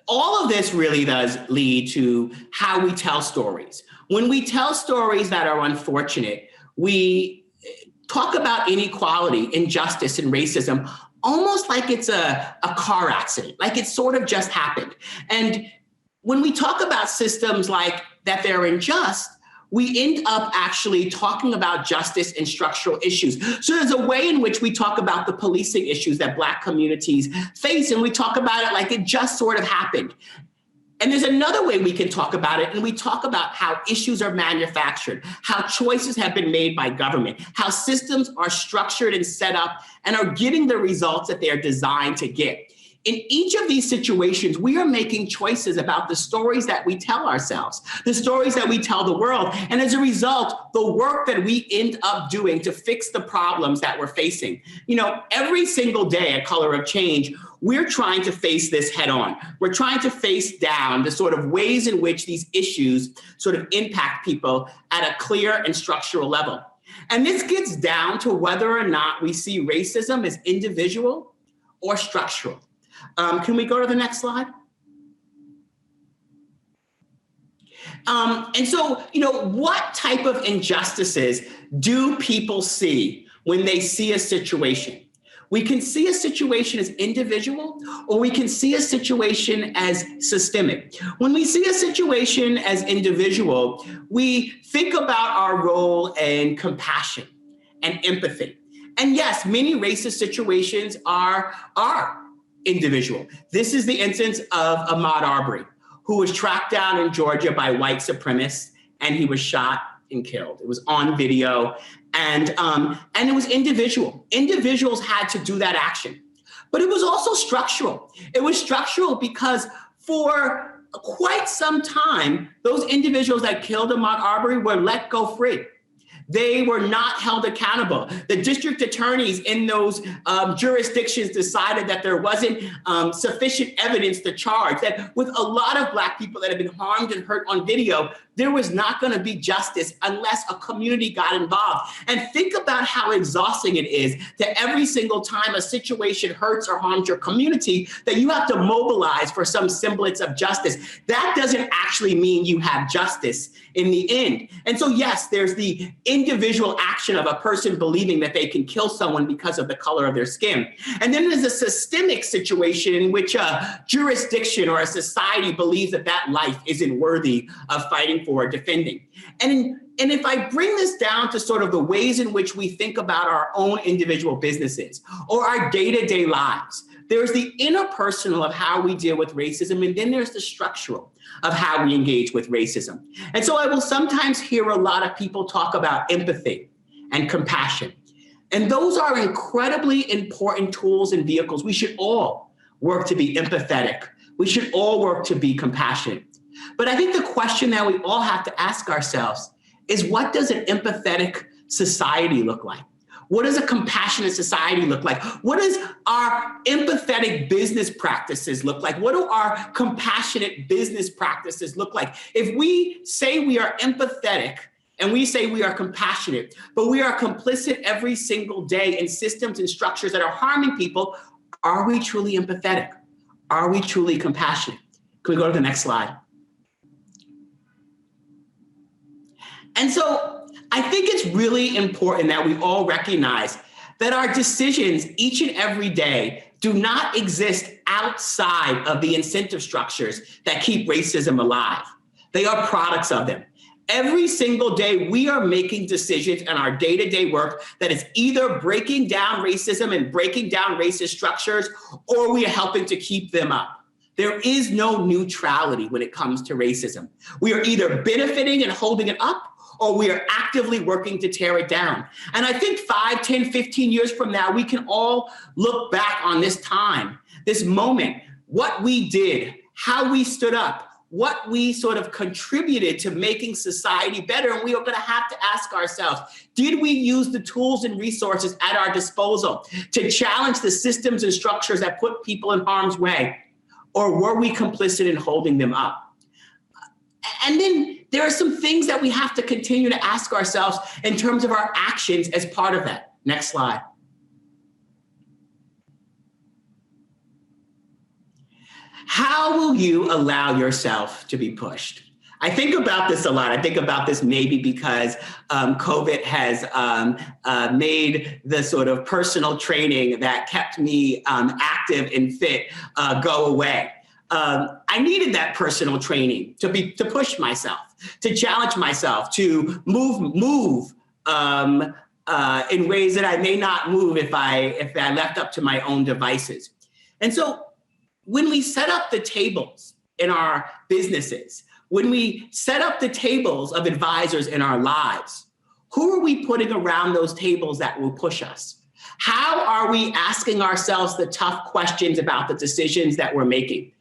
D: All of this really does lead to how we tell stories. When we tell stories that are unfortunate, we talk about inequality, injustice, and racism almost like it's a car accident, like it sort of just happened. And when we talk about systems like that they're unjust, we end up actually talking about justice and structural issues. So there's a way in which we talk about the policing issues that Black communities face, and we talk about it like it just sort of happened. And there's another way we can talk about it, and we talk about how issues are manufactured, how choices have been made by government, how systems are structured and set up and are getting the results that they are designed to get. In each of these situations, we are making choices about the stories that we tell ourselves, the stories that we tell the world. And as a result, the work that we end up doing to fix the problems that we're facing. Every single day at Color of Change, we're trying to face this head on. We're trying to face down the sort of ways in which these issues sort of impact people at a clear and structural level. And this gets down to whether or not we see racism as individual or structural. Can we go to the next slide? And so, what type of injustices do people see when they see a situation? We can see a situation as individual, or we can see a situation as systemic. When we see a situation as individual, we think about our role in compassion and empathy. And yes, many racist situations are individual. This is the instance of Ahmaud Arbery, who was tracked down in Georgia by white supremacists, and he was shot and killed. It was on video, and it was individual. Individuals had to do that action, but it was also structural. It was structural because for quite some time, those individuals that killed Ahmaud Arbery were let go free. They were not held accountable. The district attorneys in those jurisdictions decided that there wasn't sufficient evidence to charge, that with a lot of Black people that have been harmed and hurt on video, there was not going to be justice unless a community got involved. And think about how exhausting it is that every single time a situation hurts or harms your community, that you have to mobilize for some semblance of justice. That doesn't actually mean you have justice in the end. And so, yes, there's the individual action of a person believing that they can kill someone because of the color of their skin. And then there's a systemic situation in which a jurisdiction or a society believes that that life isn't worthy of fighting for or defending. And if I bring this down to sort of the ways in which we think about our own individual businesses or our day-to-day lives, there's the interpersonal of how we deal with racism, and then there's the structural of how we engage with racism. And so I will sometimes hear a lot of people talk about empathy and compassion. And those are incredibly important tools and vehicles. We should all work to be empathetic. We should all work to be compassionate. But I think the question that we all have to ask ourselves is, what does an empathetic society look like? What does a compassionate society look like? What does our empathetic business practices look like? What do our compassionate business practices look like? If we say we are empathetic and we say we are compassionate, but we are complicit every single day in systems and structures that are harming people, are we truly empathetic? Are we truly compassionate? Can we go to the next slide? And so I think it's really important that we all recognize that our decisions each and every day do not exist outside of the incentive structures that keep racism alive. They are products of them. Every single day, we are making decisions in our day-to-day work that is either breaking down racism and breaking down racist structures, or we are helping to keep them up. There is no neutrality when it comes to racism. We are either benefiting and holding it up, or we are actively working to tear it down. And I think 5, 10, 15 years from now, we can all look back on this time, this moment, what we did, how we stood up, what we sort of contributed to making society better. And we are going to have to ask ourselves, did we use the tools and resources at our disposal to challenge the systems and structures that put people in harm's way? Or were we complicit in holding them up? And then there are some things that we have to continue to ask ourselves in terms of our actions as part of that. Next slide. How will you allow yourself to be pushed? I think about this a lot. I think about this maybe because COVID has made the sort of personal training that kept me active and fit go away. I needed that personal training to push myself, to challenge myself, to move in ways that I may not move if I left up to my own devices. And so when we set up the tables in our businesses, when we set up the tables of advisors in our lives, who are we putting around those tables that will push us? How are we asking ourselves the tough questions about the decisions that we're making?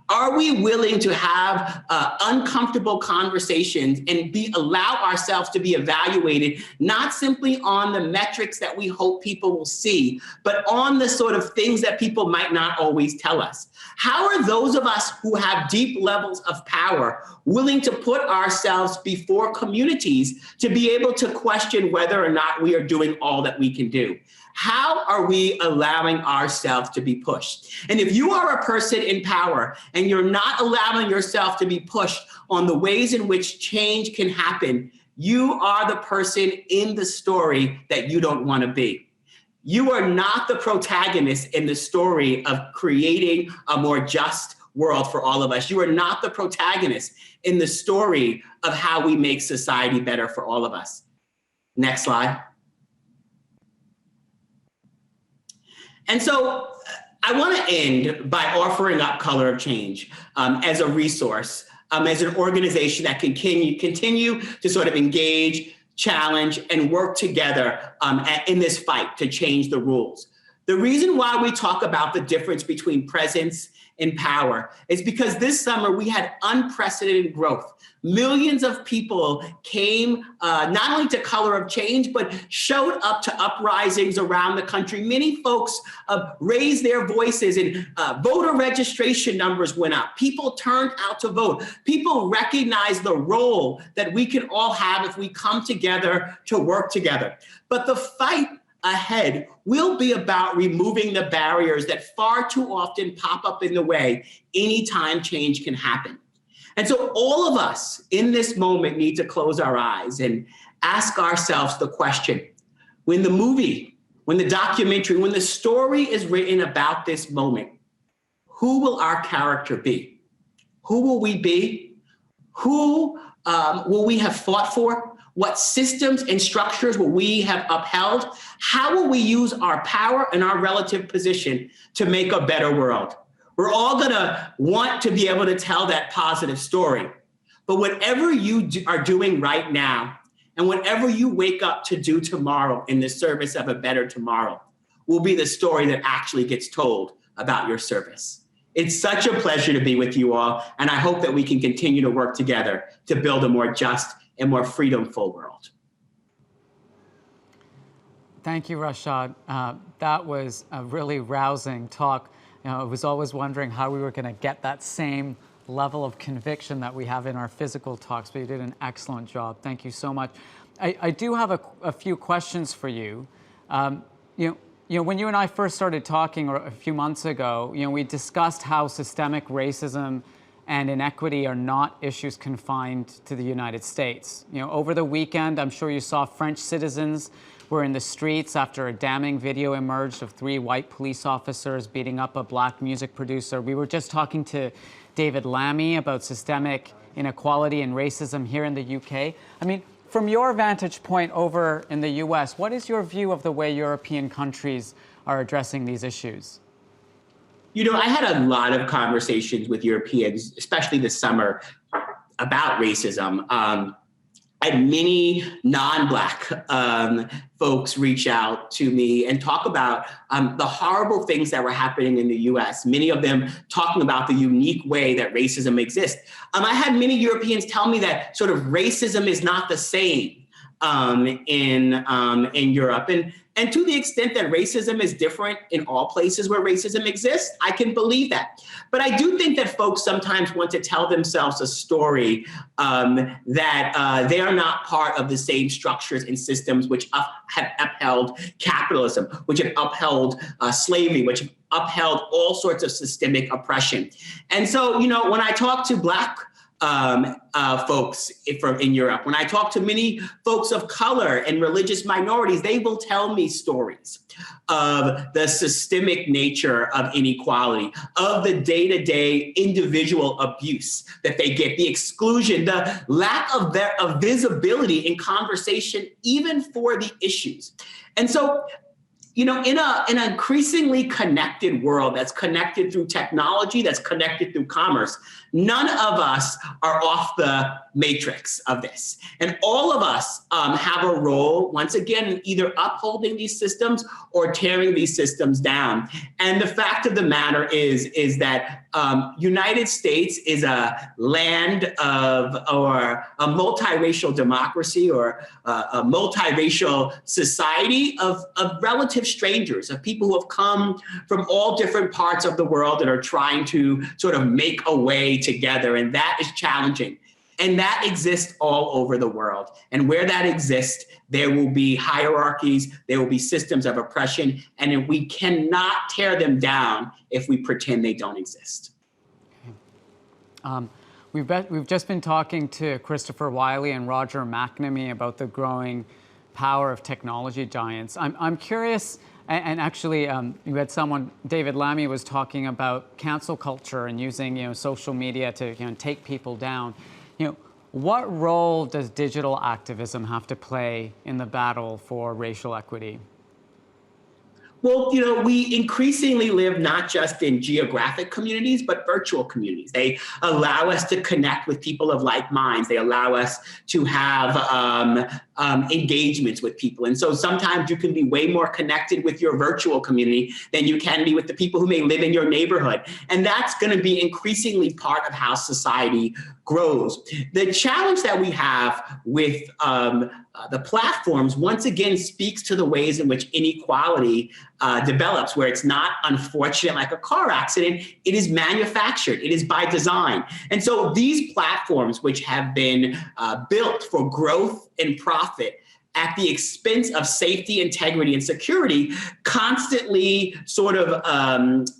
D: Are we willing to have uncomfortable conversations and allow ourselves to be evaluated, not simply on the metrics that we hope people will see, but on the sort of things that people might not always tell us? How are those of us who have deep levels of power willing to put ourselves before communities to be able to question whether or not we are doing all that we can do? How are we allowing ourselves to be pushed? And if you are a person in power and you're not allowing yourself to be pushed on the ways in which change can happen, you are the person in the story that you don't want to be. You are not the protagonist in the story of creating a more just world for all of us. You are not the protagonist in the story of how we make society better for all of us. Next slide. And so I want to end by offering up Color of Change as a resource, as an organization that can continue to sort of engage, challenge, and work together in this fight to change the rules. The reason why we talk about the difference between presence and power is because this summer we had unprecedented growth. Millions of people came not only to Color of Change, but showed up to uprisings around the country. Many folks raised their voices and voter registration numbers went up. People turned out to vote. People recognized the role that we can all have if we come together to work together. But the fight ahead will be about removing the barriers that far too often pop up in the way anytime change can happen. And so all of us in this moment need to close our eyes and ask ourselves the question, when the movie, when the documentary, when the story is written about this moment, who will our character be? Who will we be? Who will we have fought for? What systems and structures will we have upheld? How will we use our power and our relative position to make a better world? We're all gonna want to be able to tell that positive story. But whatever you are doing right now, and whatever you wake up to do tomorrow in the service of a better tomorrow, will be the story that actually gets told about your service. It's such a pleasure to be with you all, and I hope that we can continue to work together to build a more just and more freedom-full world.
A: Thank you, Rashad. That was a really rousing talk. I was always wondering how we were going to get that same level of conviction that we have in our physical talks, but you did an excellent job. Thank you so much. I do have a few questions for you. When you and I first started talking a few months ago, we discussed how systemic racism and inequity are not issues confined to the United States. Over the weekend, I'm sure you saw French citizens were in the streets after a damning video emerged of 3 white police officers beating up a black music producer. We were just talking to David Lammy about systemic inequality and racism here in the UK. I mean, from your vantage point over in the US, what is your view of the way European countries are addressing these issues?
D: I had a lot of conversations with Europeans, especially this summer, about racism. I had many non-Black folks reach out to me and talk about the horrible things that were happening in the US, many of them talking about the unique way that racism exists. I had many Europeans tell me that sort of racism is not the same in Europe. And to the extent that racism is different in all places where racism exists, I can believe that. But I do think that folks sometimes want to tell themselves a story that they are not part of the same structures and systems which have upheld capitalism, which have upheld slavery, which have upheld all sorts of systemic oppression. And so, when I talk to Black folks in Europe, when I talk to many folks of color and religious minorities, they will tell me stories of the systemic nature of inequality, of the day-to-day individual abuse that they get, the exclusion, the lack of visibility in conversation, even for the issues. And so, in an increasingly connected world that's connected through technology, that's connected through commerce, none of us are off the matrix of this. And all of us have a role, once again, in either upholding these systems or tearing these systems down. And the fact of the matter is that United States is a land of, or a multiracial democracy, or a multiracial society of relative strangers, of people who have come from all different parts of the world and are trying to sort of make a way together. And that is challenging. And that exists all over the world. And where that exists, there will be hierarchies, there will be systems of oppression, and we cannot tear them down if we pretend they don't exist.
A: We've just been talking to Christopher Wiley and Roger McNamee about the growing power of technology giants. I'm curious, and actually you had someone, David Lammy was talking about cancel culture and using social media to take people down. What role does digital activism have to play in the battle for racial equity?
D: Well, we increasingly live not just in geographic communities, but virtual communities. They allow us to connect with people of like minds. They allow us to have engagements with people. And so sometimes you can be way more connected with your virtual community than you can be with the people who may live in your neighborhood. And that's going to be increasingly part of how society grows. The challenge that we have with the platforms, once again, speaks to the ways in which inequality develops, where it's not unfortunate like a car accident, it is manufactured, it is by design. And so these platforms, which have been built for growth and profit at the expense of safety, integrity, and security, constantly sort of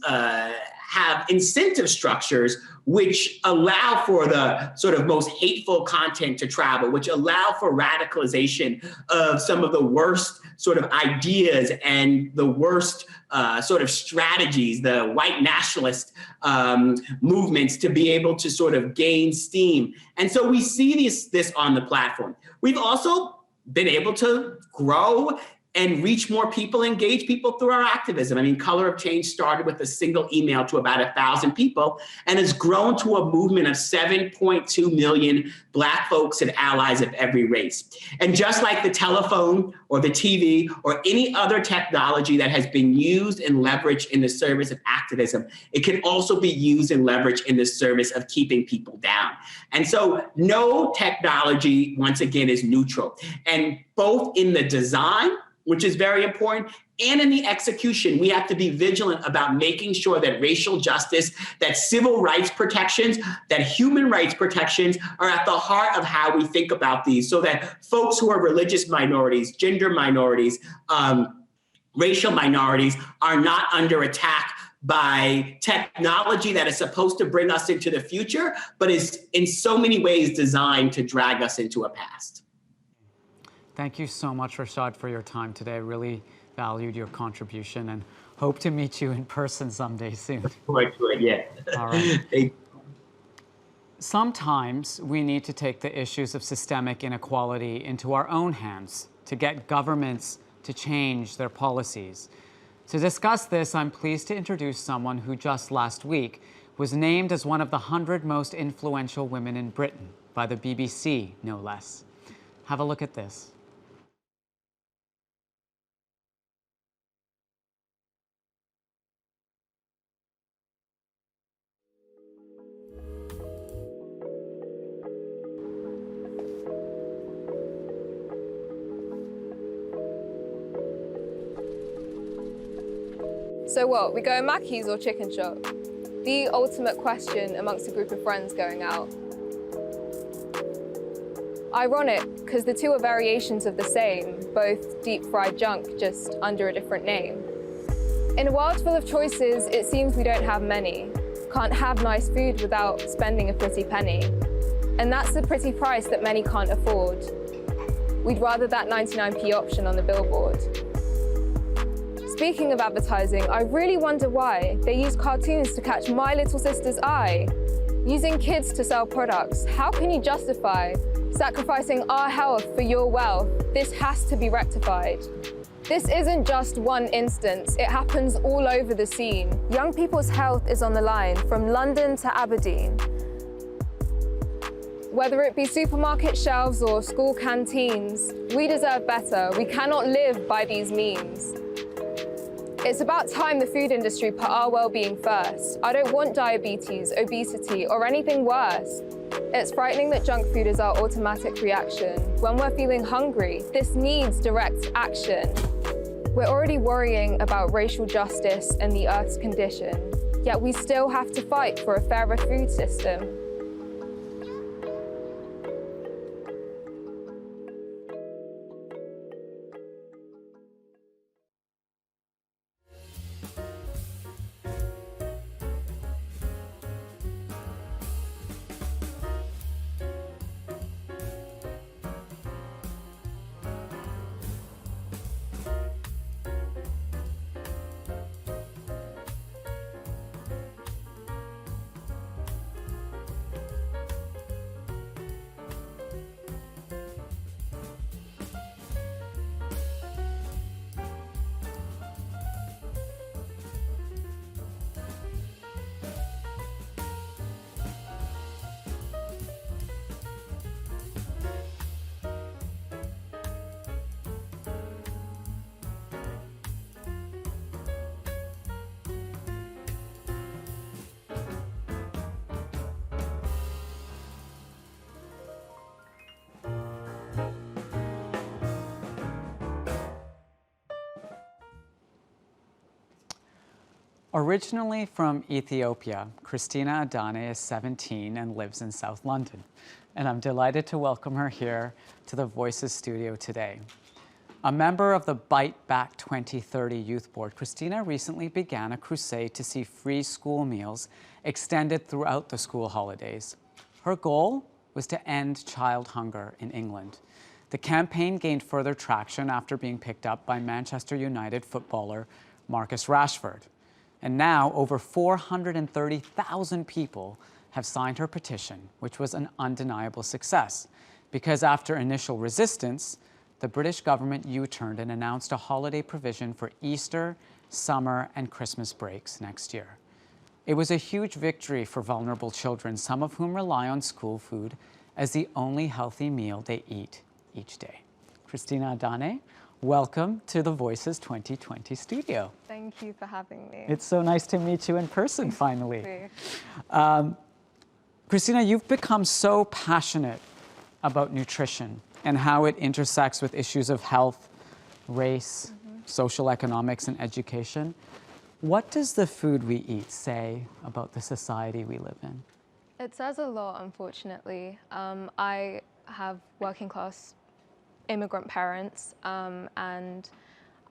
D: have incentive structures which allow for the sort of most hateful content to travel, which allow for radicalization of some of the worst sort of ideas and the worst sort of strategies, the white nationalist movements, to be able to sort of gain steam. And so we see this on the platform. We've also been able to grow and reach more people, engage people through our activism. I mean, Color of Change started with a single email to about 1,000 people and has grown to a movement of 7.2 million Black folks and allies of every race. And just like the telephone or the TV or any other technology that has been used and leveraged in the service of activism, it can also be used and leveraged in the service of keeping people down. And so no technology, once again, is neutral. And both in the design, which is very important, and in the execution, we have to be vigilant about making sure that racial justice, that civil rights protections, that human rights protections are at the heart of how we think about these, so that folks who are religious minorities, gender minorities, racial minorities are not under attack by technology that is supposed to bring us into the future, but is in so many ways designed to drag us into a past.
A: Thank you so much, Rashad, for your time today. I really valued your contribution and hope to meet you in person someday soon.
D: Yeah.
A: All right. Sometimes we need to take the issues of systemic inequality into our own hands to get governments to change their policies. To discuss this, I'm pleased to introduce someone who just last week was named as one of the 100 most influential women in Britain by the BBC, no less. Have a look at this.
E: So what, we go Mackey's or chicken shop? The ultimate question amongst a group of friends going out. Ironic, because the two are variations of the same, both deep-fried junk, just under a different name. In a world full of choices, it seems we don't have many. Can't have nice food without spending a pretty penny. And that's the pretty price that many can't afford. We'd rather that 99p option on the billboard. Speaking of advertising, I really wonder why they use cartoons to catch my little sister's eye. Using kids to sell products, how can you justify sacrificing our health for your wealth? This has to be rectified. This isn't just one instance, it happens all over the scene. Young people's health is on the line, from London to Aberdeen. Whether it be supermarket shelves or school canteens, we deserve better. We cannot live by these means. It's about time the food industry put our well-being first. I don't want diabetes, obesity, or anything worse. It's frightening that junk food is our automatic reaction. When we're feeling hungry, this needs direct action. We're already worrying about racial justice and the Earth's condition, yet we still have to fight for a fairer food system.
A: Originally from Ethiopia, Christina Adane is 17 and lives in South London. And I'm delighted to welcome her here to the Voices studio today. A member of the Bite Back 2030 Youth Board, Christina recently began a crusade to see free school meals extended throughout the school holidays. Her goal was to end child hunger in England. The campaign gained further traction after being picked up by Manchester United footballer Marcus Rashford. And now over 430,000 people have signed her petition, which was an undeniable success. Because after initial resistance, the British government U-turned and announced a holiday provision for Easter, summer, and Christmas breaks next year. It was a huge victory for vulnerable children, some of whom rely on school food as the only healthy meal they eat each day. Christina Adane, welcome to the Voices 2020 studio.
E: Thank you for having me.
A: It's so nice to meet you in person, finally. Christina, you've become so passionate about nutrition and how it intersects with issues of health, race, social economics, and education. What does the food we eat say about the society we live in?
E: It says a lot, unfortunately. I have working class immigrant parents, and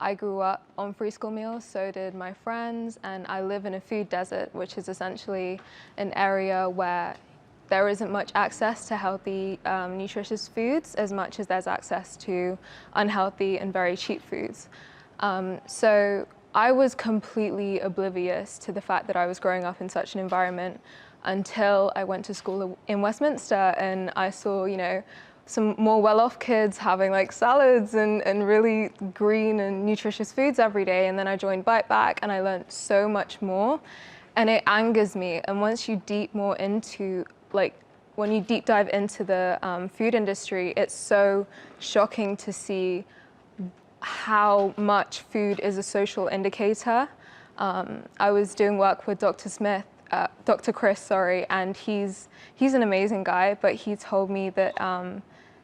E: I grew up on free school meals, so did my friends, and I live in a food desert, which is essentially an area where there isn't much access to healthy, nutritious foods as much as there's access to unhealthy and very cheap foods. So I was completely oblivious to the fact that I was growing up in such an environment until I went to school in Westminster and I saw, you know, some more well-off kids having like salads and really green and nutritious foods every day. And then I joined Bite Back and I learned so much more, and it angers me. And once you when you deep dive into the food industry, it's so shocking to see how much food is a social indicator. I was doing work with Dr. Chris, and he's an amazing guy, but he told me that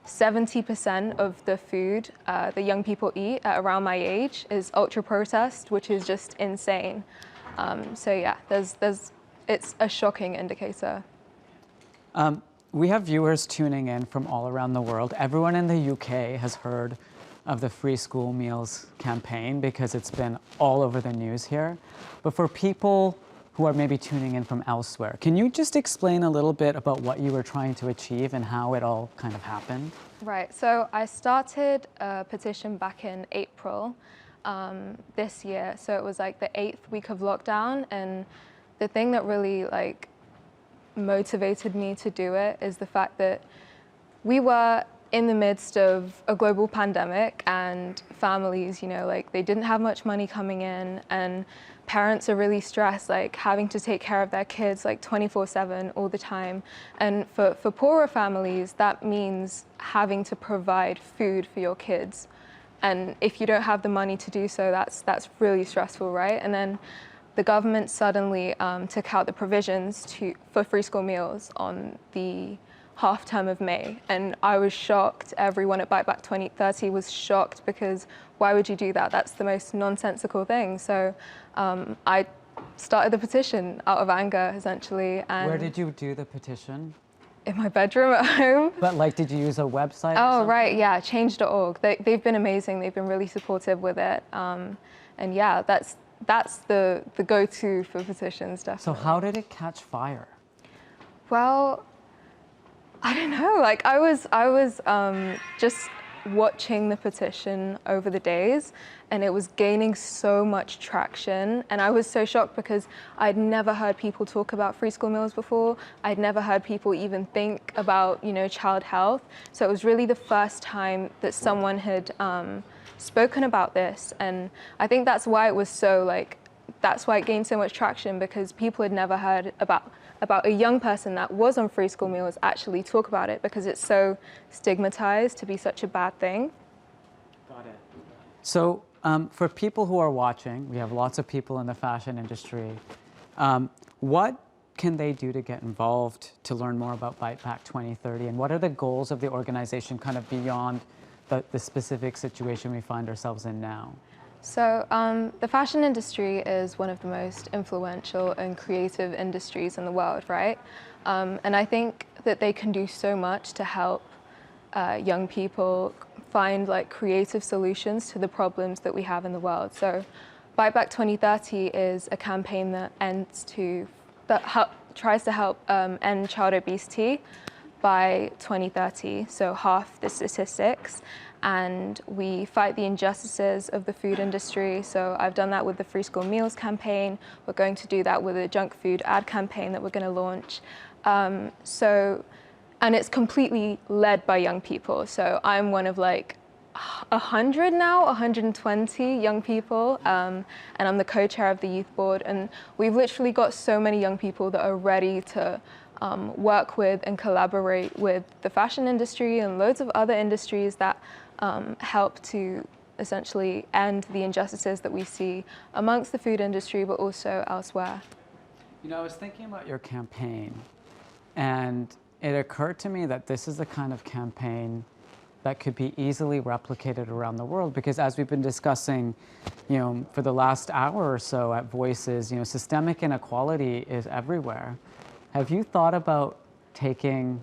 E: 70% of the food that young people eat at around my age is ultra-processed, which is just insane. So yeah, it's a shocking indicator.
A: We have viewers tuning in from all around the world. Everyone in the UK has heard of the Free School Meals campaign because it's been all over the news here. But for people who are maybe tuning in from elsewhere, can you just explain a little bit about what you were trying to achieve and how it all kind of happened?
E: Right, so I started a petition back in April this year. So it was like the 8th week of lockdown, and the thing that really motivated me to do it is the fact that we were in the midst of a global pandemic, and families, they didn't have much money coming in, and parents are really stressed, like having to take care of their kids like 24/7 all the time. And for poorer families, that means having to provide food for your kids. And if you don't have the money to do so, that's really stressful, right? And then the government suddenly took out the provisions for free school meals on the half term of May. And I was shocked. Everyone at Bite Back 2030 was shocked, because why would you do that? That's the most nonsensical thing. So I started the petition out of anger, essentially. And
A: where did you do the petition?
E: In my bedroom at home.
A: But like, did you use a website?
E: Oh, right, yeah, change.org. They've been amazing. They've been really supportive with it. And yeah, that's the go-to for petitions, definitely.
A: So how did it catch fire?
E: Well, I don't know. Like, I was just watching the petition over the days, and it was gaining so much traction. And I was so shocked, because I'd never heard people talk about free school meals before. I'd never heard people even think about, child health. So it was really the first time that someone had spoken about this. And I think that's why it was so, that's why it gained so much traction, because people had never heard about a young person that was on free school meals actually talk about it, because it's so stigmatized to be such a bad thing.
A: Got it. So for people who are watching, we have lots of people in the fashion industry. What can they do to get involved, to learn more about Bite Back 2030? And what are the goals of the organization kind of beyond the specific situation we find ourselves in now?
E: So the fashion industry is one of the most influential and creative industries in the world, right? And I think that they can do so much to help young people find creative solutions to the problems that we have in the world. So Bite Back 2030 is a campaign that tries to help end child obesity by 2030, so half the statistics. And we fight the injustices of the food industry. So I've done that with the Free School Meals campaign. We're going to do that with a junk food ad campaign that we're going to launch. And it's completely led by young people. So I'm one of 100 now, 120 young people, and I'm the co-chair of the youth board. And we've literally got so many young people that are ready to work with and collaborate with the fashion industry and loads of other industries that help to essentially end the injustices that we see amongst the food industry, but also elsewhere.
A: I was thinking about your campaign, and it occurred to me that this is the kind of campaign that could be easily replicated around the world, because as we've been discussing, for the last hour or so at Voices, systemic inequality is everywhere. Have you thought about taking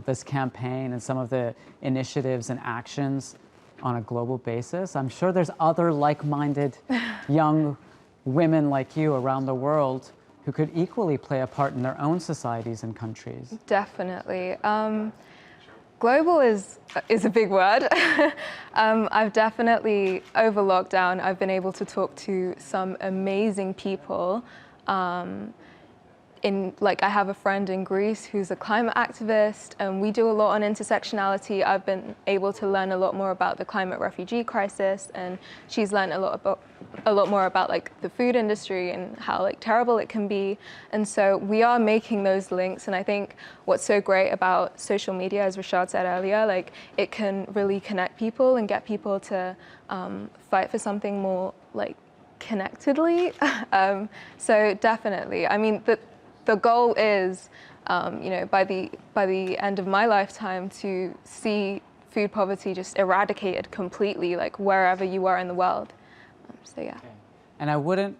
A: this campaign and some of the initiatives and actions on a global basis? I'm sure there's other like-minded young women like you around the world who could equally play a part in their own societies and countries.
E: Definitely. Global is a big word. I've definitely, over lockdown, I've been able to talk to some amazing people. I have a friend in Greece who's a climate activist, and we do a lot on intersectionality. I've been able to learn a lot more about the climate refugee crisis, and she's learned a lot more about the food industry and how terrible it can be. And so we are making those links. And I think what's so great about social media, as Rashad said earlier, it can really connect people and get people to fight for something more connectedly. So definitely, I mean, the goal is, by the end of my lifetime, to see food poverty just eradicated completely, wherever you are in the world. So yeah.
A: Okay. And I would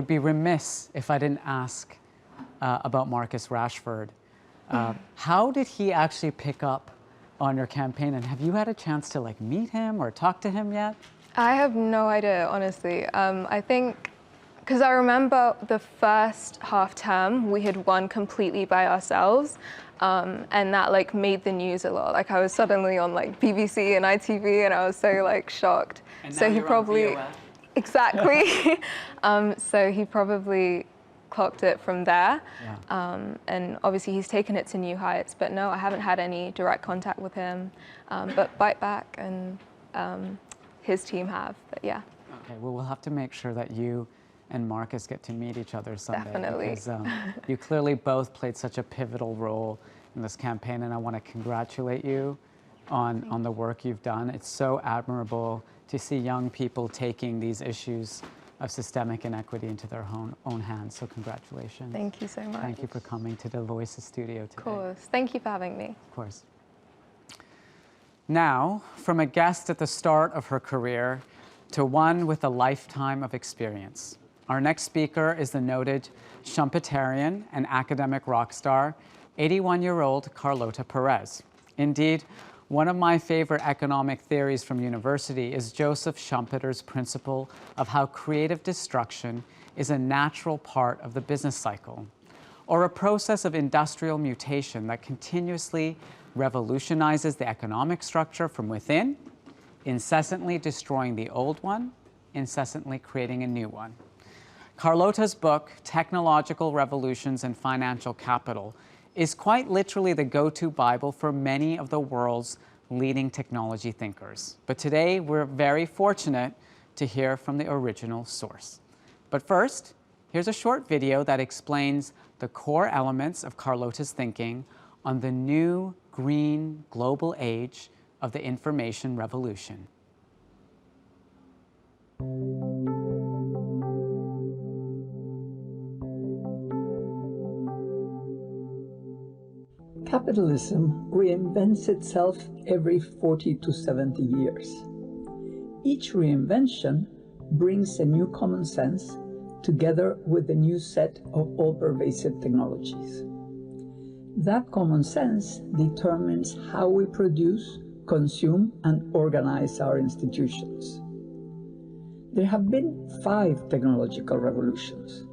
A: be remiss if I didn't ask about Marcus Rashford. How did he actually pick up on your campaign, and have you had a chance to meet him or talk to him yet?
E: I have no idea, honestly. I think, because I remember the first half term, we had won completely by ourselves, and that made the news a lot. I was suddenly on BBC and ITV, and I was so shocked.
A: And
E: so
A: now
E: he
A: you're
E: probably,
A: on BOF.
E: Exactly. So he probably clocked it from there.
A: Yeah.
E: And obviously he's taken it to new heights, but no, I haven't had any direct contact with him. But Bite Back and his team have, but yeah.
A: Okay, well, we'll have to make sure that you and Marcus get to meet each other someday.
E: Definitely.
A: Because you clearly both played such a pivotal role in this campaign, and I want to congratulate you on the work you've done. It's so admirable to see young people taking these issues of systemic inequity into their own hands. So congratulations.
E: Thank you so much.
A: Thank you for coming to the Voices studio today.
E: Of course. Thank you for having me.
A: Of course. Now, from a guest at the start of her career to one with a lifetime of experience. Our next speaker is the noted Schumpeterian and academic rock star, 81-year-old Carlota Perez. Indeed, one of my favorite economic theories from university is Joseph Schumpeter's principle of how creative destruction is a natural part of the business cycle, or a process of industrial mutation that continuously revolutionizes the economic structure from within, incessantly destroying the old one, incessantly creating a new one. Carlota's book, Technological Revolutions and Financial Capital, is quite literally the go-to Bible for many of the world's leading technology thinkers. But today, we're very fortunate to hear from the original source. But first, here's a short video that explains the core elements of Carlota's thinking on the new green global age of the information revolution.
F: Capitalism reinvents itself every 40 to 70 years. Each reinvention brings a new common sense together with a new set of all-pervasive technologies. That common sense determines how we produce, consume, and organize our institutions. There have been 5 technological revolutions.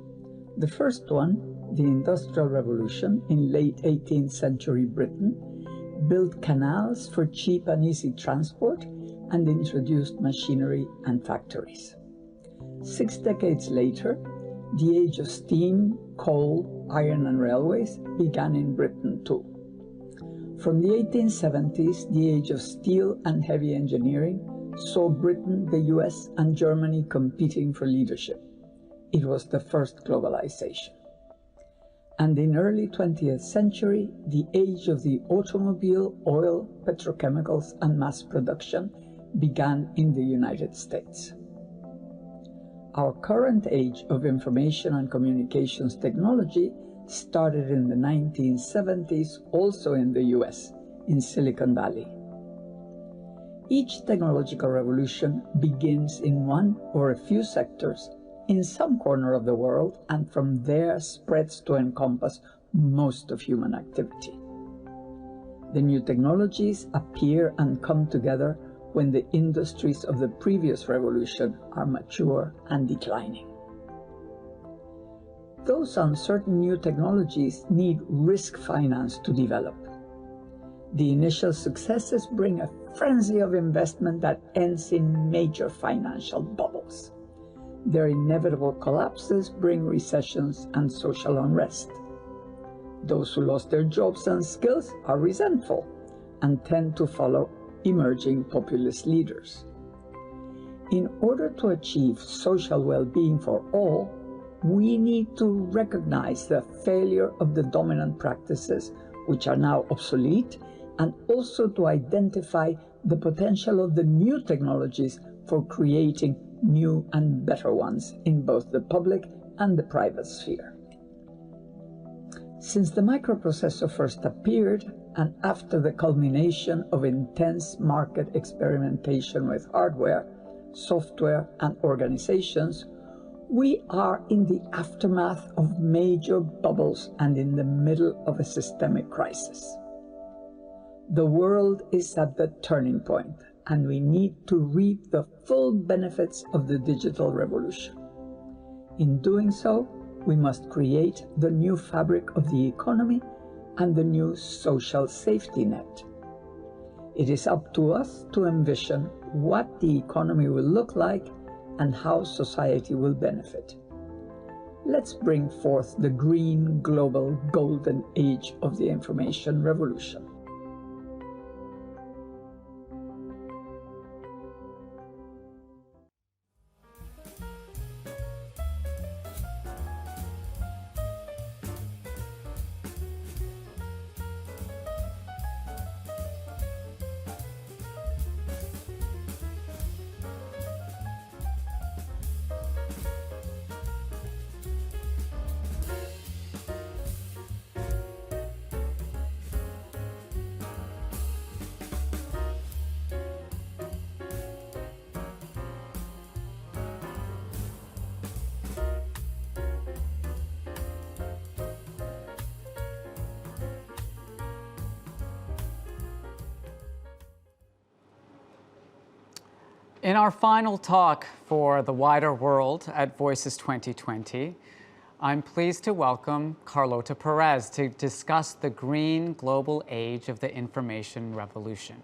F: The first one, the Industrial Revolution in late 18th century Britain, built canals for cheap and easy transport and introduced machinery and factories. 6 decades later, the age of steam, coal, iron, and railways began in Britain too. From the 1870s, the age of steel and heavy engineering saw Britain, the US, and Germany competing for leadership. It was the first globalization. And in early 20th century, the age of the automobile, oil, petrochemicals, and mass production began in the United States. Our current age of information and communications technology started in the 1970s, also in the US, in Silicon Valley. Each technological revolution begins in one or a few sectors in some corner of the world, and from there spreads to encompass most of human activity. The new technologies appear and come together when the industries of the previous revolution are mature and declining. Those uncertain new technologies need risk finance to develop. The initial successes bring a frenzy of investment that ends in major financial bubbles. Their inevitable collapses bring recessions and social unrest. Those who lost their jobs and skills are resentful and tend to follow emerging populist leaders. In order to achieve social well-being for all, we need to recognize the failure of the dominant practices, which are now obsolete, and also to identify the potential of the new technologies for creating new and better ones in both the public and the private sphere. Since the microprocessor first appeared, and after the culmination of intense market experimentation with hardware, software, and organizations, we are in the aftermath of major bubbles and in the middle of a systemic crisis. The world is at the turning point, and we need to reap the full benefits of the digital revolution. In doing so, we must create the new fabric of the economy and the new social safety net. It is up to us to envision what the economy will look like and how society will benefit. Let's bring forth the green global golden age of the information revolution.
A: In our final talk for the wider world at Voices 2020, I'm pleased to welcome Carlota Perez to discuss the green global age of the information revolution.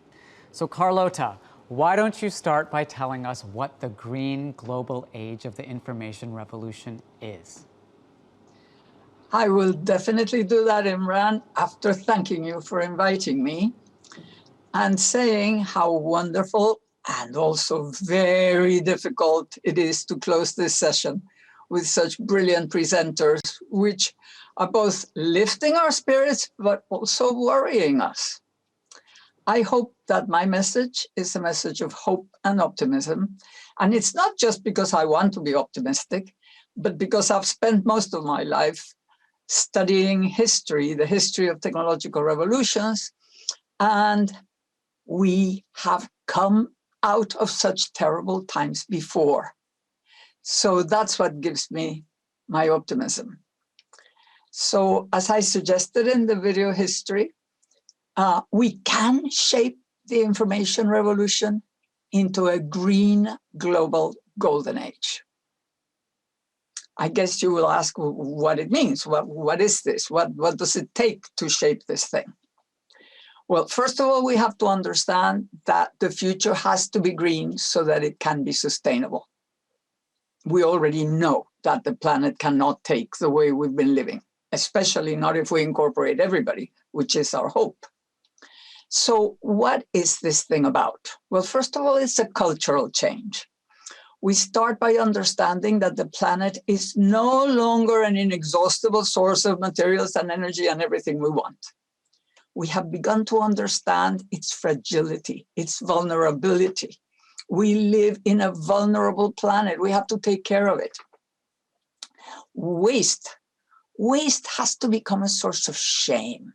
A: So Carlota, why don't you start by telling us what the green global age of the information revolution is?
F: I will definitely do that, Imran, after thanking you for inviting me and saying how wonderful and also very difficult it is to close this session with such brilliant presenters, which are both lifting our spirits, but also worrying us. I hope that my message is a message of hope and optimism. And it's not just because I want to be optimistic, but because I've spent most of my life studying history, the history of technological revolutions, and we have come out of such terrible times before. So that's what gives me my optimism. So as I suggested in the video history, we can shape the information revolution into a green global golden age. I guess you will ask what it means. What is this? What does it take to shape this thing? Well, first of all, we have to understand that the future has to be green so that it can be sustainable. We already know that the planet cannot take the way we've been living, especially not if we incorporate everybody, which is our hope. So what is this thing about? Well, first of all, it's a cultural change. We start by understanding that the planet is no longer an inexhaustible source of materials and energy and everything we want. We have begun to understand its fragility, its vulnerability. We live in a vulnerable planet. We have to take care of it. Waste has to become a source of shame.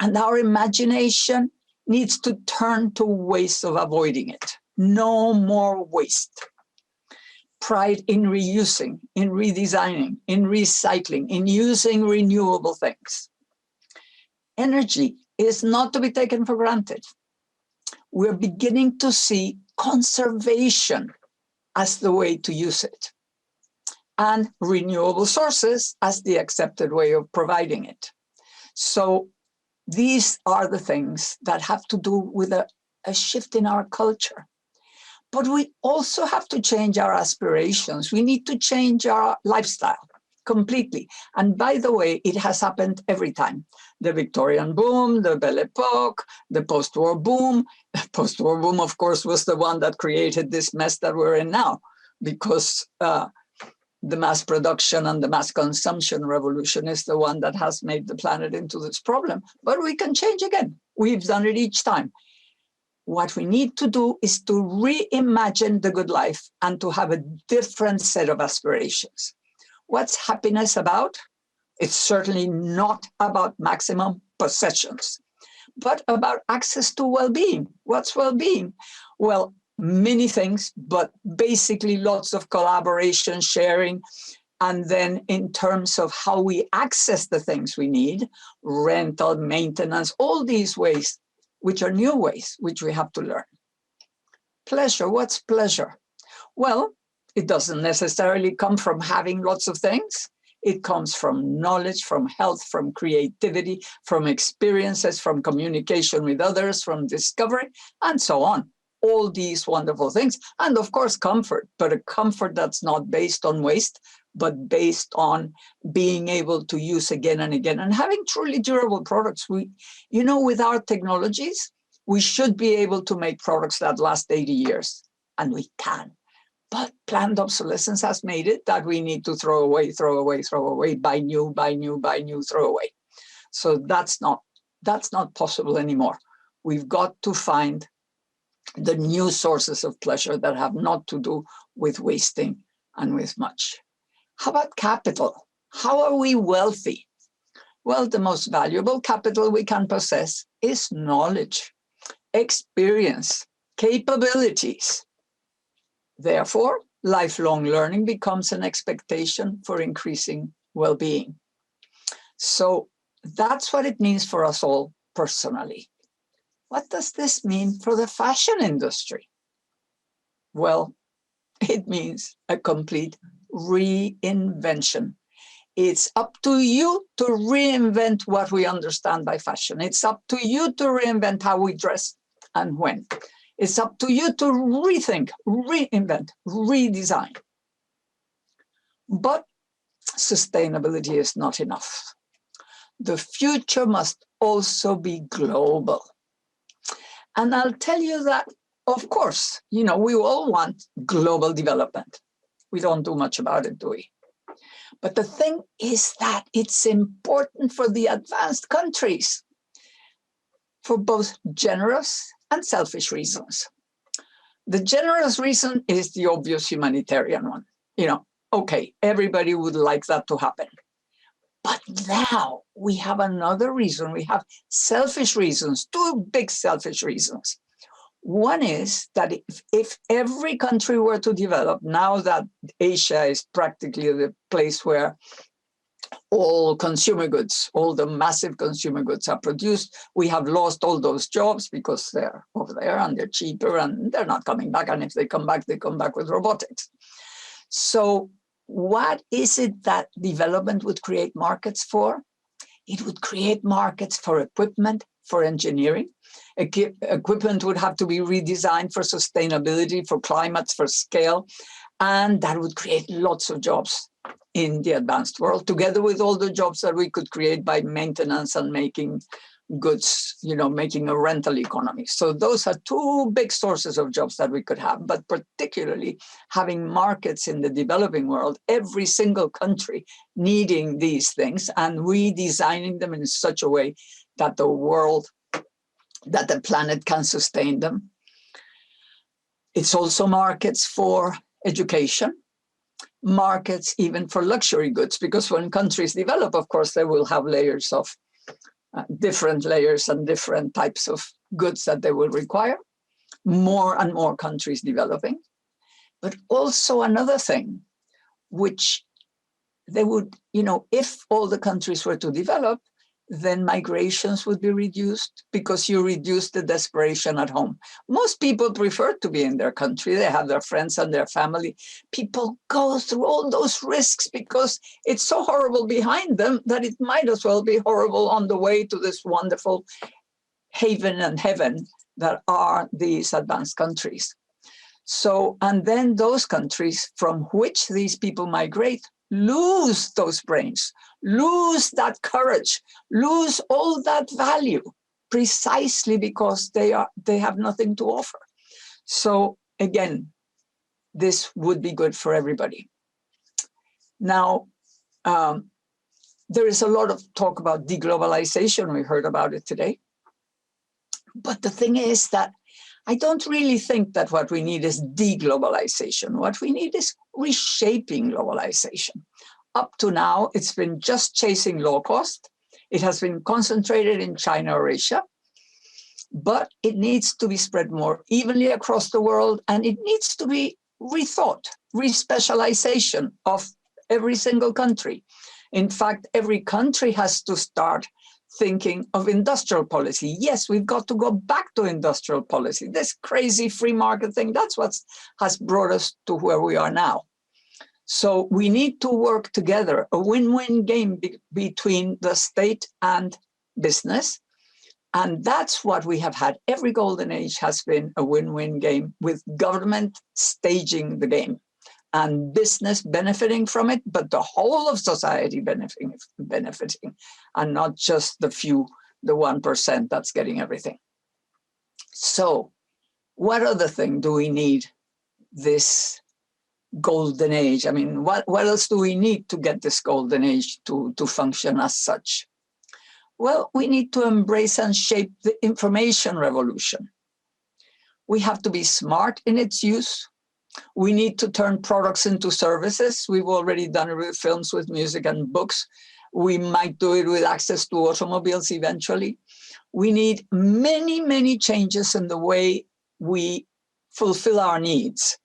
F: And our imagination needs to turn to ways of avoiding it. No more waste. Pride in reusing, in redesigning, in recycling, in using renewable things. Energy is not to be taken for granted. We're beginning to see conservation as the way to use it, and renewable sources as the accepted way of providing it. So these are the things that have to do with a shift in our culture. But we also have to change our aspirations. We need to change our lifestyle completely. And by the way, it has happened every time. The Victorian boom, the Belle Epoque, the post-war boom. The post-war boom, of course, was the one that created this mess that we're in now, because the mass production and the mass consumption revolution is the one that has made the planet into this problem. But we can change again. We've done it each time. What we need to do is to reimagine the good life and to have a different set of aspirations. What's happiness about? It's certainly not about maximum possessions, but about access to well-being. What's well-being? Well, many things, but basically lots of collaboration, sharing, and then in terms of how we access the things we need, rental, maintenance, all these ways, which are new ways, which we have to learn. Pleasure, what's pleasure? Well, it doesn't necessarily come from having lots of things. It comes from knowledge, from health, from creativity, from experiences, from communication with others, from discovery, and so on. All these wonderful things. And of course, comfort, but a comfort that's not based on waste, but based on being able to use again and again and having truly durable products. With our technologies, we should be able to make products that last 80 years, and we can. But planned obsolescence has made it that we need to throw away, buy new, throw away. So that's not possible anymore. We've got to find the new sources of pleasure that have not to do with wasting and with much. How about capital? How are we wealthy? Well, the most valuable capital we can possess is knowledge, experience, capabilities. Therefore, lifelong learning becomes an expectation for increasing well-being. So that's what it means for us all personally. What does this mean for the fashion industry? Well, it means a complete reinvention. It's up to you to reinvent what we understand by fashion. It's up to you to reinvent how we dress and when. It's up to you to rethink, reinvent, redesign. But sustainability is not enough. The future must also be global. And I'll tell you that, of course, we all want global development. We don't do much about it, do we? But the thing is that it's important for the advanced countries for both generous and selfish reasons. The generous reason is the obvious humanitarian one. Okay, everybody would like that to happen. But now we have another reason. We have selfish reasons, two big selfish reasons. One is that if every country were to develop, now that Asia is practically the place where all consumer goods, all the massive consumer goods are produced, we have lost all those jobs because they're over there and they're cheaper and they're not coming back. And if they come back with robotics. So what is it that development would create markets for? It would create markets for equipment, for engineering. Equipment would have to be redesigned for sustainability, for climate, for scale, and that would create lots of jobs in the advanced world, together with all the jobs that we could create by maintenance and making goods, making a rental economy. So those are two big sources of jobs that we could have, but particularly having markets in the developing world, every single country needing these things and redesigning them in such a way that that the planet can sustain them. It's also markets for education, markets even for luxury goods, because when countries develop, of course, they will have layers of different layers and different types of goods that they will require, more and more countries developing. But also another thing, which they would, if all the countries were to develop, then migrations would be reduced because you reduce the desperation at home. Most people prefer to be in their country. They have their friends and their family. People go through all those risks because it's so horrible behind them that it might as well be horrible on the way to this wonderful haven and heaven that are these advanced countries. So, and then those countries from which these people migrate lose those brains, lose that courage, lose all that value, precisely because they have nothing to offer. So again, this would be good for everybody. Now, there is a lot of talk about deglobalization. We heard about it today. But the thing is that I don't really think that what we need is deglobalization. What we need is reshaping globalization. Up to now, it's been just chasing low cost. It has been concentrated in China or Asia, but it needs to be spread more evenly across the world, and it needs to be rethought, respecialization of every single country. In fact, every country has to start thinking of industrial policy. Yes, we've got to go back to industrial policy. This crazy free market thing, that's what has brought us to where we are now. So we need to work together, a win-win game between the state and business. And that's what we have had. Every golden age has been a win-win game with government staging the game and business benefiting from it, but the whole of society benefiting and not just the few, the 1% that's getting everything. So what other thing do we need this golden age? I mean, what else do we need to get this golden age to function as such? Well, we need to embrace and shape the information revolution. We have to be smart in its use. We need to turn products into services. We've already done it with films, with music and books. We might do it with access to automobiles eventually. We need many, many changes in the way we fulfill our needs.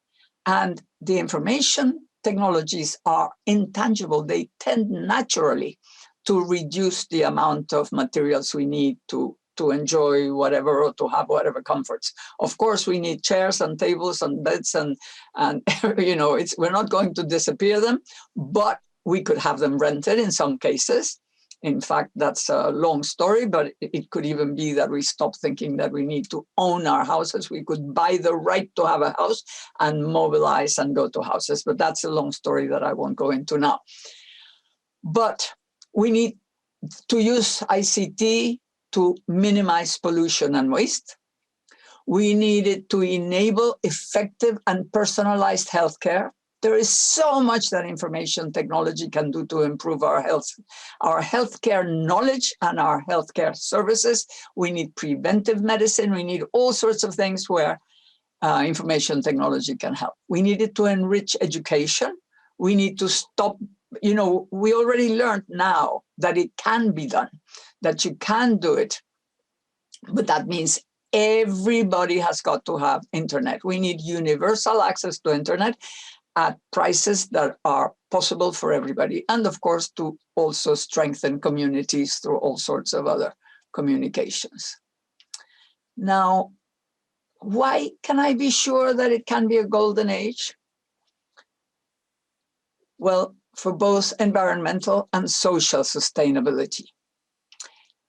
F: And the information technologies are intangible. They tend naturally to reduce the amount of materials we need to to enjoy whatever or to have whatever comforts. Of course, we need chairs and tables and beds and we're not going to disappear them, but we could have them rented in some cases. In fact, that's a long story, but it could even be that we stop thinking that we need to own our houses. We could buy the right to have a house and mobilize and go to houses. But that's a long story that I won't go into now. But we need to use ICT to minimize pollution and waste. We need it to enable effective and personalized healthcare. There is so much that information technology can do to improve our healthcare knowledge and our healthcare services. We need preventive medicine. We need all sorts of things where information technology can help. We need it to enrich education. We need to stop, we already learned now that it can be done, that you can do it. But that means everybody has got to have internet. We need universal access to internet at prices that are possible for everybody. And of course, to also strengthen communities through all sorts of other communications. Now, why can I be sure that it can be a golden age? Well, for both environmental and social sustainability.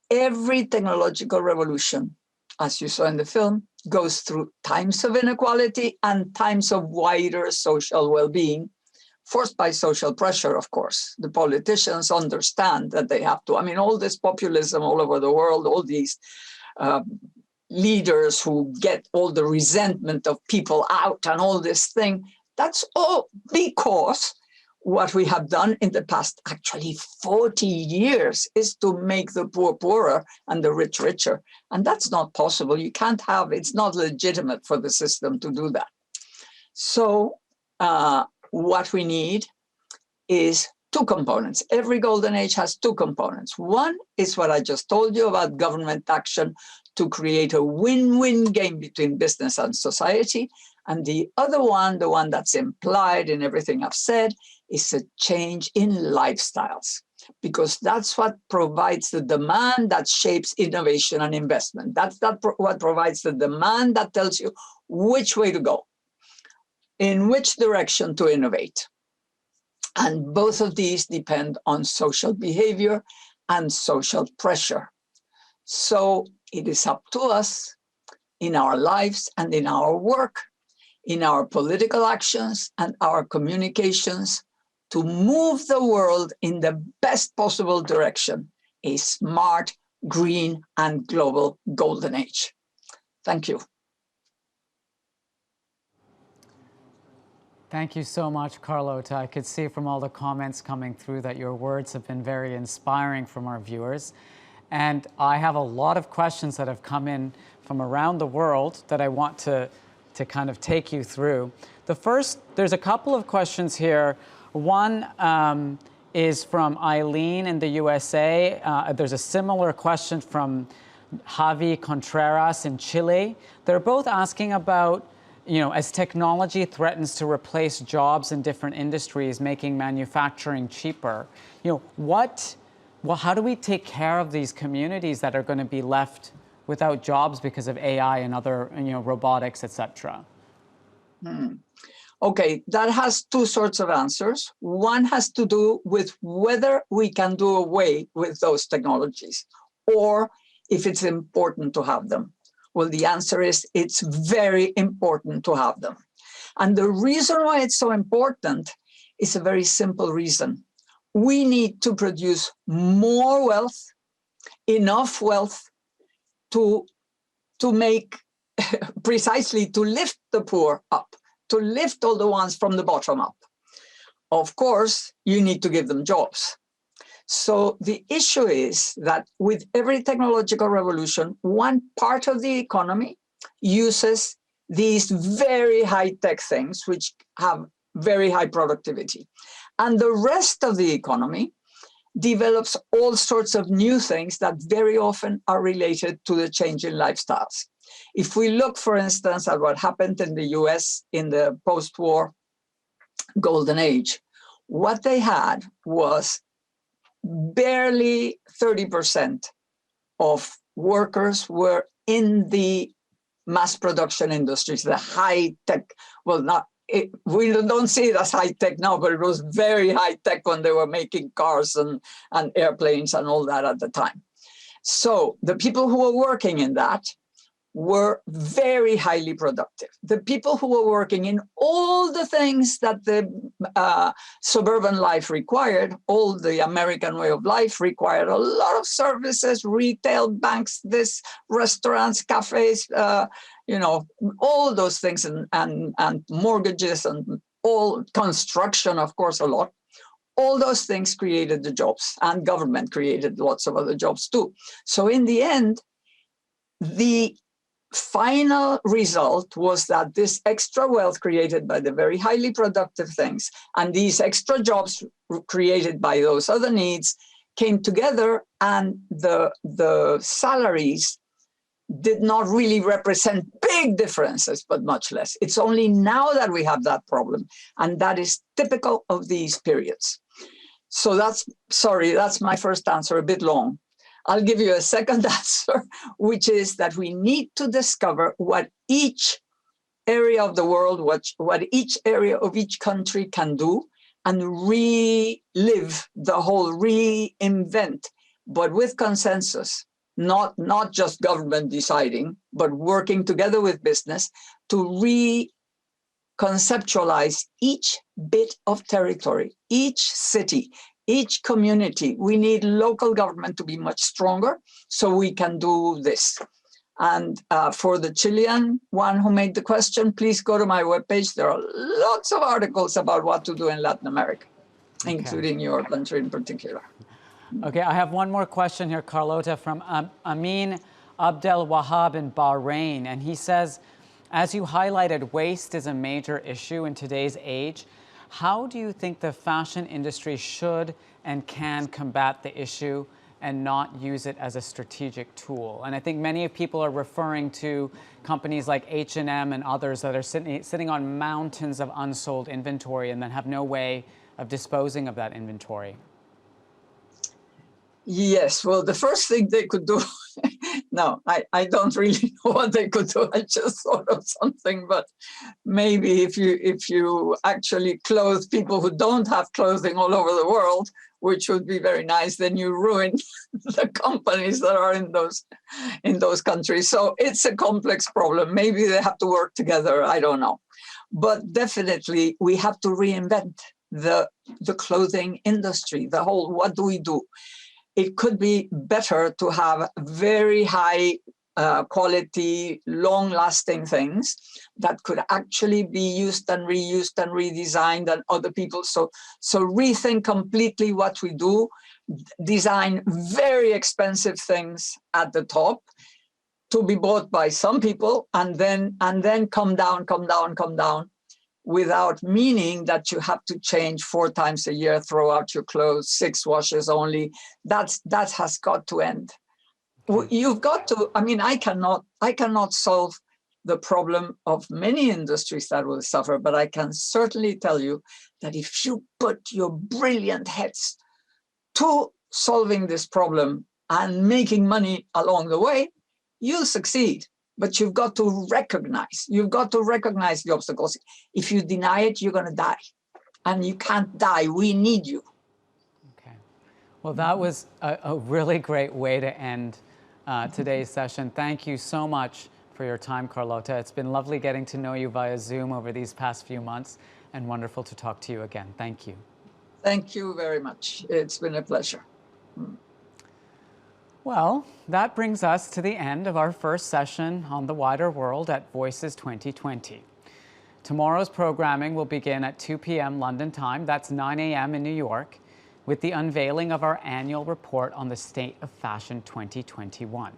F: Every technological revolution, as you saw in the film, goes through times of inequality and times of wider social well-being, forced by social pressure, of course. The politicians understand that they have to. All this populism all over the world, all these leaders who get all the resentment of people out and all this thing, that's all because what we have done in the past, actually 40 years, is to make the poor poorer and the rich richer. And that's not possible. You can't have, it's not legitimate for the system to do that. So what we need is two components. Every golden age has two components. One is what I just told you about government action to create a win-win game between business and society. And the other one, the one that's implied in everything I've said, is a change in lifestyles, because that's what provides the demand that shapes innovation and investment. That's what provides the demand that tells you which way to go, in which direction to innovate. And both of these depend on social behavior and social pressure. So it is up to us in our lives and in our work, in our political actions and our communications, to move the world in the best possible direction, a smart, green, and global golden age. Thank you.
A: Thank you so much, Carlota. I could see from all the comments coming through that your words have been very inspiring from our viewers. And I have a lot of questions that have come in from around the world that I want to kind of take you through. The first, there's a couple of questions here. One is from Eileen in the USA. There's a similar question from Javi Contreras in Chile. They're both asking about, as technology threatens to replace jobs in different industries, making manufacturing cheaper, how do we take care of these communities that are going to be left without jobs because of AI and other, robotics, etc.?
F: Okay, that has two sorts of answers. One has to do with whether we can do away with those technologies or if it's important to have them. Well, the answer is it's very important to have them. And the reason why it's so important is a very simple reason. We need to produce more wealth, enough wealth to make, precisely to lift the poor up, to lift all the ones from the bottom up. Of course, you need to give them jobs. So the issue is that with every technological revolution, one part of the economy uses these very high-tech things, which have very high productivity. And the rest of the economy develops all sorts of new things that very often are related to the change in lifestyles. If we look, for instance, at what happened in the US in the post-war golden age, what they had was barely 30% of workers were in the mass production industries, the high tech, well, we don't see it as high tech now, but it was very high tech when they were making cars and airplanes and all that at the time. So the people who were working in that were very highly productive. The people who were working in all the things that the suburban life required, all the American way of life required a lot of services, retail, banks, this, restaurants, cafes, all those things, and mortgages and all construction, of course, a lot. All those things created the jobs, and government created lots of other jobs too. So in the end, the final result was that this extra wealth created by the very highly productive things and these extra jobs created by those other needs came together, and the salaries did not really represent big differences, but much less. It's only now that we have that problem, and that is typical of these periods. So that's my first answer, a bit long. I'll give you a second answer, which is that we need to discover what each area of the world, what each area of each country can do, and relive the whole, reinvent, but with consensus, not just government deciding, but working together with business to reconceptualize each bit of territory, each city, each community. We need local government to be much stronger so we can do this. And for the Chilean one who made the question, please go to my webpage. There are lots of articles about what to do in Latin America, including your country in particular.
A: Okay, I have one more question here, Carlota, from Amin Abdel Wahab in Bahrain. And he says, as you highlighted, waste is a major issue in today's age. How do you think the fashion industry should and can combat the issue and not use it as a strategic tool? And I think many people are referring to companies like H&M and others that are sitting on mountains of unsold inventory and then have no way of disposing of that inventory.
F: Yes, well, the first thing they could do, no, I don't really know what they could do. I just thought of something, but maybe if you actually clothe people who don't have clothing all over the world, which would be very nice, then you ruin the companies that are in those countries. So it's a complex problem. Maybe they have to work together. I don't know. But definitely we have to reinvent the clothing industry, the whole, what do we do? It could be better to have very high quality, long-lasting things that could actually be used and reused and redesigned and other people. So rethink completely what we do, design very expensive things at the top to be bought by some people, and then come down, without meaning that you have to change 4 times a year, throw out your clothes, 6 washes only. That has got to end. You've got to, I mean, I cannot solve the problem of many industries that will suffer, but I can certainly tell you that if you put your brilliant heads to solving this problem and making money along the way, you'll succeed. But you've got to recognize the obstacles. If you deny it, you're going to die. And you can't die. We need you.
A: Okay. Well, that was a really great way to end today's session. Thank you so much for your time, Carlota. It's been lovely getting to know you via Zoom over these past few months, and wonderful to talk to you again. Thank you.
F: Thank you very much. It's been a pleasure.
A: Well, that brings us to the end of our first session on the wider world at Voices 2020. Tomorrow's programming will begin at 2 p.m. London time, that's 9 a.m. in New York, with the unveiling of our annual report on the State of Fashion 2021.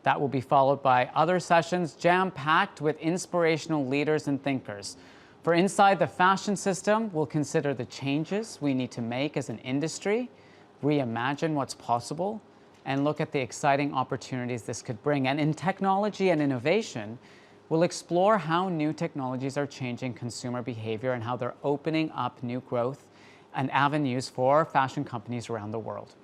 A: That will be followed by other sessions jam-packed with inspirational leaders and thinkers. For Inside the Fashion System, we'll consider the changes we need to make as an industry, reimagine what's possible, and look at the exciting opportunities this could bring. And in Technology and Innovation, we'll explore how new technologies are changing consumer behavior and how they're opening up new growth and avenues for fashion companies around the world.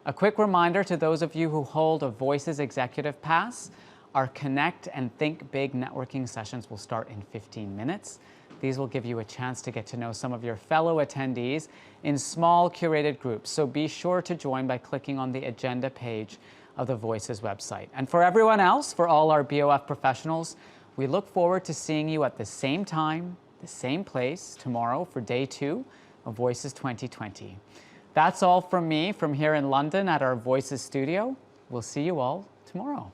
A: A quick reminder to those of you who hold a Voices Executive Pass, our Connect and Think Big networking sessions will start in 15 minutes. These will give you a chance to get to know some of your fellow attendees in small curated groups. So be sure to join by clicking on the agenda page of the Voices website. And for everyone else, for all our BOF professionals, we look forward to seeing you at the same time, the same place tomorrow for day 2 of Voices 2020. That's all from me from here in London at our Voices studio. We'll see you all tomorrow.